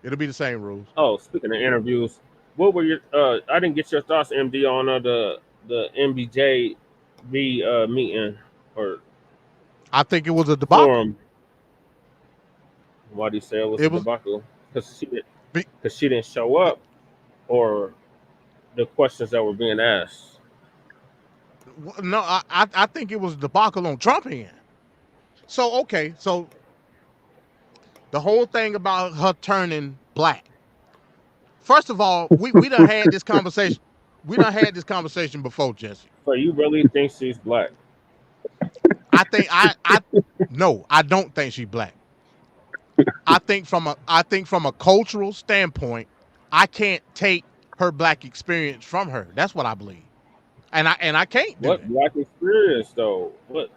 It'll be the same rules. Oh, speaking of interviews, what were your? I didn't get your thoughts, MD, on the MBJ meeting, or I think it was a debacle. Forum. Why do you say it was a debacle? Because she didn't show up, or the questions that were being asked. No, I think it was a debacle on Trump end. So the whole thing about her turning black. First of all, we done had this conversation. We done had this conversation before, Jesse. So you really think she's black? No, I don't think she's black. I think from a cultural standpoint, I can't take her black experience from her. That's what I believe. And I can't do what that. Black experience though? What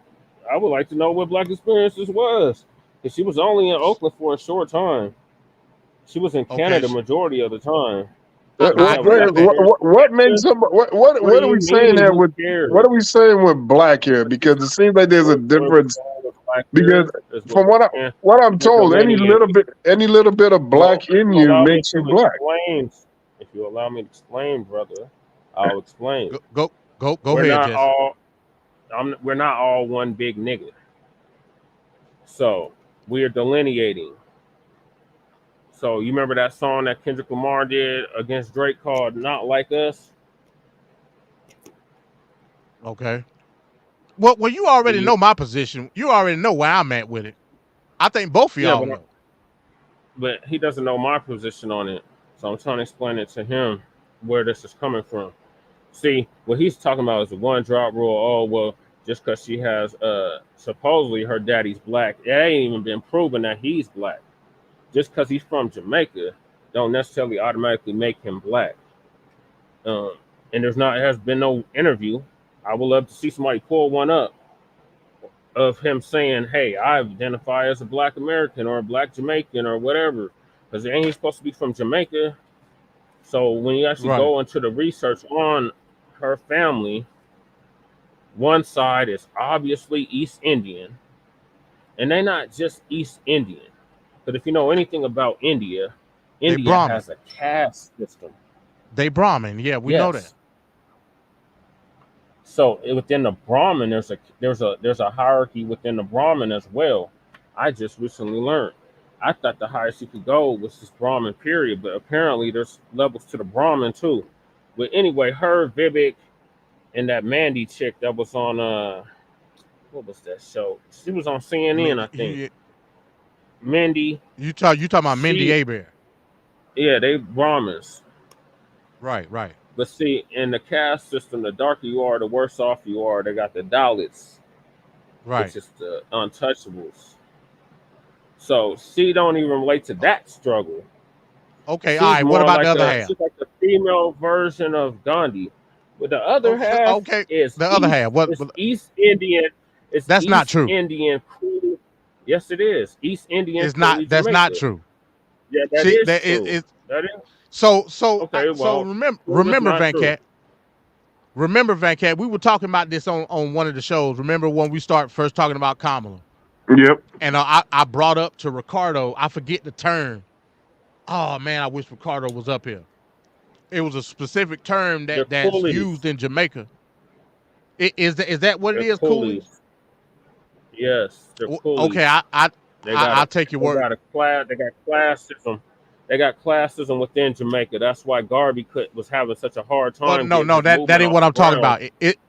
I would like to know what black experiences was. Because she was only in Oakland for a short time. She was in Canada majority of the time. What makes them? What are we saying here with? What are we saying with black here? Because it seems like there's a difference. Because from what I'm told, any little bit of black in you makes you black. If you allow me to explain, brother, I'll explain. Go ahead, Jesse. We're not all one big nigga. So we are delineating. So you remember that song that Kendrick Lamar did against Drake called "Not Like Us"? Okay. Well, you already know my position. You already know where I'm at with it. I think both of y'all know. But he doesn't know my position on it. So I'm trying to explain it to him where this is coming from. See, what he's talking about is the one drop rule. Oh, well, just because she has supposedly her daddy's black, it ain't even been proven that he's black. Just because he's from Jamaica don't necessarily automatically make him black. And there has been no interview. I would love to see somebody pull one up of him saying, hey, I identify as a black American or a black Jamaican or whatever. Because ain't he supposed to be from Jamaica? So when you actually go into the research on her family, one side is obviously East Indian. And they're not just East Indian. But if you know anything about India has a caste system. They Brahmin, yeah, we know that. So within the Brahmin, there's a hierarchy within the Brahmin as well. I just recently learned. I thought the highest you could go was this Brahmin period, but apparently there's levels to the Brahmin too. But anyway, her, Vivek, and that Mandy chick that was on what was that show? She was on CNN, I think. Mindy. You talking about Mindy Abear? Yeah, they Brahmins. Right. But see, in the caste system, the darker you are, the worse off you are. They got the Dalits, Right. which is the untouchables. So she don't even relate to that struggle. Okay. She's All right. What more about like the other half? she's like the female version of Gandhi. But the other half Okay. is The other half. What? It's East Indian. It's That's East not true. Indian. Cool. Yes, it is. East Indian. It's not. That's not true. Yeah, that See, is that true. is. That is. So Okay, well, so remember not Van true. Cat. Remember Van Cat. We were talking about this on one of the shows. Remember when we first talking about Kamala? Yep. And I brought up to Ricardo. I forget the term. Oh man, I wish Ricardo was up here. It was a specific term that's coolies. used in Jamaica. Is that what it is? Coolies. Yes, they're coolies. Okay, I'll take your word. They got classism. They got classism within Jamaica. That's why Garvey was having such a hard time. Well, no, that ain't what I'm talking about.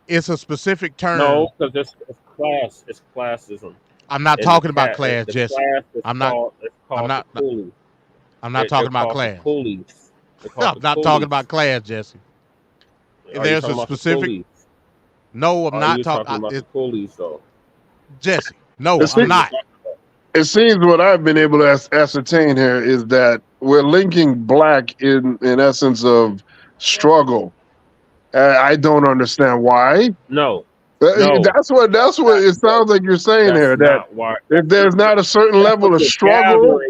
It's a specific term. No, because it's class. It's classism. I'm not talking about class, Jesse. I'm not talking about class. Coolies. I'm not talking about class, Jesse. There's a specific. No, I'm not talking about the coolies, though. Jesse, no, I'm not. It seems what I've been able to ascertain here is that we're linking black in essence of struggle. I don't understand why. No. That's what it sounds like you're saying here. That if there's not a certain level of struggle,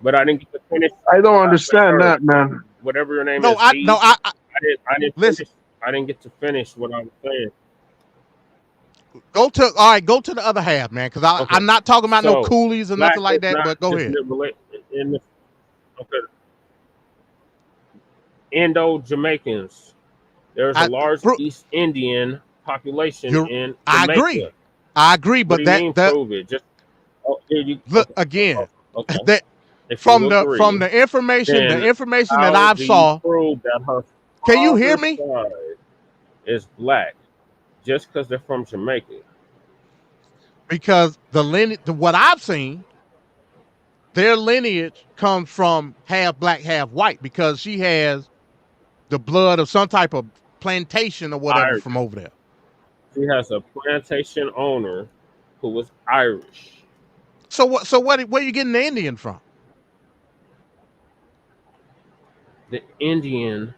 but I didn't get to finish. I don't understand that, man. Whatever your name is. I didn't listen. I didn't get to finish what I was saying. Go to the other half, man, because I'm not talking about no coolies or nothing like that. But go ahead. Okay. Indo-Jamaicans. There's a large East Indian population in Jamaica. I agree, but prove it. Just look again. Okay. That from the information that I've saw. Can you hear me? Is black. Just because they're from Jamaica. Because what I've seen, their lineage comes from half black, half white, because she has the blood of some type of plantation or whatever Irish. from over there. She has a plantation owner who was Irish. So where are you getting the Indian from? The Indian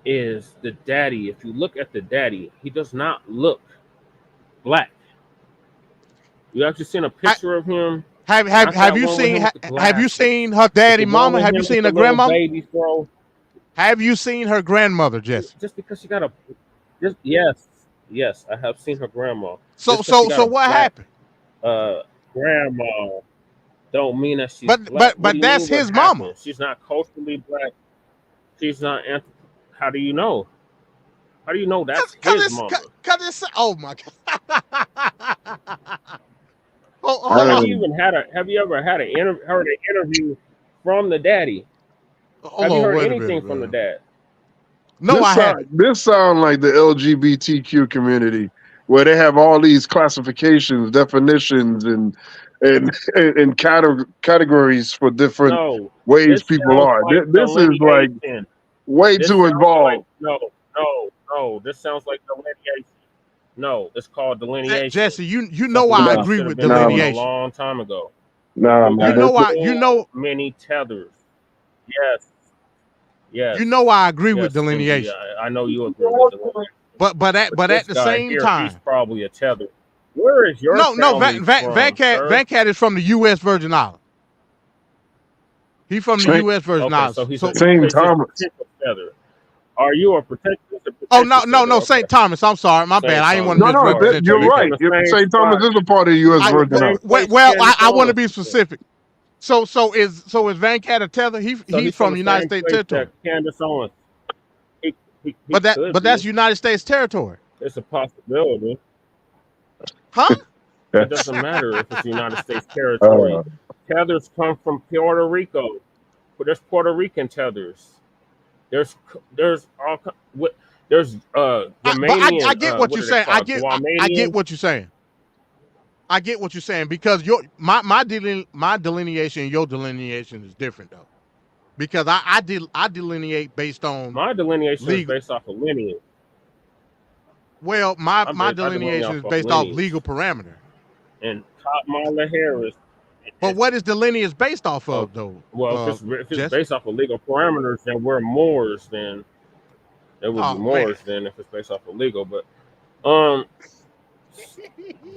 is the daddy. If you look at the daddy, he does not look black. You actually seen a picture of him? Have you seen her daddy mama? Have you seen her grandma? Have you seen her grandmother, Jesse? Just because she got yes, I have seen her grandma. So what happened? Grandma don't mean that she's black. But that's his mama. She's not culturally black. She's not. How do you know? How do you know that's his mama? Oh my God! Have you ever heard an interview from the daddy? Have you heard anything from the dad? No, I haven't. This sounds like the LGBTQ community, where they have all these classifications, definitions, and categories for different ways people are. This is like way too involved. No. This sounds like delineation. No, it's called delineation. Jesse, you know I agree with delineation. A long time ago. No, many tethers. Yes. You know I agree with delineation. I know you agree with delineation. But at the same time, he's probably a tether. Where is your Van Cat is from the U.S. Virgin Islands. He's from the U.S. Virgin Islands. So he's St. Thomas. Tether. Are you a protector? Oh no, St. Thomas. I'm sorry, my bad. I ain't want to misrepresent. You're right. St. Thomas is a part of the U.S. Virgin Islands. Well, I want to be specific. So is Van Cat a tether? He's from the United States territory. Candace Owens. But that's United States territory. It's a possibility. Huh? It doesn't matter if it's United States territory. Tethers come from Puerto Rico. But there's Puerto Rican tethers. There's Romanian. I get what you're saying. I get what you're saying. I get what you're saying, because my delineation and your delineation is different though. Because I delineate based on My delineation is legal. based off of lineage. Well, my I delineate delineation is off of based off lineage. legal parameter. And Kamala Harris. But what is the lineage based off of, though? Well, if it's Jesse? based off of legal parameters, then we're Moors. Then it would be Moors. Then if it's based off of legal, but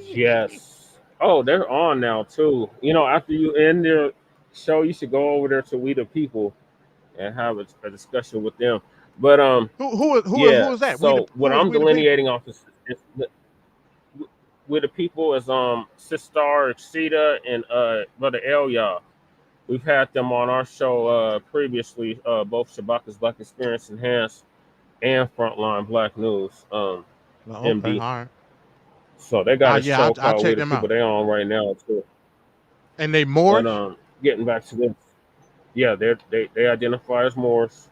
yes. Oh, they're on now too. You know, after you end their show, you should go over there to We the People and have a discussion with them. But who is that? So what I'm delineating off is We the People is Sistar Exita and Brother Elia. We've had them on our show previously, both Shabaka's Black Experience Enhanced and Frontline Black News. MB. All right. So they got a show called We the them People. out. They on right now too. And they Moors? But getting back to this, yeah, they identify as Moors,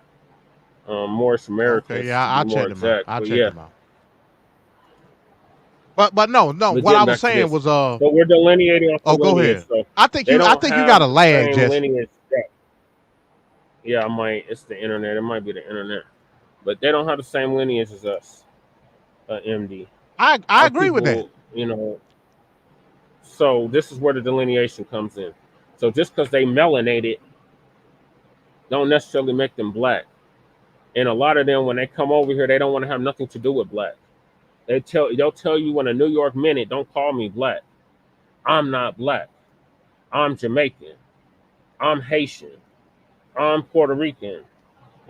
Moorish Americans. Okay, yeah, I'll check them out. I'll check them out. But no. But What I was getting back to saying this, was so we're delineating off the go lineage, ahead. So I think they you don't got a have lag, the same Jesse. lineage yeah, I might. It's the internet. It might be the internet, but they don't have the same lineage as us. MD. I agree with that. You know. So this is where the delineation comes in. So just because they melanated, don't necessarily make them black. And a lot of them, when they come over here, they don't want to have nothing to do with black. They'll tell you in a New York minute, don't call me black. I'm not black. I'm Jamaican. I'm Haitian. I'm Puerto Rican.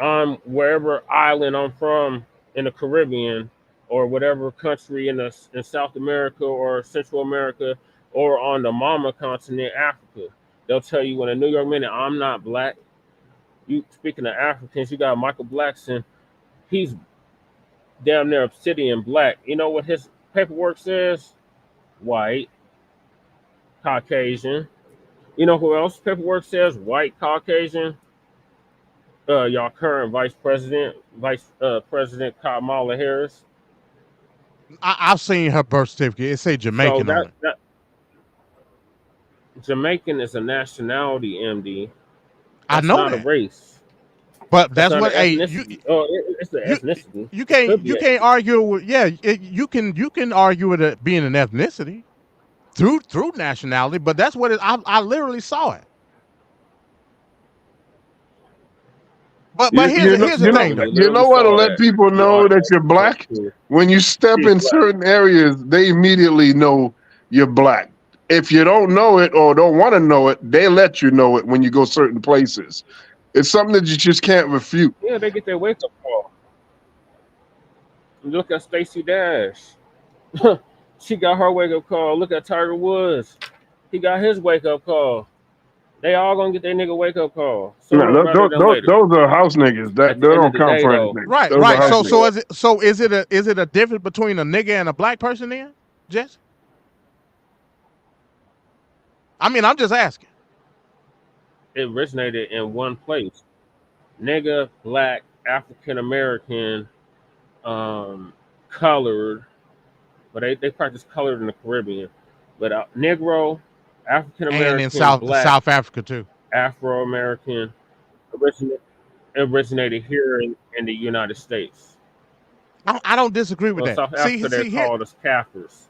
I'm wherever island I'm from in the Caribbean or whatever country in South America or Central America or on the mama continent, Africa. They'll tell you in a New York minute, I'm not black. You speaking of Africans, you got Michael Blackson. He's damn near obsidian black. You know what his paperwork says? White, Caucasian. You know who else paperwork says? White, Caucasian. Y'all current Vice President Kamala Harris. I've seen her birth certificate. It say Jamaican on it. Jamaican is a nationality, MD. I know not that. a race. But that's not what an ethnicity. It's an ethnicity. You can't argue with you can argue with it being an ethnicity through nationality, but that's what I literally saw it. But here's the thing. You know what'll let people know that you're black? When you step in certain areas, they immediately know you're black. If you don't know it or don't want to know it, they let you know it when you go certain places. It's something that you just can't refute. Yeah, they get their wake up call. Look at Stacey Dash. She got her wake up call. Look at Tiger Woods. He got his wake up call. They all gonna get their nigga wake up call. Those are house niggas. That they don't count for anything. Right. So is it a difference between a nigga and a black person then, Jess? I mean, I'm just asking. It originated in one place. Nigga, black, African American, colored, but they practice colored in the Caribbean. But Negro, African American, and in South Africa too. Afro American originated here in the United States. I don't disagree with that. South Africa, they're called as Kafirs.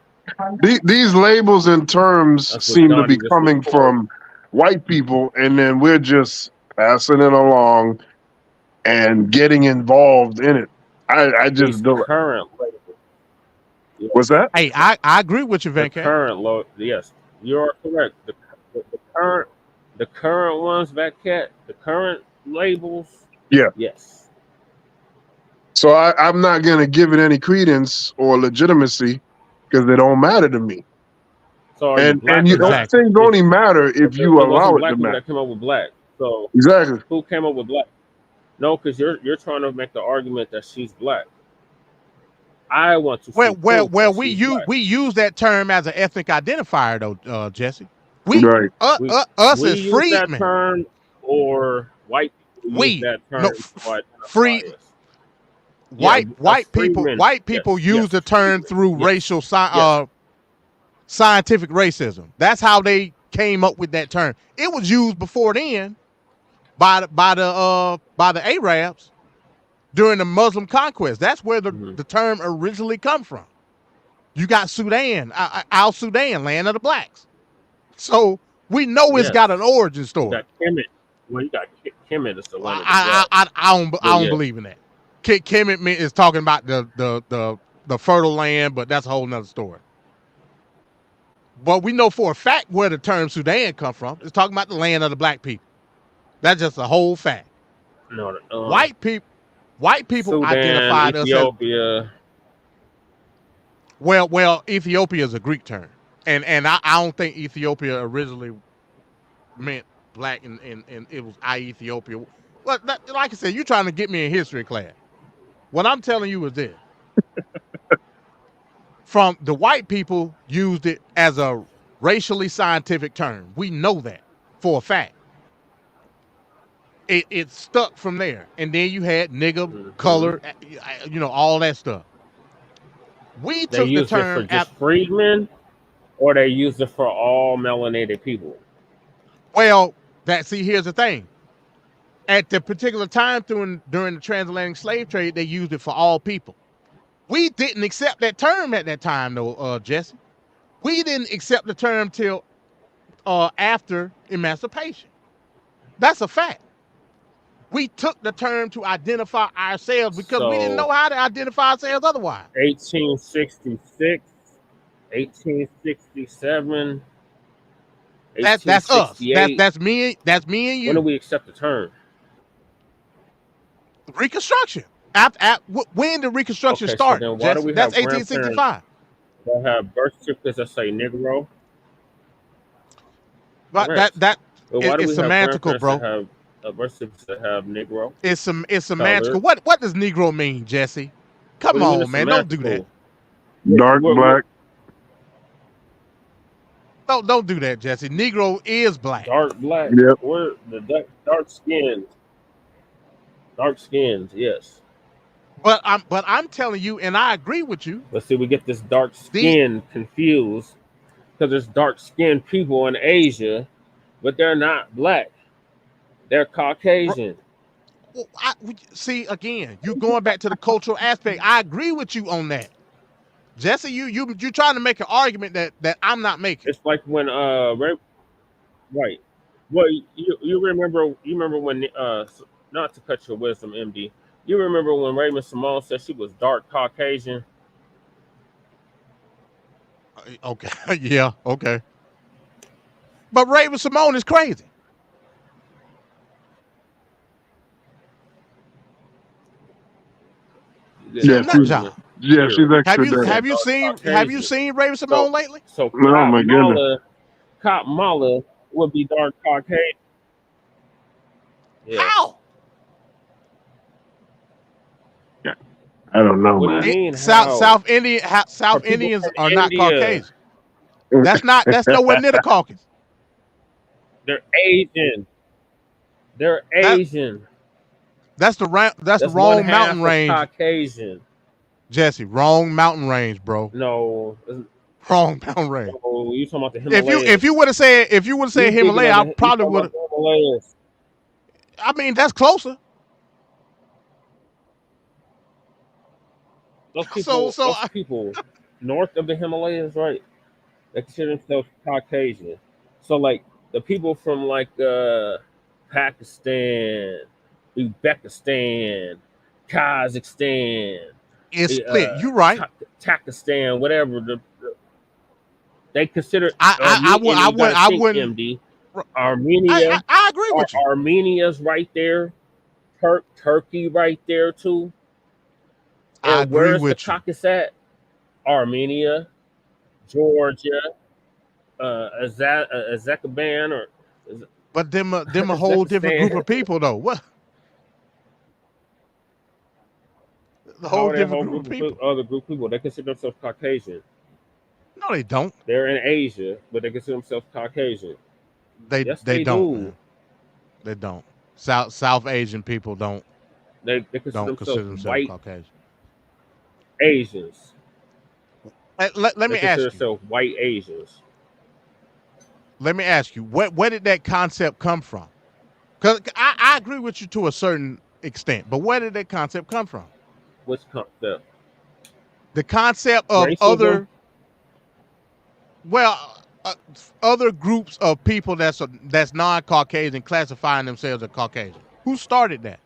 These labels and terms seem to be coming from white people, and then we're just passing it along and getting involved in it. I just don't. Current label. Yeah. What's that? Hey, I agree with you, Van. Yes, you're correct. The current ones, Cat, the current labels. Yeah. Yes. So I'm not going to give it any credence or legitimacy because they don't matter to me. So and those things only matter if you allow it to matter. That came up with black. So exactly. Who came up with black? No, because you're trying to make the argument that she's black. I want to. Well, we use that term as an ethnic identifier, though, Jesse. Us as use freedmen. That term, or white people use that term. White people use the term through racial scientific racism. That's how they came up with that term. It was used before then, by the Arabs during the Muslim conquest. That's where the term originally come from. You got Sudan, Al Sudan, land of the blacks. So we know it's got an origin story. You got Kemet. Well, you got Kemet is the land of the blacks. I don't believe in that. Kemet is talking about the fertile land, but that's a whole nother story. But we know for a fact where the term Sudan come from. It's talking about the land of the black people. That's just a whole fact. No, white people Sudan, identified Ethiopia. us as well. Ethiopia is a Greek term, and I don't think Ethiopia originally meant black, and it was Ethiopia. Well, like I said, you're trying to get me in history class. What I'm telling you is this: from the white people used it as a racially scientific term. We know that for a fact. It stuck from there, and then you had nigger, color, all that stuff. We They took the used term it for just freedmen, or they used it for all melanated people. Well, here's the thing. At the particular time during the transatlantic slave trade, they used it for all people. We didn't accept that term at that time, though, Jesse. We didn't accept the term till after emancipation. That's a fact. We took the term to identify ourselves because we didn't know how to identify ourselves otherwise. 1866, 1867. That's us. That's me and you. When do we accept the term? Reconstruction. When did Reconstruction start? So then why do we that's have 1865. That have birth certificates that say Negro? But it's semantical, bro. Birth certificates that have Negro. It's semantical. What does Negro mean, Jesse? Come on, man. Don't do that. Dark black. Don't do that, Jesse. Negro is black. Dark black. Yep. We're the dark skins. Dark skins, yes. But I'm telling you, and I agree with you. But see, we get this dark skin confused because there's dark skinned people in Asia, but they're not black. They're Caucasian. Well, see, again, you're going back to the cultural aspect. I agree with you on that. Jesse, you're trying to make an argument that I'm not making. It's like when right. Well, you remember when not to cut your wisdom, MD. You remember when Raymond Simone said she was dark Caucasian? Okay, yeah, okay. But Raymond Simone is crazy. Yeah, she's extra. Have you seen Raven Simone lately? So oh my goodness, Kamala would be dark Caucasian. Yeah. How? Yeah, I don't know, man. South Indians are not Caucasian. That's nowhere near the Caucasus. They're Asian. They're Asian. That's the wrong mountain range. Caucasian. Jesse, wrong mountain range, bro. No. Wrong mountain range. No, you talking about the Himalayas. If you would have said Himalaya, I probably would have. I mean, that's closer. Those people north of the Himalayas, right? They consider themselves Caucasian. So like the people from like Pakistan, Uzbekistan, Kazakhstan. It's split. You're right. Takistan, whatever. They consider I wouldn't. MD. Armenia. I agree with you. Armenia's right there. Turkey right there too. And I agree where's with the Caucasus at? Armenia, Georgia, Azerbaijan, or. But them a whole different group of people though. What? The whole different group of people. Other group of people. They consider themselves Caucasian. No, they don't. They're in Asia, but they consider themselves Caucasian. They don't. They don't. South Asian people don't. They consider themselves white Caucasian. Asians. Let me ask you. Themselves white Asians. Let me ask you. Where did that concept come from? Because I agree with you to a certain extent, but where did that concept come from? Which concept? The concept of Racism? other groups of people that's non-Caucasian classifying themselves as Caucasian. Who started that?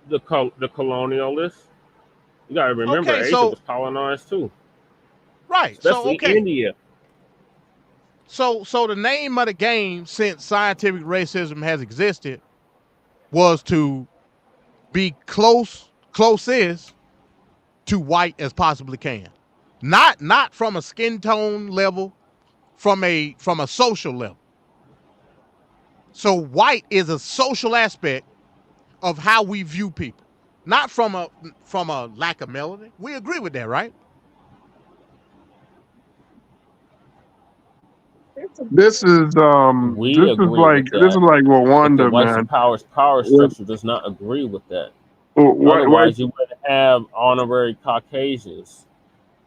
The colonialists. You gotta remember, Okay, Asia was colonized too. Right. Especially India. So the name of the game since scientific racism has existed was to be closest to white as possibly can. Not from a skin tone level, from a social level. So white is a social aspect of how we view people, not from a lack of melanin. We agree with that, right? This is We agree with this is that, like but the Rwanda, white man. power structure does not agree with that. White, Otherwise, you would have honorary Caucasians,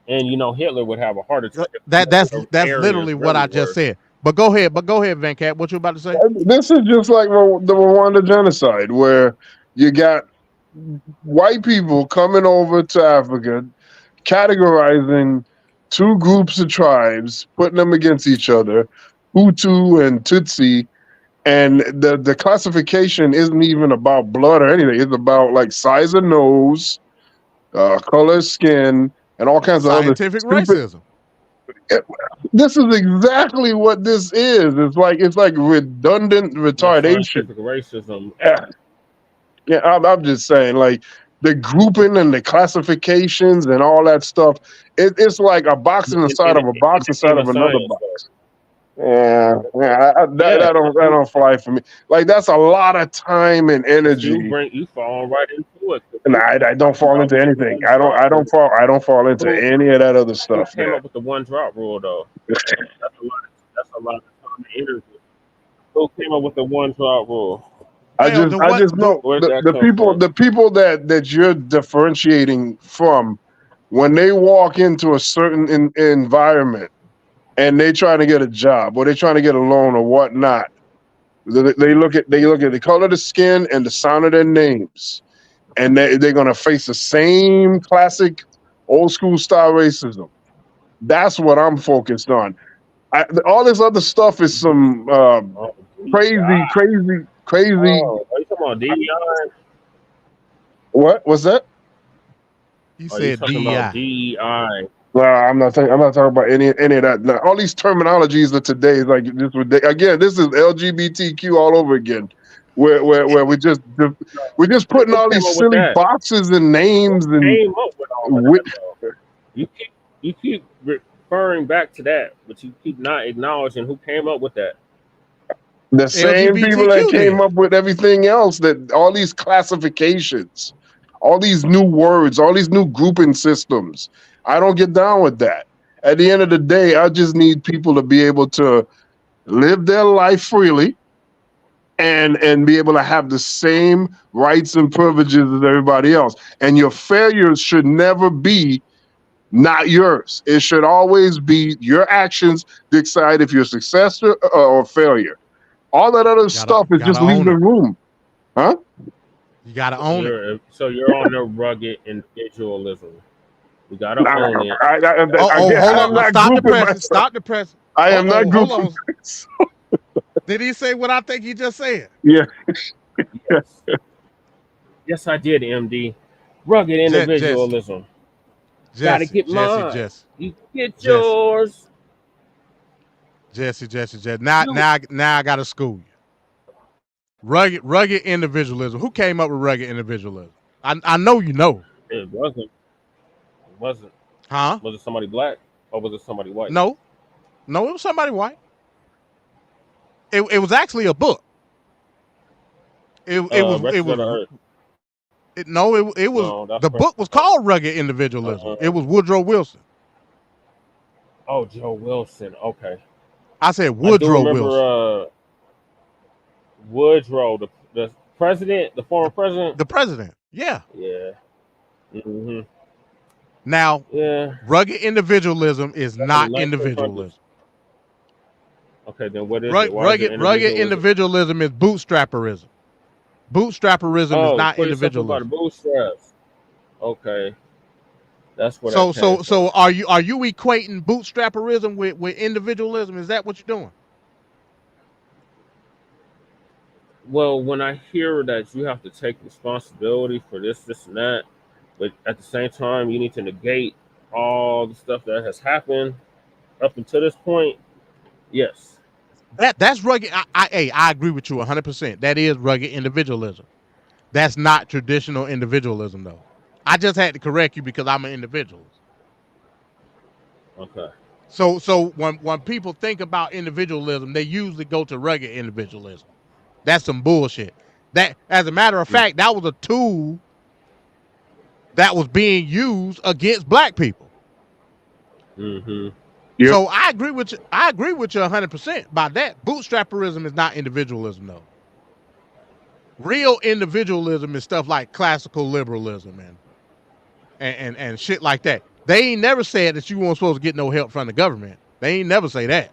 and Hitler would have a heart attack. That's literally what I just said. But go ahead, Van Cat. What you about to say? This is just like the Rwanda genocide, where you got white people coming over to Africa, categorizing two groups of tribes, putting them against each other, Hutu and Tutsi, and the classification isn't even about blood or anything. It's about like size of nose, color of skin, and all kinds of other scientific racism. This is exactly what this is. It's like redundant retardation. Scientific racism. Yeah, I'm just saying, like the grouping and the classifications and all that stuff. It's like a box inside of a box inside of another box. Yeah, that don't fly for me. Like that's a lot of time and energy. You fall right into it. And I don't fall into anything. I don't fall into any of that other stuff. Who came up with the one drop rule though? That's a lot of time and energy. Who came up with the one drop rule? I just know the people that you're differentiating from, when they walk into a certain environment and they trying to get a job or they trying to get a loan or whatnot, they look at the color of the skin and the sound of their names, and they're gonna face the same classic old school style racism. That's what I'm focused on. All this other stuff is some crazy. Oh, are you talking about DEI? What was that? You said DEI. DEI. Well, I'm not talking about any of that. Now, all these terminologies of today is like this. Again, this is LGBTQ all over again, where we're just putting all these silly boxes and names and. Came up with all of that, you keep referring back to that, but you keep not acknowledging who came up with that. The same people that came up with everything else, that all these classifications, all these new words, all these new grouping systems. I don't get down with that. At the end of the day, I just need people to be able to live their life freely and be able to have the same rights and privileges as everybody else. And your failures should never be not yours. It should always be your actions decide if you're a success or failure. All that other stuff is just leaving the room. Huh? You got to own it. So you're on the rugged individualism. You got to own it. Hold on. Stop the press. I am not grouping. Did he say what I think he just said? Yeah. Yes, I did, MD. Rugged individualism. Got to get mine. You get yours. Jesse. Now I gotta school you. Rugged individualism. Who came up with rugged individualism? I know you know. It wasn't. Huh? Was it somebody black or was it somebody white? No, it was somebody white. It was actually a book. It was the book was called Rugged Individualism. It was Woodrow Wilson. Oh, Joe Wilson. Okay. I said Woodrow Wilson. Woodrow, the president, the former president. The president. Yeah. Yeah. Mm-hmm. Now, rugged individualism is not individualism. Okay, then what is it? Why is it Rugged individualism? individualism is bootstrapperism. Bootstrapperism is not Put yourself up by the individualism. bootstraps. Okay, that's where So that came from. are you equating bootstrapperism with individualism? Is that what you're doing? Well, when I hear that you have to take responsibility for this, and that, but at the same time you need to negate all the stuff that has happened up until this point, yes. That's rugged. I agree with you 100%. That is rugged individualism. That's not traditional individualism, though. I just had to correct you because I'm an individualist. Okay. So when people think about individualism, they usually go to rugged individualism. That's some bullshit. That, as a matter of fact, that was a tool that was being used against black people. Mm-hmm. Yep. So I agree with you. I agree with you 100% by that. Bootstrapperism is not individualism, though. Real individualism is stuff like classical liberalism and shit like that. They ain't never said that you weren't supposed to get no help from the government. They ain't never say that.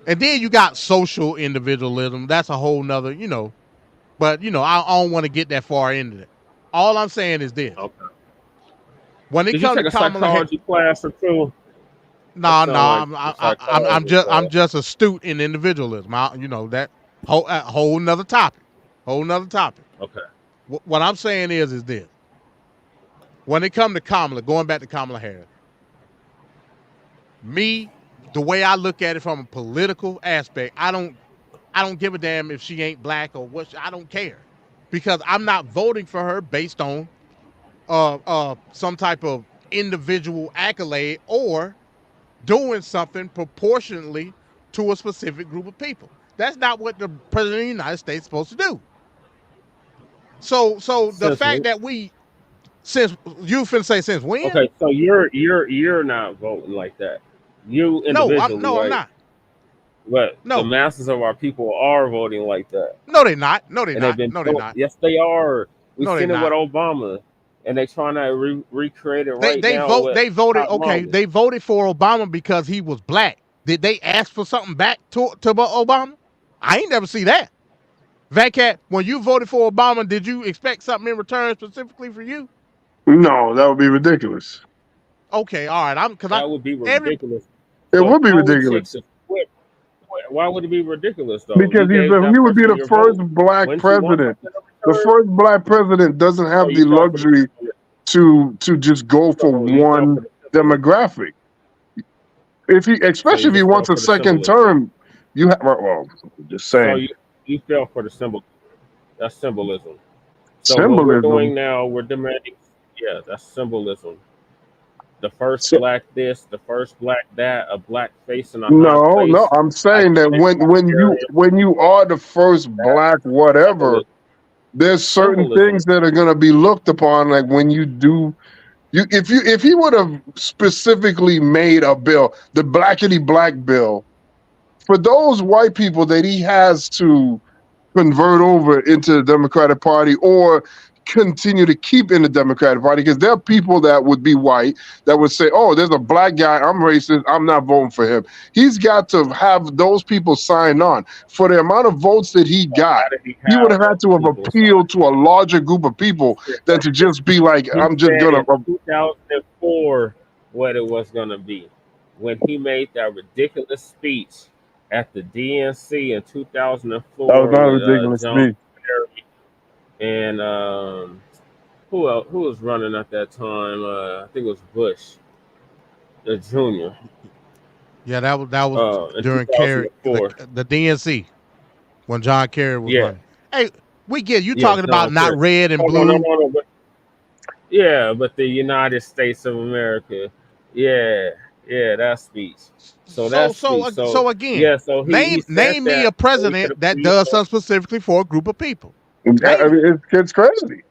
And then you got social individualism. That's a whole nother, but I don't want to get that far into it. All I'm saying is this. Okay. When it Did you comes take to a Kamala psychology class or two? I'm just astute in individualism. That whole nother topic. Okay. What I'm saying is this. When it comes to Kamala, going back to Kamala Harris, the way I look at it from a political aspect, I don't give a damn if she ain't black or what. I don't care, because I'm not voting for her based on some type of individual accolade or doing something proportionately to a specific group of people. That's not what the president of the United States is supposed to do. So the fact that since when? Okay, so you're not voting like that. You individually, no, I'm right? not. But No. the masses of our people are voting like that. No, they're not. No, they're And not. they've been No, they're not. Yes, they are. We've No, seen they're it with not. Obama, and they trying to recreate it They now. voted. Okay, they voted for Obama because he was black. Did they ask for something back to Obama? I ain't never see that. Vancat, when you voted for Obama, did you expect something in return specifically for you? No, that would be ridiculous. Okay, all right. That would be ridiculous. It would be Politics ridiculous. is quick. Why would it be ridiculous though? Because he would be the first black Wouldn't you want president. something in The return? first black president doesn't have the you fell for luxury to just go for one demographic. Especially if he wants a second term, you have. Well, just saying. So you fell for the symbol. That's symbolism. So Symbolism. what we're doing now, we're demanding. Yeah, that's symbolism. The first black this, the first black that, a black face in a hot place. No, I'm saying that when you are the first black whatever, there's certain things that are going to be looked upon. Like when you do, if he would have specifically made a bill, the blackity black bill, for those white people that he has to convert over into the Democratic Party or continue to keep in the Democratic Party, because there are people that would be white that would say, oh, there's a black guy, I'm racist, I'm not voting for him. He's got to have those people sign on. For the amount of votes that he got, he would have had to have appealed to a larger group of people than to just be like, I'm just going to... 2004, what it was going to be. When he made that ridiculous speech at the DNC in 2004. That was not a ridiculous speech. And who else? Who was running at that time? I think it was Bush, the Jr. Yeah, that was during Kerry, the DNC, when John Kerry was running. Hey, we get you talking about not red and blue. No, but the United States of America. Yeah, that speech. So again, yeah. So name me a president that does something specifically for a group of people. I mean, it's crazy.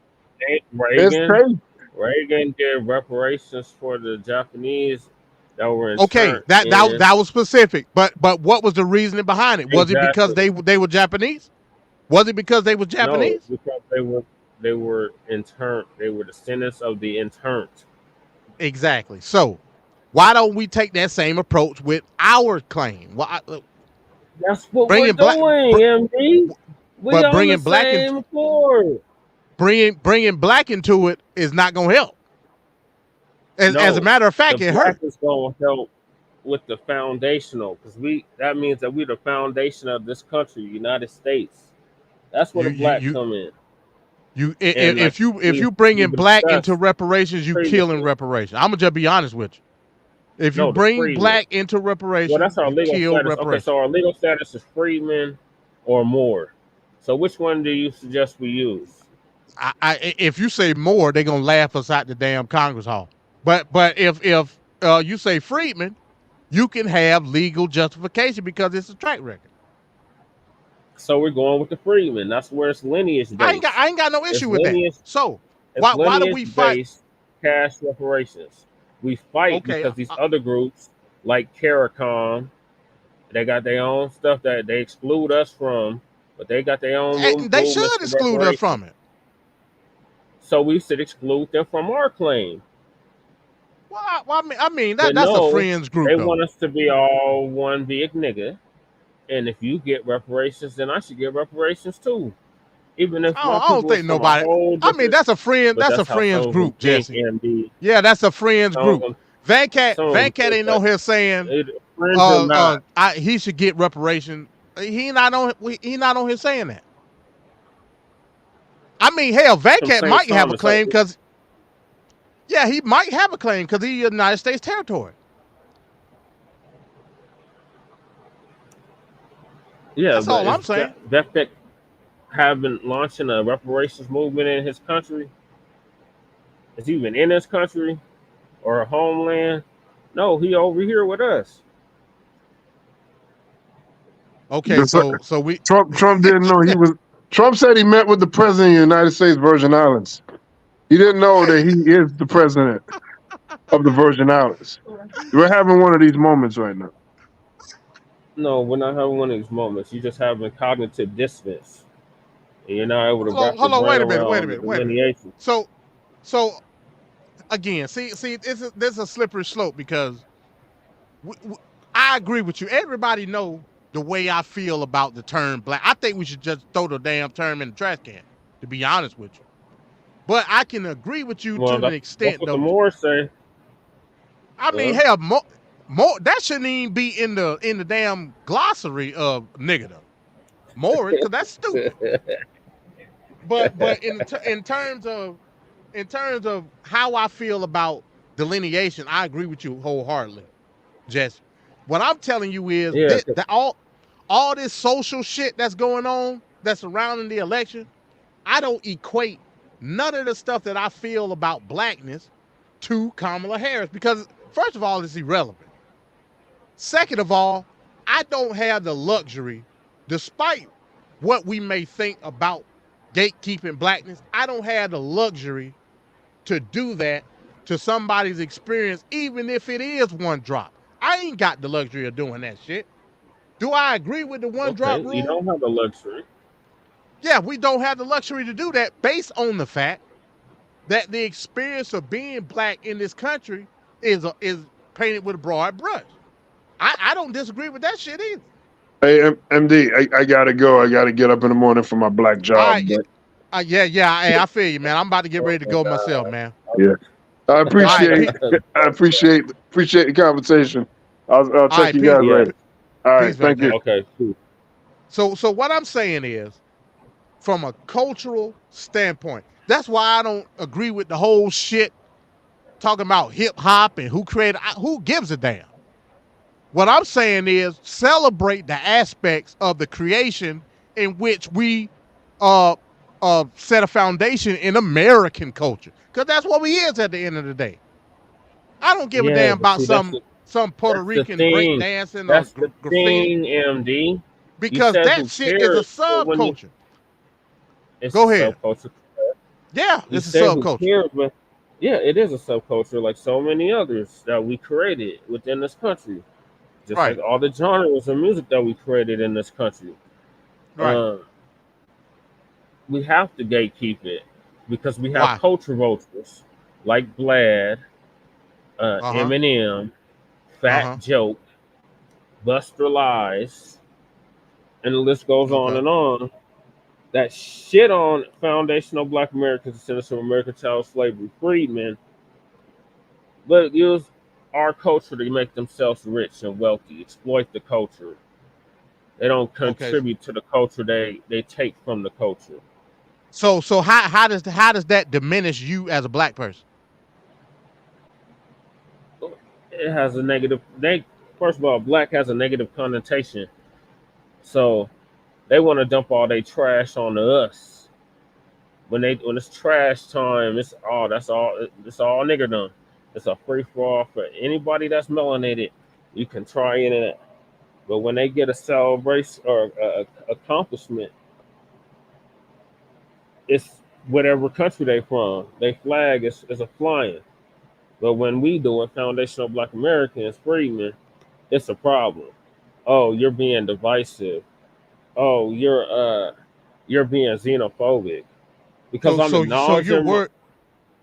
Reagan did reparations for the Japanese that were interned. Okay, that was specific. But what was the reasoning behind it? Was it because they were Japanese? Was it because they were Japanese? No, because they were interned. They were descendants of the interned. Exactly. So Why don't we take that same approach with our claim? Why, That's what bringing we're doing, MD. We but on bringing the black same accord. bringing black into it is not going to help. As a matter of fact, the it black hurt. is going to help with the foundational, because that means that we're the foundation of this country, United States. That's where the black come in. If you bringing black into reparations, you killing reparations. I'm gonna just be honest with you. If you bring black into reparations, well, that's our you legal kill status. Okay, reparations. so our legal status is freedmen or more. So which one do you suggest we use? If you say more, they're gonna laugh us out the damn Congress Hall. But if you say freedmen, you can have legal justification because it's a track record. So we're going with the freedmen. That's where it's lineage based. I ain't got no issue with that. So why do we fight cash reparations? We fight because these other groups like CARICOM, they got their own stuff that they exclude us from, but they got their own. They should exclude us from it. So we should exclude them from our claim. Well, I mean that's a friends group. They want us to be all one big nigga, and if you get reparations, then I should get reparations too. Even if I don't think nobody. I mean, that's a friend. That's a friends group, Jesse. Yeah, that's a friends group. Van Cat ain't no here saying he should get reparations. He not on here saying that. I mean, hell, Van Cat might have a claim because, yeah, he might have a claim because he's United States territory. Yeah, that's all I'm saying. That have been launching a reparations movement in his country. Is he even in his country or a homeland? No, he over here with us. Okay, so we Trump didn't know he was. Trump said he met with the president of the United States Virgin Islands. He didn't know that he is the president of the Virgin Islands. We're having one of these moments right now. No, we're not having one of these moments. You're just having cognitive dissonance. And you're not able to wrap your brain around wait a minute. So again, see, this is a slippery slope because I agree with you. Everybody know the way I feel about the term black. I think we should just throw the damn term in the trash can, to be honest with you. But I can agree with you to an extent. That's what the more say. I mean, hell, more that shouldn't even be in the damn glossary of nigga though. More, because that's stupid. But in terms of how I feel about delineation, I agree with you wholeheartedly, Jesse. What I'm telling you is that all this social shit that's going on that's surrounding the election, I don't equate none of the stuff that I feel about blackness to Kamala Harris because first of all, it's irrelevant. Second of all, I don't have the luxury, despite what we may think about gatekeeping blackness, I don't have the luxury to do that to somebody's experience, even if it is one drop. I ain't got the luxury of doing that shit. Do I agree with the one drop rule? You don't have the luxury. Yeah, we don't have the luxury to do that based on the fact that the experience of being black in this country is painted with a broad brush. I don't disagree with that shit either. Hey, MD, I gotta go. I gotta get up in the morning for my black job. Yeah. Hey, I feel you, man. I'm about to get ready to go myself, man. Yeah, I appreciate the conversation. I'll check you guys later. All right, thank you. Okay, cool. So what I'm saying is, from a cultural standpoint, that's why I don't agree with the whole shit talking about hip hop and who created. Who gives a damn? What I'm saying is celebrate the aspects of the creation in which we set a foundation in American culture. Because that's what we is at the end of the day. I don't give a damn about some Puerto Rican break dancing or graffiti. MD. Because that shit is a subculture. Go ahead. Subculture. Yeah, it's a subculture. Yeah, it is a subculture like so many others that we created within this country. Just like all the genres of music that we created in this country. Right. We have to gatekeep it because we have culture vultures like Vlad, Eminem, fat joke, Buster Lies, and the list goes on and on, that shit on foundational Black Americans, descendants of American child slavery freedmen, but use our culture to make themselves rich and wealthy, exploit the culture. They don't contribute to the culture. They take from the culture. So how does that diminish you as a black person? It has a negative. First of all, black has a negative connotation. So they want to dump all their trash onto us. When it's trash time, it's all niggerdom. It's a free for all for anybody that's melanated. You can try it. But when they get a celebration or a accomplishment, it's whatever country they from. Their flag is a flying. But when we do it, foundational Black Americans, freedmen, it's a problem. Oh, you're being divisive. Oh, you're being xenophobic. Because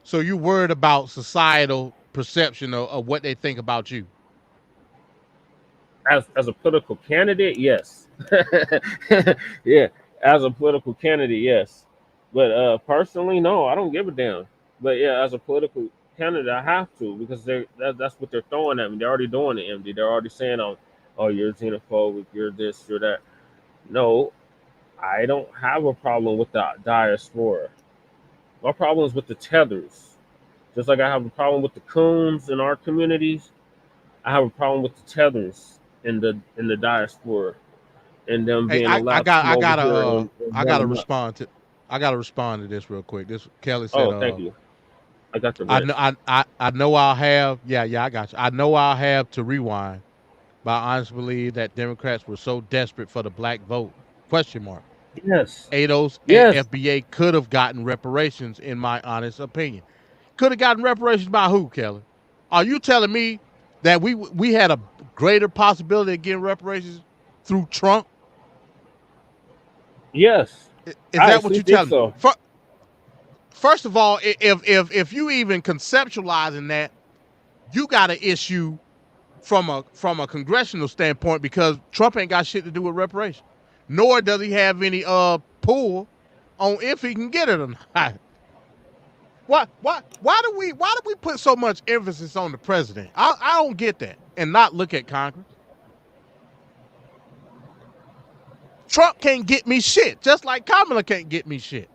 so you're worried about societal perception of what they think about you. As a political candidate, yes. Yeah, as a political candidate, yes. But personally, no, I don't give a damn. But yeah, as a political candidate, I have to, because that's what they're throwing at me. They're already doing it, MD. They're already saying, oh, you're xenophobic, you're this, you're that. No, I don't have a problem with the diaspora. My problem is with the tethers. Just like I have a problem with the coons in our communities, I have a problem with the tethers in the diaspora, and them being allowed. I gotta respond to this real quick. This Kelly said. Oh, thank you. I got the rest. I know I'll have. Yeah, I got you. I know I'll have to rewind, but I honestly believe that Democrats were so desperate for the black vote. ? Yes. ADOS and FBA could have gotten reparations, in my honest opinion. Could have gotten reparations by who, Kelly? Are you telling me that we had a greater possibility of getting reparations through Trump? Yes. Is that what you're telling me? First of all, if you even conceptualizing that, you got an issue from a congressional standpoint, because Trump ain't got shit to do with reparations, nor does he have any pull on if he can get it or not. Why do we put so much emphasis on the president? I don't get that, and not look at Congress. Trump can't get me shit, just like Kamala can't get me shit.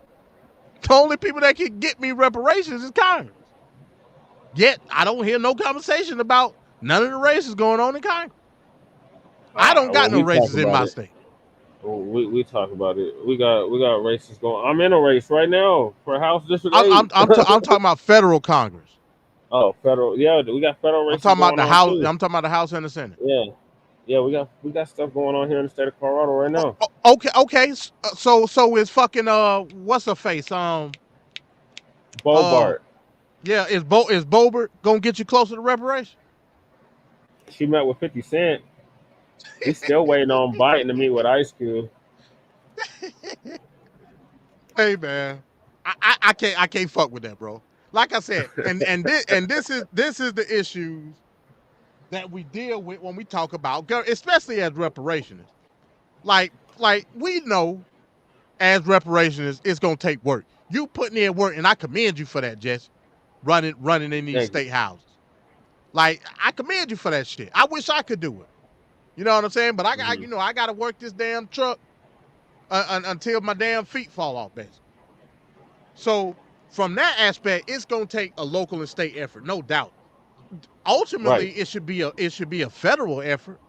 The only people that can get me reparations is Congress. Yet I don't hear no conversation about none of the races going on in Congress. I don't got no races in my state. We talk about it. We got races going. I'm in a race right now for House District 8. I'm talking about federal Congress. Oh, federal. Yeah, we got federal races. I'm talking about the House. I'm talking about the House and the Senate. Yeah, we got stuff going on here in the state of Colorado right now. Okay. So is fucking what's her face? Bobart. Yeah, is Bobart gonna get you closer to reparation? She met with 50 Cent. He's still waiting on Biden to meet with Ice Cube. Hey man, I can't fuck with that, bro. Like I said, and this is the issues that we deal with when we talk about, especially as reparationists. Like we know, as reparationists, it's gonna take work. You putting in work, and I commend you for that, Jesse. Running in these state houses. Like, I commend you for that shit. I wish I could do it. You know what I'm saying? But I got to work this damn truck until my damn feet fall off, basically. So from that aspect, it's gonna take a local and state effort, no doubt. Ultimately, it should be a federal effort.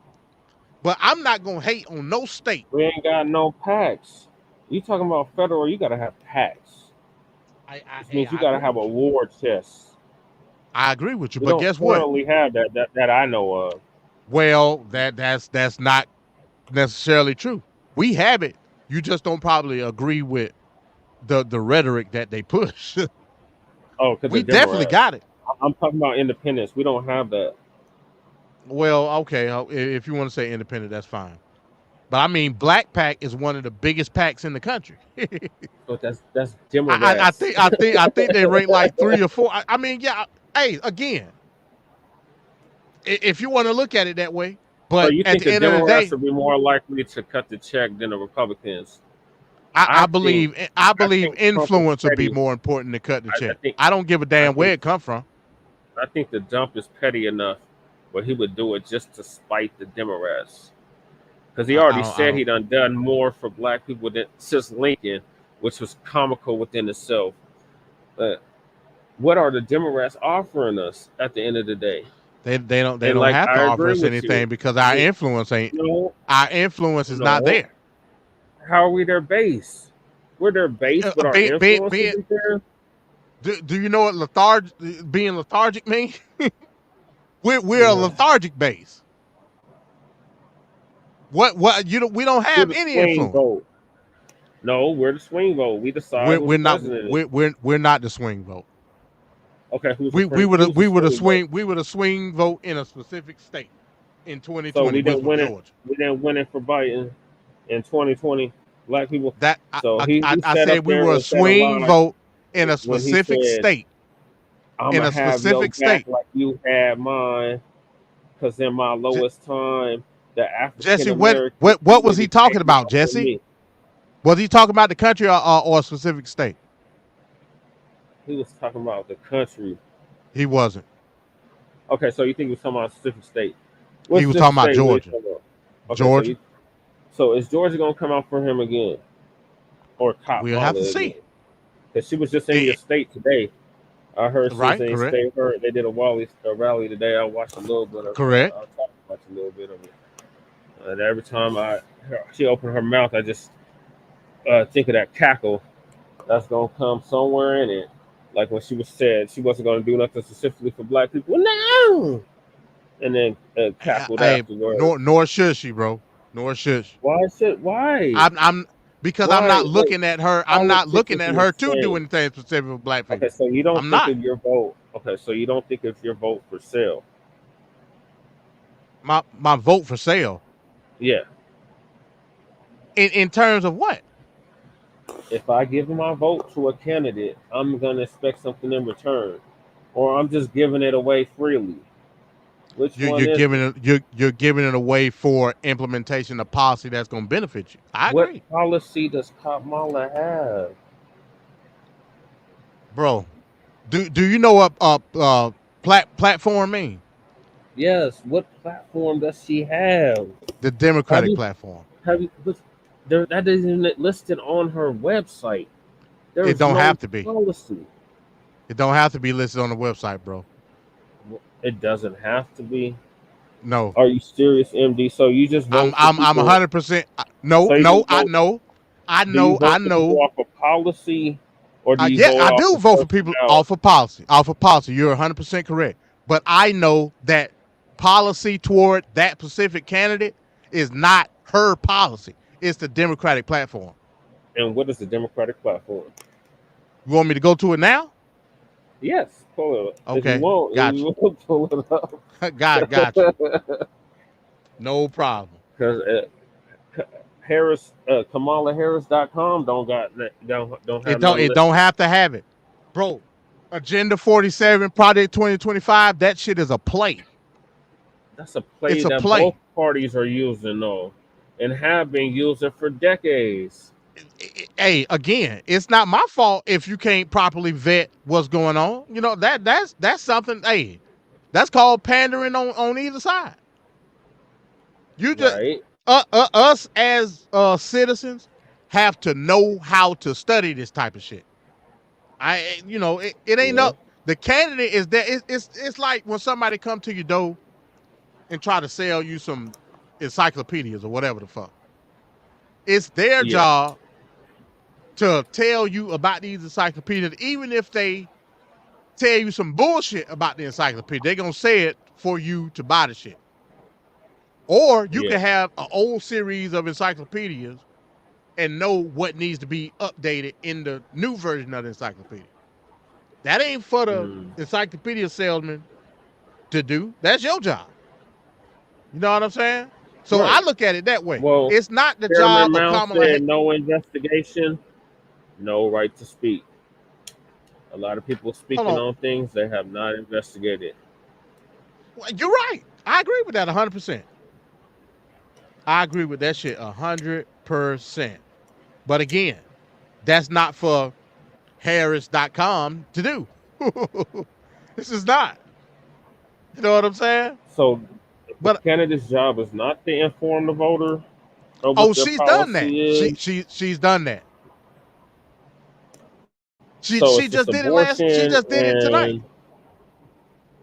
But I'm not gonna hate on no state. We ain't got no PACs. You talking about federal? You gotta have PACs. Which means you gotta have a war chest. I agree with you, but guess what? We don't currently have that I know of. Well, that's not necessarily true. We have it. You just don't probably agree with the rhetoric that they push. Oh, because we definitely got it. I'm talking about independence. We don't have that. Well, okay. If you want to say independent, that's fine. But I mean, Black PAC is one of the biggest PACs in the country. But that's Democrats. I think they rank like 3 or 4. I mean, yeah. Hey, again, If you want to look at it that way. So But you at think the the end of the Democrats day, would be more likely to cut the check than the Republicans? I believe think Trump is influence would be petty. more important than cutting the I check. think I don't give a I damn where think it come from. I think the dump is petty enough, but he would do it just to spite the Democrats. Because he already said he done more for black people than since Lincoln, which was comical within itself. But what are the Democrats offering us at the end of the day? They don't And have to I offer agree us with anything you. because our We- influence ain't. No, Our influence is not no. there. How are we their base? We're their base, but our influence isn't there. Do you know what being lethargic means? we're a lethargic base. What we don't have We're the any swing influence. vote. No, we're the swing vote. We decide We're who the not president is. we're not the swing vote. Okay, who's We the were the swing vote? we were the swing vote in a specific state in 2020, So we which didn't was win it. Georgia. We didn't win it for Biden in 2020. Black people. That So I sat said up we there were a and said swing lie vote in a when he specific said, state. I'm In gonna a have your specific back state. like you had mine, because in my lowest time, the African Jesse, American what was he community talking came about, out for Jesse? me. Was he talking about the country or a specific state? He was talking about the country. He wasn't. Okay, so you think he was talking about a specific state? He was talking about Georgia. Georgia. So is Georgia gonna come out for him again, or Kamala We'll have to see. Because she was just in your state today. I heard she Right, was in your correct. state. Heard they did a rally today. I watched a little bit of Correct. it. I watched a little bit of it. And every time she opened her mouth, I just think of that cackle that's gonna come somewhere in it. Like when she was said she wasn't gonna do nothing specifically for black people. No. And then cackled afterwards. Nor should she, bro. Nor should she. Why? I'm because I'm not looking at her. I'm not looking at her to do anything. anything specific for black people. Okay, so you don't I'm think not. of your vote. Okay, so you don't think it's your vote for sale. My vote for sale. Yeah. In terms of what? If I give my vote to a candidate, I'm gonna expect something in return, or I'm just giving it away freely. Which one You're is giving it? you're giving it away for implementation of policy that's going to benefit you. I What agree, policy does Kamala have? bro. Do you know what platform mean? Yes. What platform does she have? The Democratic platform. That isn't listed on her website. There's It don't no have to be. policy. It don't have to be listed on the website, bro. It doesn't have to be. No. Are you serious, MD? So you just vote? I'm 100%. No, So you no, just I vote- know, I Do you know, vote I for people know. off of policy, or do you Yeah, vote I off do of vote for people personality? off of policy. Off of policy, you're 100% correct. But I know that policy toward that specific candidate is not her policy. It's the Democratic platform. And what is the Democratic platform? You want me to go to it now? Yes, pull it up. Okay, If you won't, gotcha. you won't pull it up. Gotcha. No problem. Because KamalaHarris.com don't have It no don't have to have it, bro. Agenda 47, Project 2025. That shit is a play. That's a play It's a that play. both parties are using, though, and have been using for decades. Hey, again, it's not my fault if you can't properly vet what's going on. You know that's something. Hey, that's called pandering on either side. You just Right. us as citizens have to know how to study this type of shit. It ain't no. The candidate is there. It's like when somebody come to your door and try to sell you some encyclopedias or whatever the fuck. It's their job to tell you about these encyclopedias, even if they tell you some bullshit about the encyclopedia. They're gonna say it for you to buy the shit. Or you can have an old series of encyclopedias and know what needs to be updated in the new version of the encyclopedia. That ain't for the encyclopedia salesman to do. That's your job. You know what I'm saying? So Right. I look at it that way. Well, It's not the Chairman job of Mount Kamala Harris. said no investigation, no right to speak. A lot of people speaking Hold on. on things they have not investigated. You're right. I agree with that 100%. I agree with that shit 100%. But again, that's not for Harris.com to do. This is not. You know what I'm saying? So, but the candidate's job is not to inform the voter of what oh, their she's done that. policy is. She's done that. She So it's just just did it last. She just did it tonight.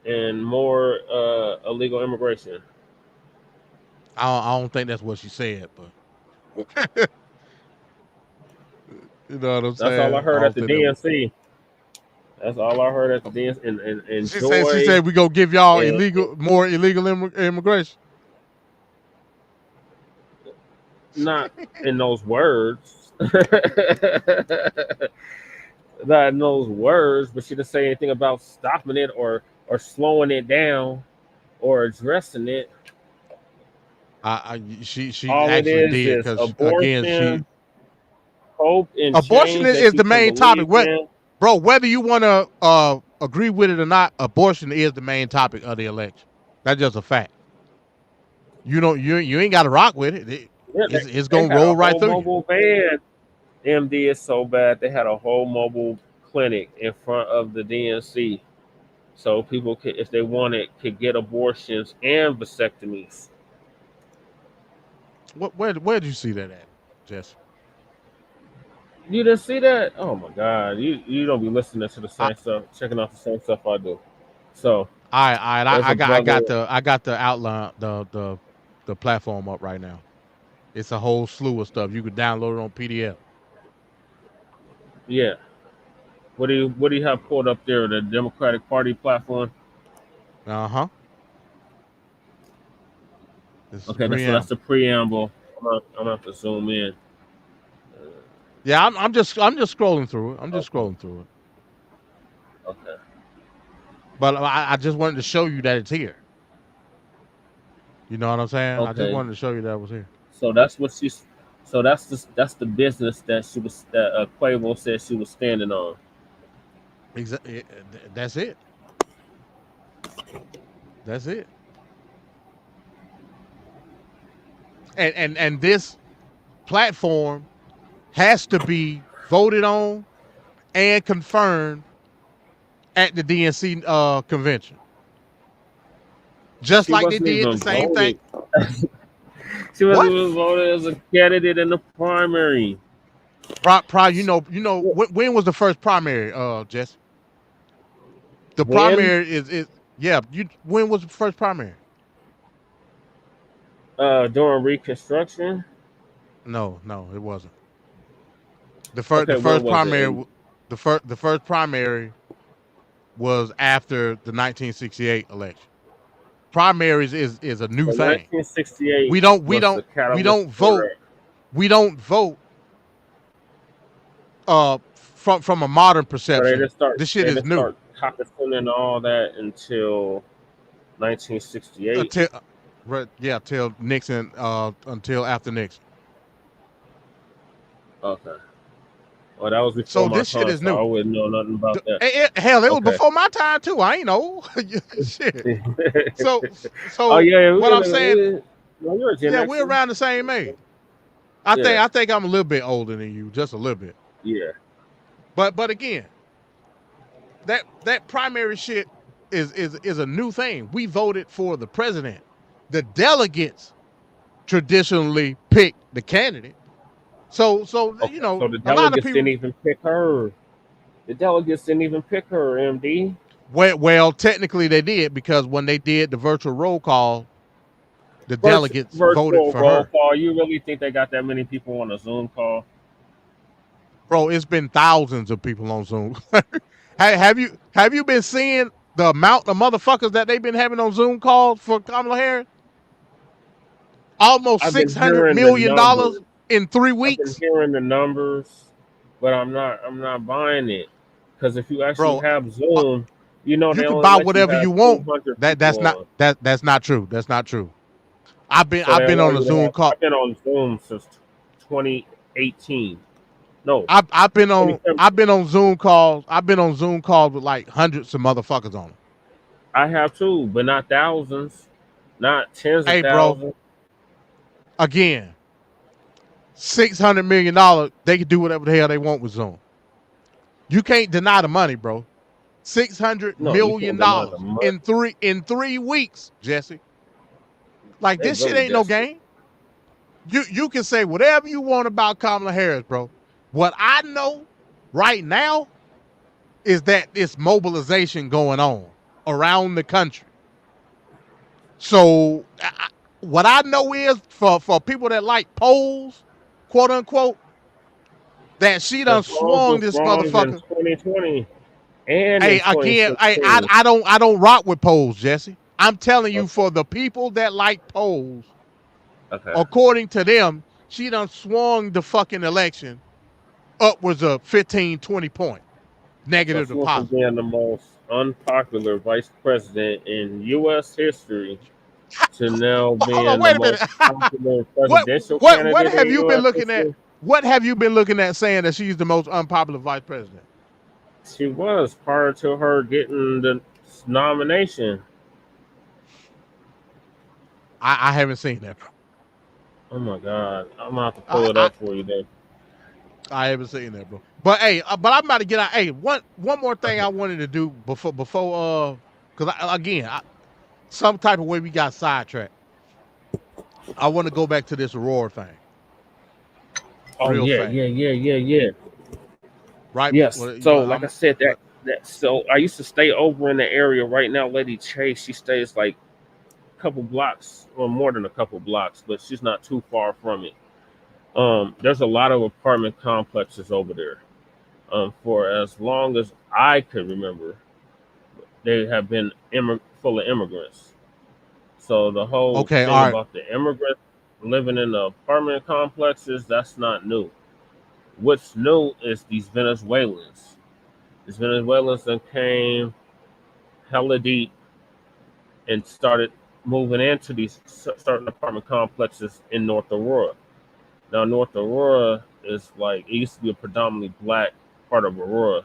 And more illegal immigration. I don't think that's what she said, but you know what I'm saying. That's all I heard at the DNC. That's all I heard at the DNC. And she said we gonna give y'all more illegal immigration. Not in those words. Not in those words, but she didn't say anything about stopping it or slowing it down or addressing it. She all actually did because again hope and abortion is the main topic. Bro, whether you want to agree with it or not, abortion is the main topic of the election. That's just a fact. You ain't got to rock with it. It's gonna roll right through. Mobile van. MD is so bad they had a whole mobile clinic in front of the DNC, so people could, if they wanted, could get abortions and vasectomies. Where did you see that at, Jess? You didn't see that? Oh my God! You don't be listening to the same stuff, checking out the same stuff I do. So all right. I got the outline, the platform up right now. It's a whole slew of stuff. You could download it on PDF. Yeah. What do you have pulled up there? The Democratic Party platform. Uh-huh. Okay, that's the preamble. I'm gonna have to zoom in. Yeah, I'm just scrolling through it. Okay. But I just wanted to show you that it's here. You know what I'm saying? Okay. I just wanted to show you that it was here. So that's what she's. So that's the business that Quavo said she was standing on. Exactly. That's it. That's it. And this platform has to be voted on and confirmed at the DNC convention. Just like they did the same thing. She wasn't even voted as a candidate in the primary. You know, when was the first primary, Jesse? The primary is when was the first primary? During Reconstruction? No, it wasn't. The first primary was after the 1968 election. Primaries is a new thing. 1968. We don't vote. We don't vote. From a modern perception, this shit is new. Start caucusing and all that until 1968. Till Nixon. Until after Nixon. Okay. Well, that was before my this time, shit is new. I wouldn't know nothing about that. It was before my time too. I ain't know. Shit. So what I'm saying, you're a Gen Xer. we're around the same age. I think I'm a little bit older than you, just a little bit. Yeah. But again, that primary shit is a new thing. We voted for the president. The delegates traditionally pick the candidate. So you know, so the a lot of people didn't even pick her. The delegates didn't even pick her, MD. Well, technically they did, because when they did the virtual roll call, the delegates voted for her. Call. You really think they got that many people on a Zoom call? Bro, it's been thousands of people on Zoom. Have you been seeing the amount of motherfuckers that they've been having on Zoom calls for Kamala Harris? Almost $600 million in 3 weeks. I've been hearing the numbers, but I'm not buying it, because if you actually have Zoom, you can buy whatever you want. That's not true. That's not true. I've been on a Zoom call. I've been on Zoom since 2018. No, I've been on Zoom calls. I've been on Zoom calls with like hundreds of motherfuckers on them. I have too, but not thousands. not tens of Hey, thousands. bro. Again, $600 million. They can do whatever the hell they want with Zoom. You can't deny the money, bro. $600 No, you can't million deny the money. in 3 weeks, Jesse. Like, They're this shit very ain't no desperate. game. You can say whatever you want about Kamala Harris, bro. What I know right now is that it's mobilization going on around the country. So what I know is for people that like polls, quote unquote, that she done The polls swung were this wrong in motherfucker. 2020 and Hey, in again, 2016. I don't rock with polls, Jesse. I'm telling you, for the people that like polls, Okay. according to them, she done swung the fucking election upwards of 15, 20 points, So negative she to went from positive. being the most unpopular vice president in U.S. history to now Hold on, being the wait a minute. most popular presidential What candidate have in you been U.S. looking at? history. What have you been looking at saying that she's the most unpopular vice president? She was prior to her getting the nomination. I haven't seen that. Oh my God, I'm gonna have to pull it up for you then. I haven't seen that, bro. But hey, but I'm about to get out. Hey, one more thing I wanted to do before because again, some type of way we got sidetracked. I want to go back to this Aurora thing. Oh real yeah, fast. yeah. Right. Yes. So I'm- like I said, so I used to stay over in the area. Right now, Lady Chase, she stays like a couple blocks, or more than a couple blocks, but she's not too far from it. There's a lot of apartment complexes over there. For as long as I could remember, they have been full of immigrants. So the whole Okay, thing all right. about the immigrants living in the apartment complexes, that's not new. What's new is these Venezuelans. These Venezuelans that came hella deep and started moving into these certain apartment complexes in North Aurora. Now, North Aurora is like, it used to be a predominantly black part of Aurora,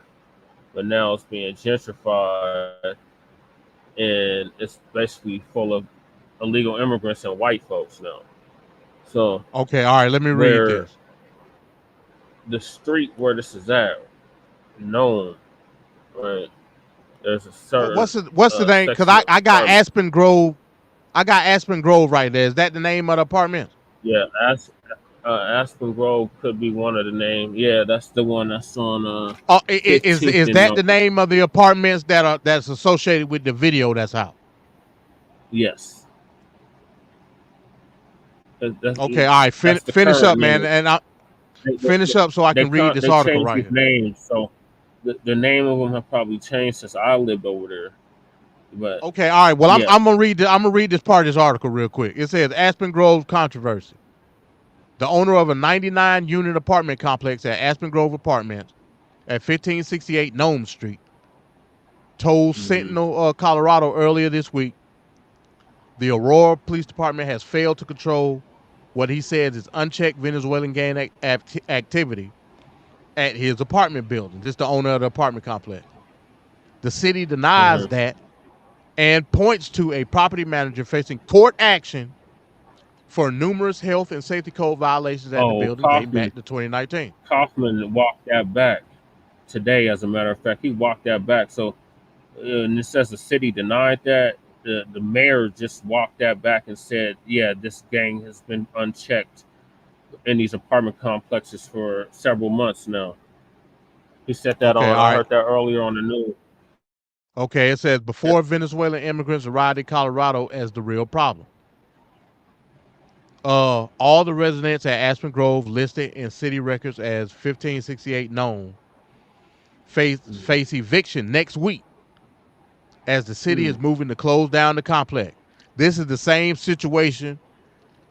but now it's being gentrified and it's basically full of illegal immigrants and white folks now. So, okay, all right. Let me read this. The street where this is at, known, right? There's a certain What's the name? Because I got Aspen Grove. I got Aspen Grove right there. Is that the name of the apartment? Yeah, Aspen Grove could be one of the names. Yeah, that's the one that's on. Is that the name of the apartments that's associated with the video that's out? Yes. Okay, all right. Finish up, man, and I finish up so I can read this article right here. Names, so the name of them have probably changed since I lived over there. But okay, all right. Well, yeah. I'm gonna read this part of this article real quick. It says Aspen Grove controversy. The owner of a 99-unit apartment complex at Aspen Grove Apartments at 1568 Nome Street told Sentinel, Colorado earlier this week the Aurora Police Department has failed to control what he says is unchecked Venezuelan gang activity at his apartment building. This is the owner of the apartment complex. The city denies that and points to a property manager facing court action for numerous health and safety code violations at the building dating back to 2019. Kaufman walked that back today, as a matter of fact. He walked that back. So, and it says the city denied that. The mayor just walked that back and said, yeah, this gang has been unchecked in these apartment complexes for several months now. He said that I heard that earlier on the news. Okay, it says before Venezuelan immigrants arrived in Colorado as the real problem. All the residents at Aspen Grove listed in city records as 1568 known face eviction next week as the city is moving to close down the complex. This is the same situation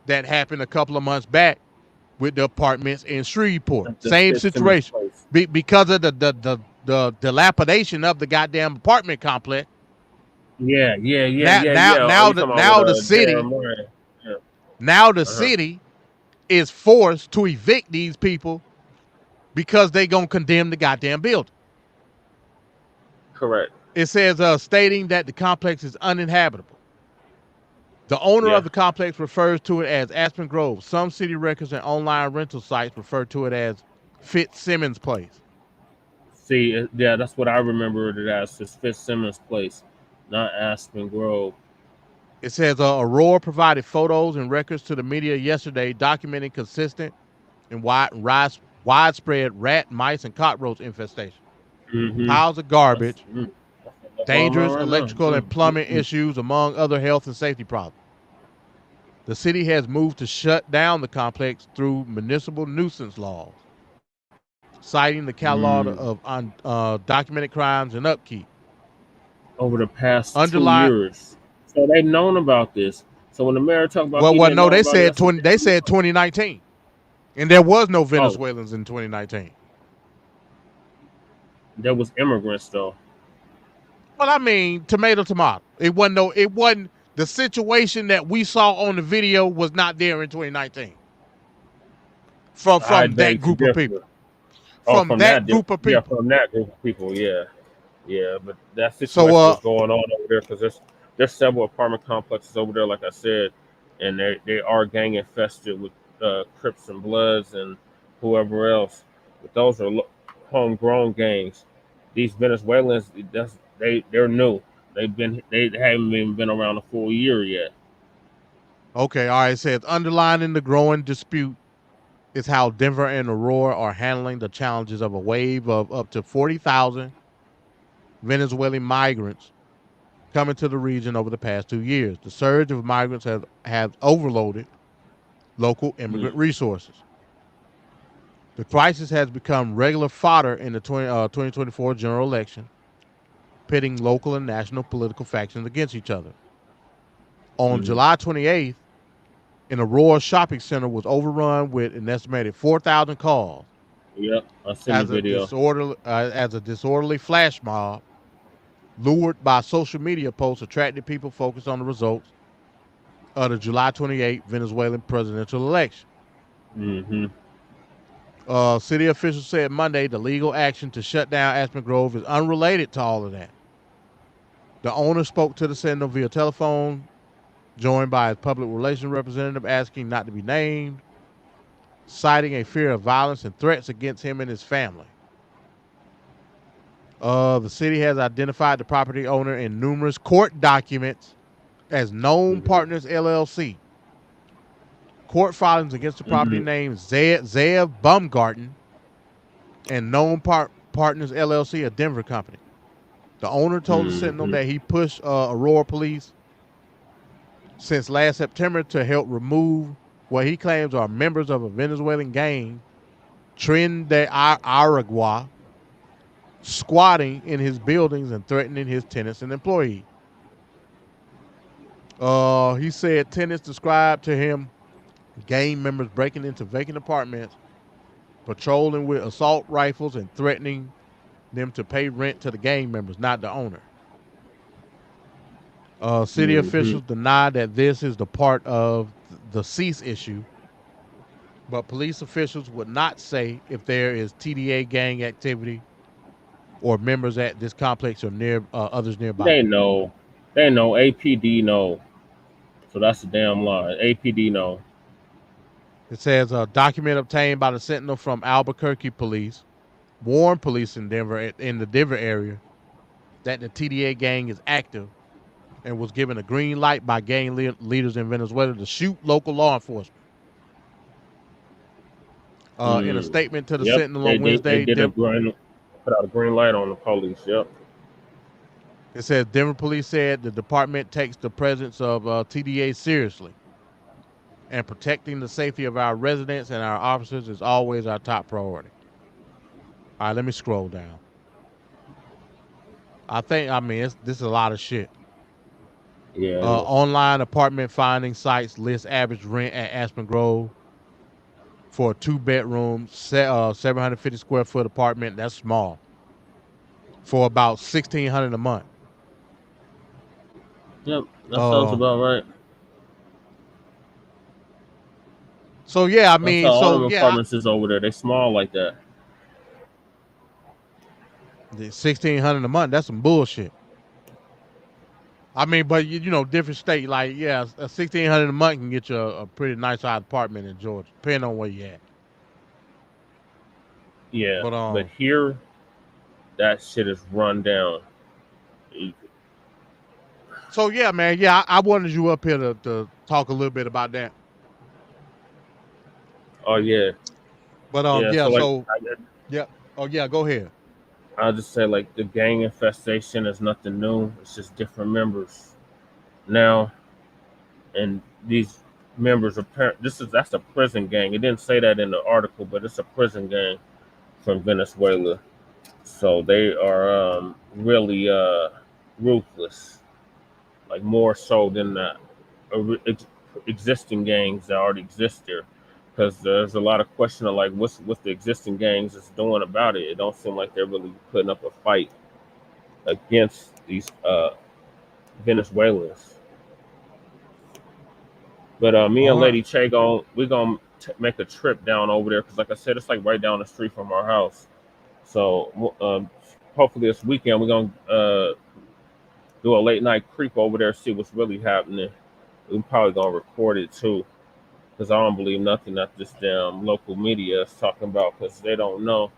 that happened a couple of months back with the apartments in Shreveport. Same situation. Because of the dilapidation of the goddamn apartment complex. Yeah. Now the city is forced to evict these people because they gonna condemn the goddamn building. Correct. It says stating that the complex is uninhabitable. The owner Yeah. of the complex refers to it as Aspen Grove. Some city records and online rental sites refer to it as Fitzsimmons Place. See, yeah, that's what I remember it as. It's Fitzsimmons Place, not Aspen Grove. It says Aurora provided photos and records to the media yesterday documenting consistent and widespread rat, mice, and cockroach infestation. Piles of garbage, dangerous electrical and plumbing issues, among other health and safety problems. The city has moved to shut down the complex through municipal nuisance laws, citing the catalog of documented crimes and upkeep. Over the past 2 years. So they've known about this. So when the mayor talked about they said 2019. And there was no Venezuelans in 2019. There was immigrants though. Well, I mean, tomato. It wasn't the situation that we saw on the video was not there in 2019. From that group of people. From that group of people. Yeah, from that group of people, yeah. Yeah, but that situation is going on over there because there's several apartment complexes over there, like I said, and they are gang infested with Crips and Bloods and whoever else. But those are homegrown gangs. These Venezuelans, they're new. They haven't even been around a full year yet. Okay, all right. It says underlining the growing dispute is how Denver and Aurora are handling the challenges of a wave of up to 40,000 Venezuelan migrants coming to the region over the past 2 years. The surge of migrants has overloaded local immigrant resources. The crisis has become regular fodder in the 2024 general election, pitting local and national political factions against each other. On July 28th, an Aurora shopping center was overrun with an estimated 4,000 cars. Yep, I seen the video. As a disorderly flash mob, lured by social media posts, attracted people focused on the results of the July 28th Venezuelan presidential election. City officials said Monday the legal action to shut down Aspen Grove is unrelated to all of that. The owner spoke to the Sentinel via telephone, joined by his public relations representative asking not to be named, citing a fear of violence and threats against him and his family. The city has identified the property owner in numerous court documents as Known Partners LLC. Court filings against the property named Zev Baumgarten and Known Partners LLC, a Denver company. The owner told the Sentinel that he pushed Aurora police since last September to help remove what he claims are members of a Venezuelan gang, Tren de Aragua, squatting in his buildings and threatening his tenants and employees. He said tenants described to him gang members breaking into vacant apartments, patrolling with assault rifles, and threatening them to pay rent to the gang members, not the owner. City officials deny that this is the part of the cease issue, but police officials would not say if there is TDA gang activity or members at this complex or near others nearby. They know. APD know. So that's a damn lie. APD know. It says a document obtained by the Sentinel from Albuquerque police warned police in the Denver area that the TDA gang is active and was given a green light by gang leaders in Venezuela to shoot local law enforcement. In a statement to the Sentinel on Wednesday, they put out a green light on the police. Yep. It says Denver police said the department takes the presence of TDA seriously, and protecting the safety of our residents and our officers is always our top priority. All right, let me scroll down. This is a lot of shit. Yeah. Online apartment finding sites list average rent at Aspen Grove for a 2-bedroom, 750 square foot apartment. That's small. For about $1,600 a month. Yep, that sounds about right. So yeah, I mean, all the apartments is over there. They small like that. The $1,600 a month. That's some bullshit. I mean, but you know, different state, like, yeah, a $1,600 a month can get you a pretty nice size apartment in Georgia, depending on where you at. Yeah, But but here, that shit is run down. So yeah, man, yeah, I wanted you up here to talk a little bit about that. Oh yeah. But yeah, So like, so yeah, oh yeah, go ahead. I'll just say like the gang infestation is nothing new. It's just different members now, and these members are that's a prison gang. It didn't say that in the article, but it's a prison gang from Venezuela. So they are really ruthless, like more so than the existing gangs that already exist there. Because there's a lot of question of like what's the existing gangs is doing about it. It don't seem like they're really putting up a fight against these Venezuelans. But me and Lady Che we're gonna make a trip down over there because, like I said, it's like right down the street from our house. So hopefully this weekend we're gonna do a late night creep over there, see what's really happening. We're probably gonna record it too, because I don't believe nothing that this damn local media is talking about, because they don't know.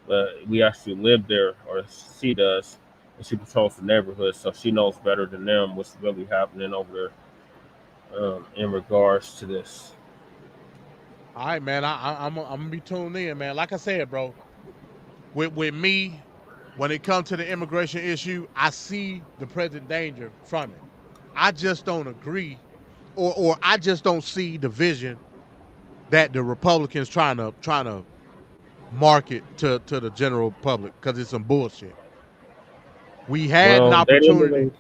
But we actually live there, or she does, and she patrols the neighborhood, so she knows better than them what's really happening over there in regards to this. All right, man. I'm gonna be tuned in, man. Like I said, bro, with me, when it comes to the immigration issue, I see the present danger from it. I just don't agree, or I just don't see the vision that the Republicans trying to market to the general public, because it's some bullshit. We had an opportunity.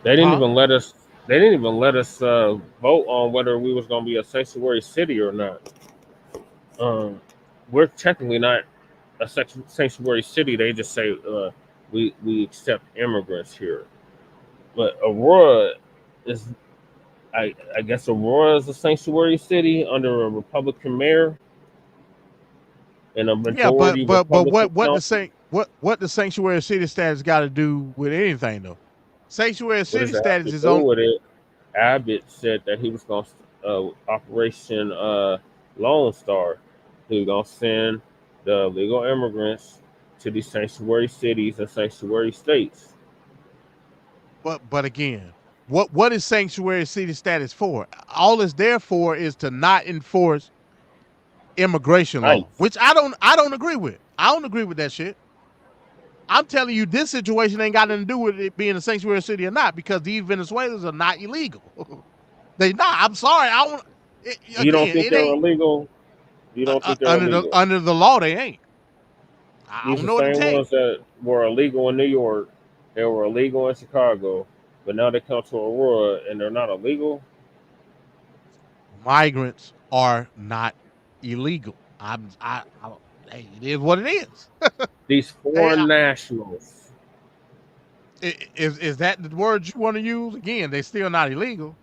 They didn't even let us. They didn't even let us vote on whether we was gonna be a sanctuary city or not. We're technically not a sanctuary city. They just say we accept immigrants here. But Aurora is, I guess Aurora is a sanctuary city under a Republican mayor and a majority. Yeah, but what the sanctuary city status got to do with anything though? Sanctuary city status is on. With it. Abbott said that he was going to Operation Lone Star. He was going to send the illegal immigrants to these sanctuary cities and sanctuary states. But again, what is sanctuary city status for? All it's there for is to not enforce immigration law, which I don't agree with. I don't agree with that shit. I'm telling you, this situation ain't got nothing to do with it being a sanctuary city or not, because these Venezuelans are not illegal. They not. I'm sorry. You don't think they're illegal? You don't think they're illegal? Under the law, they ain't. I don't know what to tell you. These are the same ones that were illegal in New York. They were illegal in Chicago, but now they come to Aurora and they're not illegal. Migrants are not illegal. Hey, it is what it is. These foreign nationals. Is that the word you want to use? Again, they're still not illegal.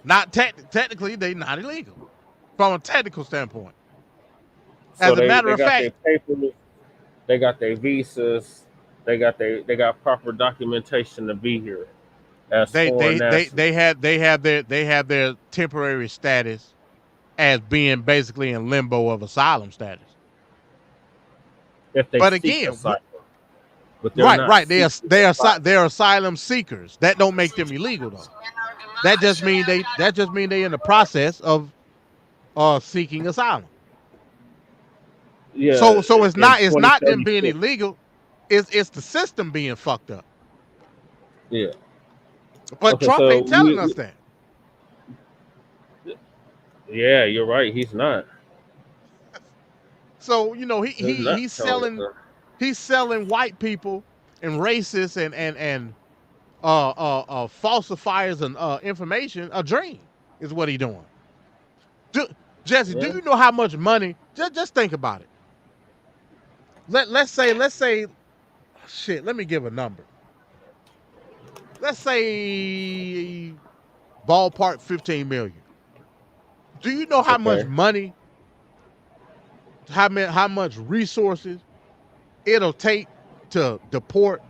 Not technically, they're not illegal from a technical standpoint. So As a matter of fact, their papers, they got their visas, they got proper documentation to be here. As they have their temporary status as being basically in limbo of asylum status. If they but again, asylum. But right, they're asylum seekers. That don't make them illegal though. That just mean they in the process of seeking asylum. Yeah. So it's not them being illegal. It's the system being fucked up. Yeah. But Trump ain't telling us that. Yeah, you're right. He's not. So he's selling white people and racists and falsifiers and information a dream is what he's doing. Jesse, do you know how much money? Just think about it. Let's say, shit. Let me give a number. Let's say ballpark 15 million. Do you know how much money, how much resources it'll take to deport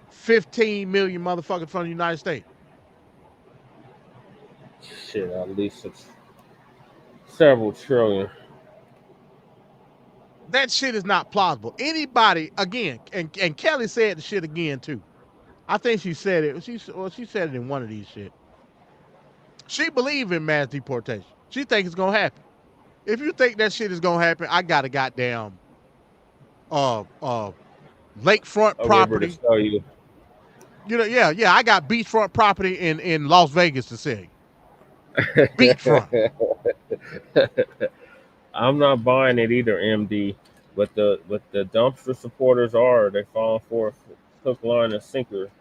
15 million motherfuckers from the United States. Shit, at least it's several trillion. That shit is not plausible. Anybody, again, and Kelly said the shit again too. I think she said it. She said it in one of these shit. She believe in mass deportation. She think it's gonna happen. If you think that shit is gonna happen, I got a goddamn lakefront property. To sell you. You know, yeah, I got beachfront property in Las Vegas to sell you. Beachfront. I'm not buying it either, MD. But the dumpster supporters are. They falling for hook, line, and sinker.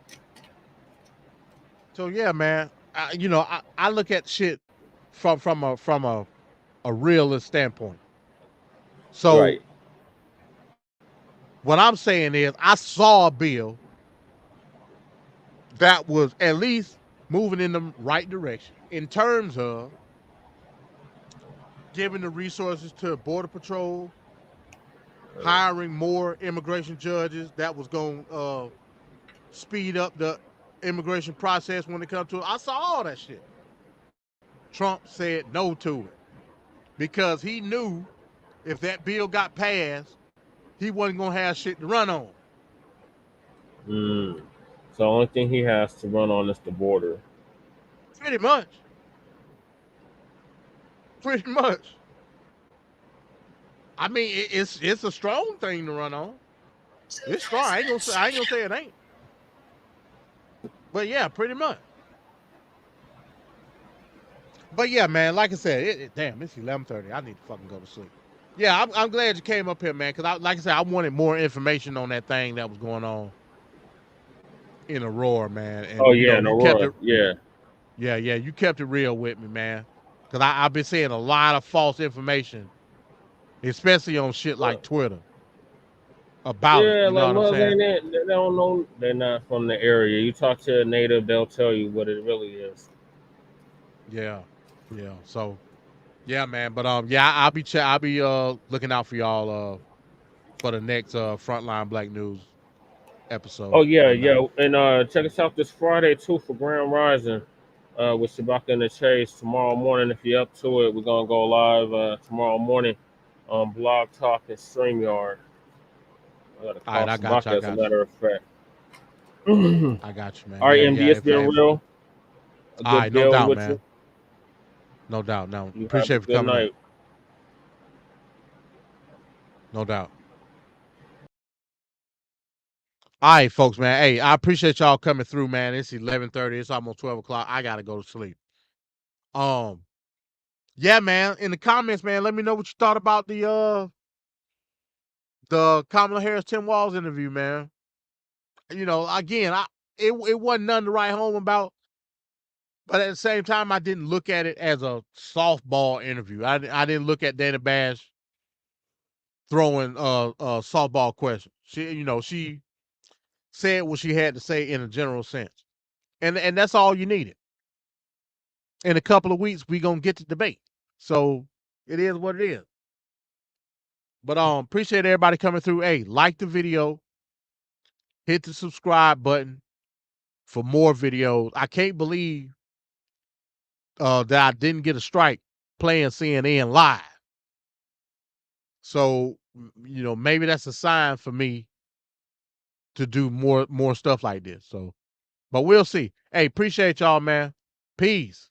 So yeah, man. I look at shit from a realist standpoint. So right. What I'm saying is, I saw a bill that was at least moving in the right direction in terms of giving the resources to Border Patrol, hiring more immigration judges. That was going to speed up the immigration process when it comes to it. I saw all that shit. Trump said no to it because he knew if that bill got passed, he wasn't going to have shit to run on. So the only thing he has to run on is the border. Pretty much. I mean, it's a strong thing to run on. It's strong. I ain't gonna say it ain't. But yeah, pretty much. But yeah, man, like I said, damn, it's 11:30. I need to fucking go to sleep. Yeah, I'm glad you came up here, man, because like I said, I wanted more information on that thing that was going on in Aurora, man. And, in Aurora. Yeah, you kept it real with me, man. Because I've been seeing a lot of false information, especially on shit like Twitter, about it. You know what I'm saying? They don't know. They're not from the area. You talk to a native, they'll tell you what it really is. Yeah. So, yeah, man. But I'll be looking out for y'all for the next Frontline Black News episode. Oh yeah, and check us out this Friday too for Grand Rising. With Shabaka and the Chase tomorrow morning. If you're up to it, we're gonna go live tomorrow morning on Blog Talk and StreamYard. I got you. As a matter of fact. I got you, man. All right, MD, it's been real. All right, no doubt, man. You. No doubt. No, appreciate you coming. Night. No doubt. All right, folks, man. Hey, I appreciate y'all coming through, man. It's 11:30. It's almost 12 o'clock. I gotta go to sleep. Yeah, man. In the comments, man, let me know what you thought about the Kamala Harris Tim Walz interview, man. You know, again, it wasn't nothing to write home about, but at the same time, I didn't look at it as a softball interview. I didn't look at Dana Bash throwing softball questions. She said what she had to say in a general sense. And that's all you needed. In a couple of weeks, we gonna get to debate. So it is what it is. But appreciate everybody coming through. Hey, like the video, hit the subscribe button for more videos. I can't believe that I didn't get a strike playing CNN live. So, maybe that's a sign for me to do more stuff like this. So, but we'll see. Hey, appreciate y'all, man. Peace.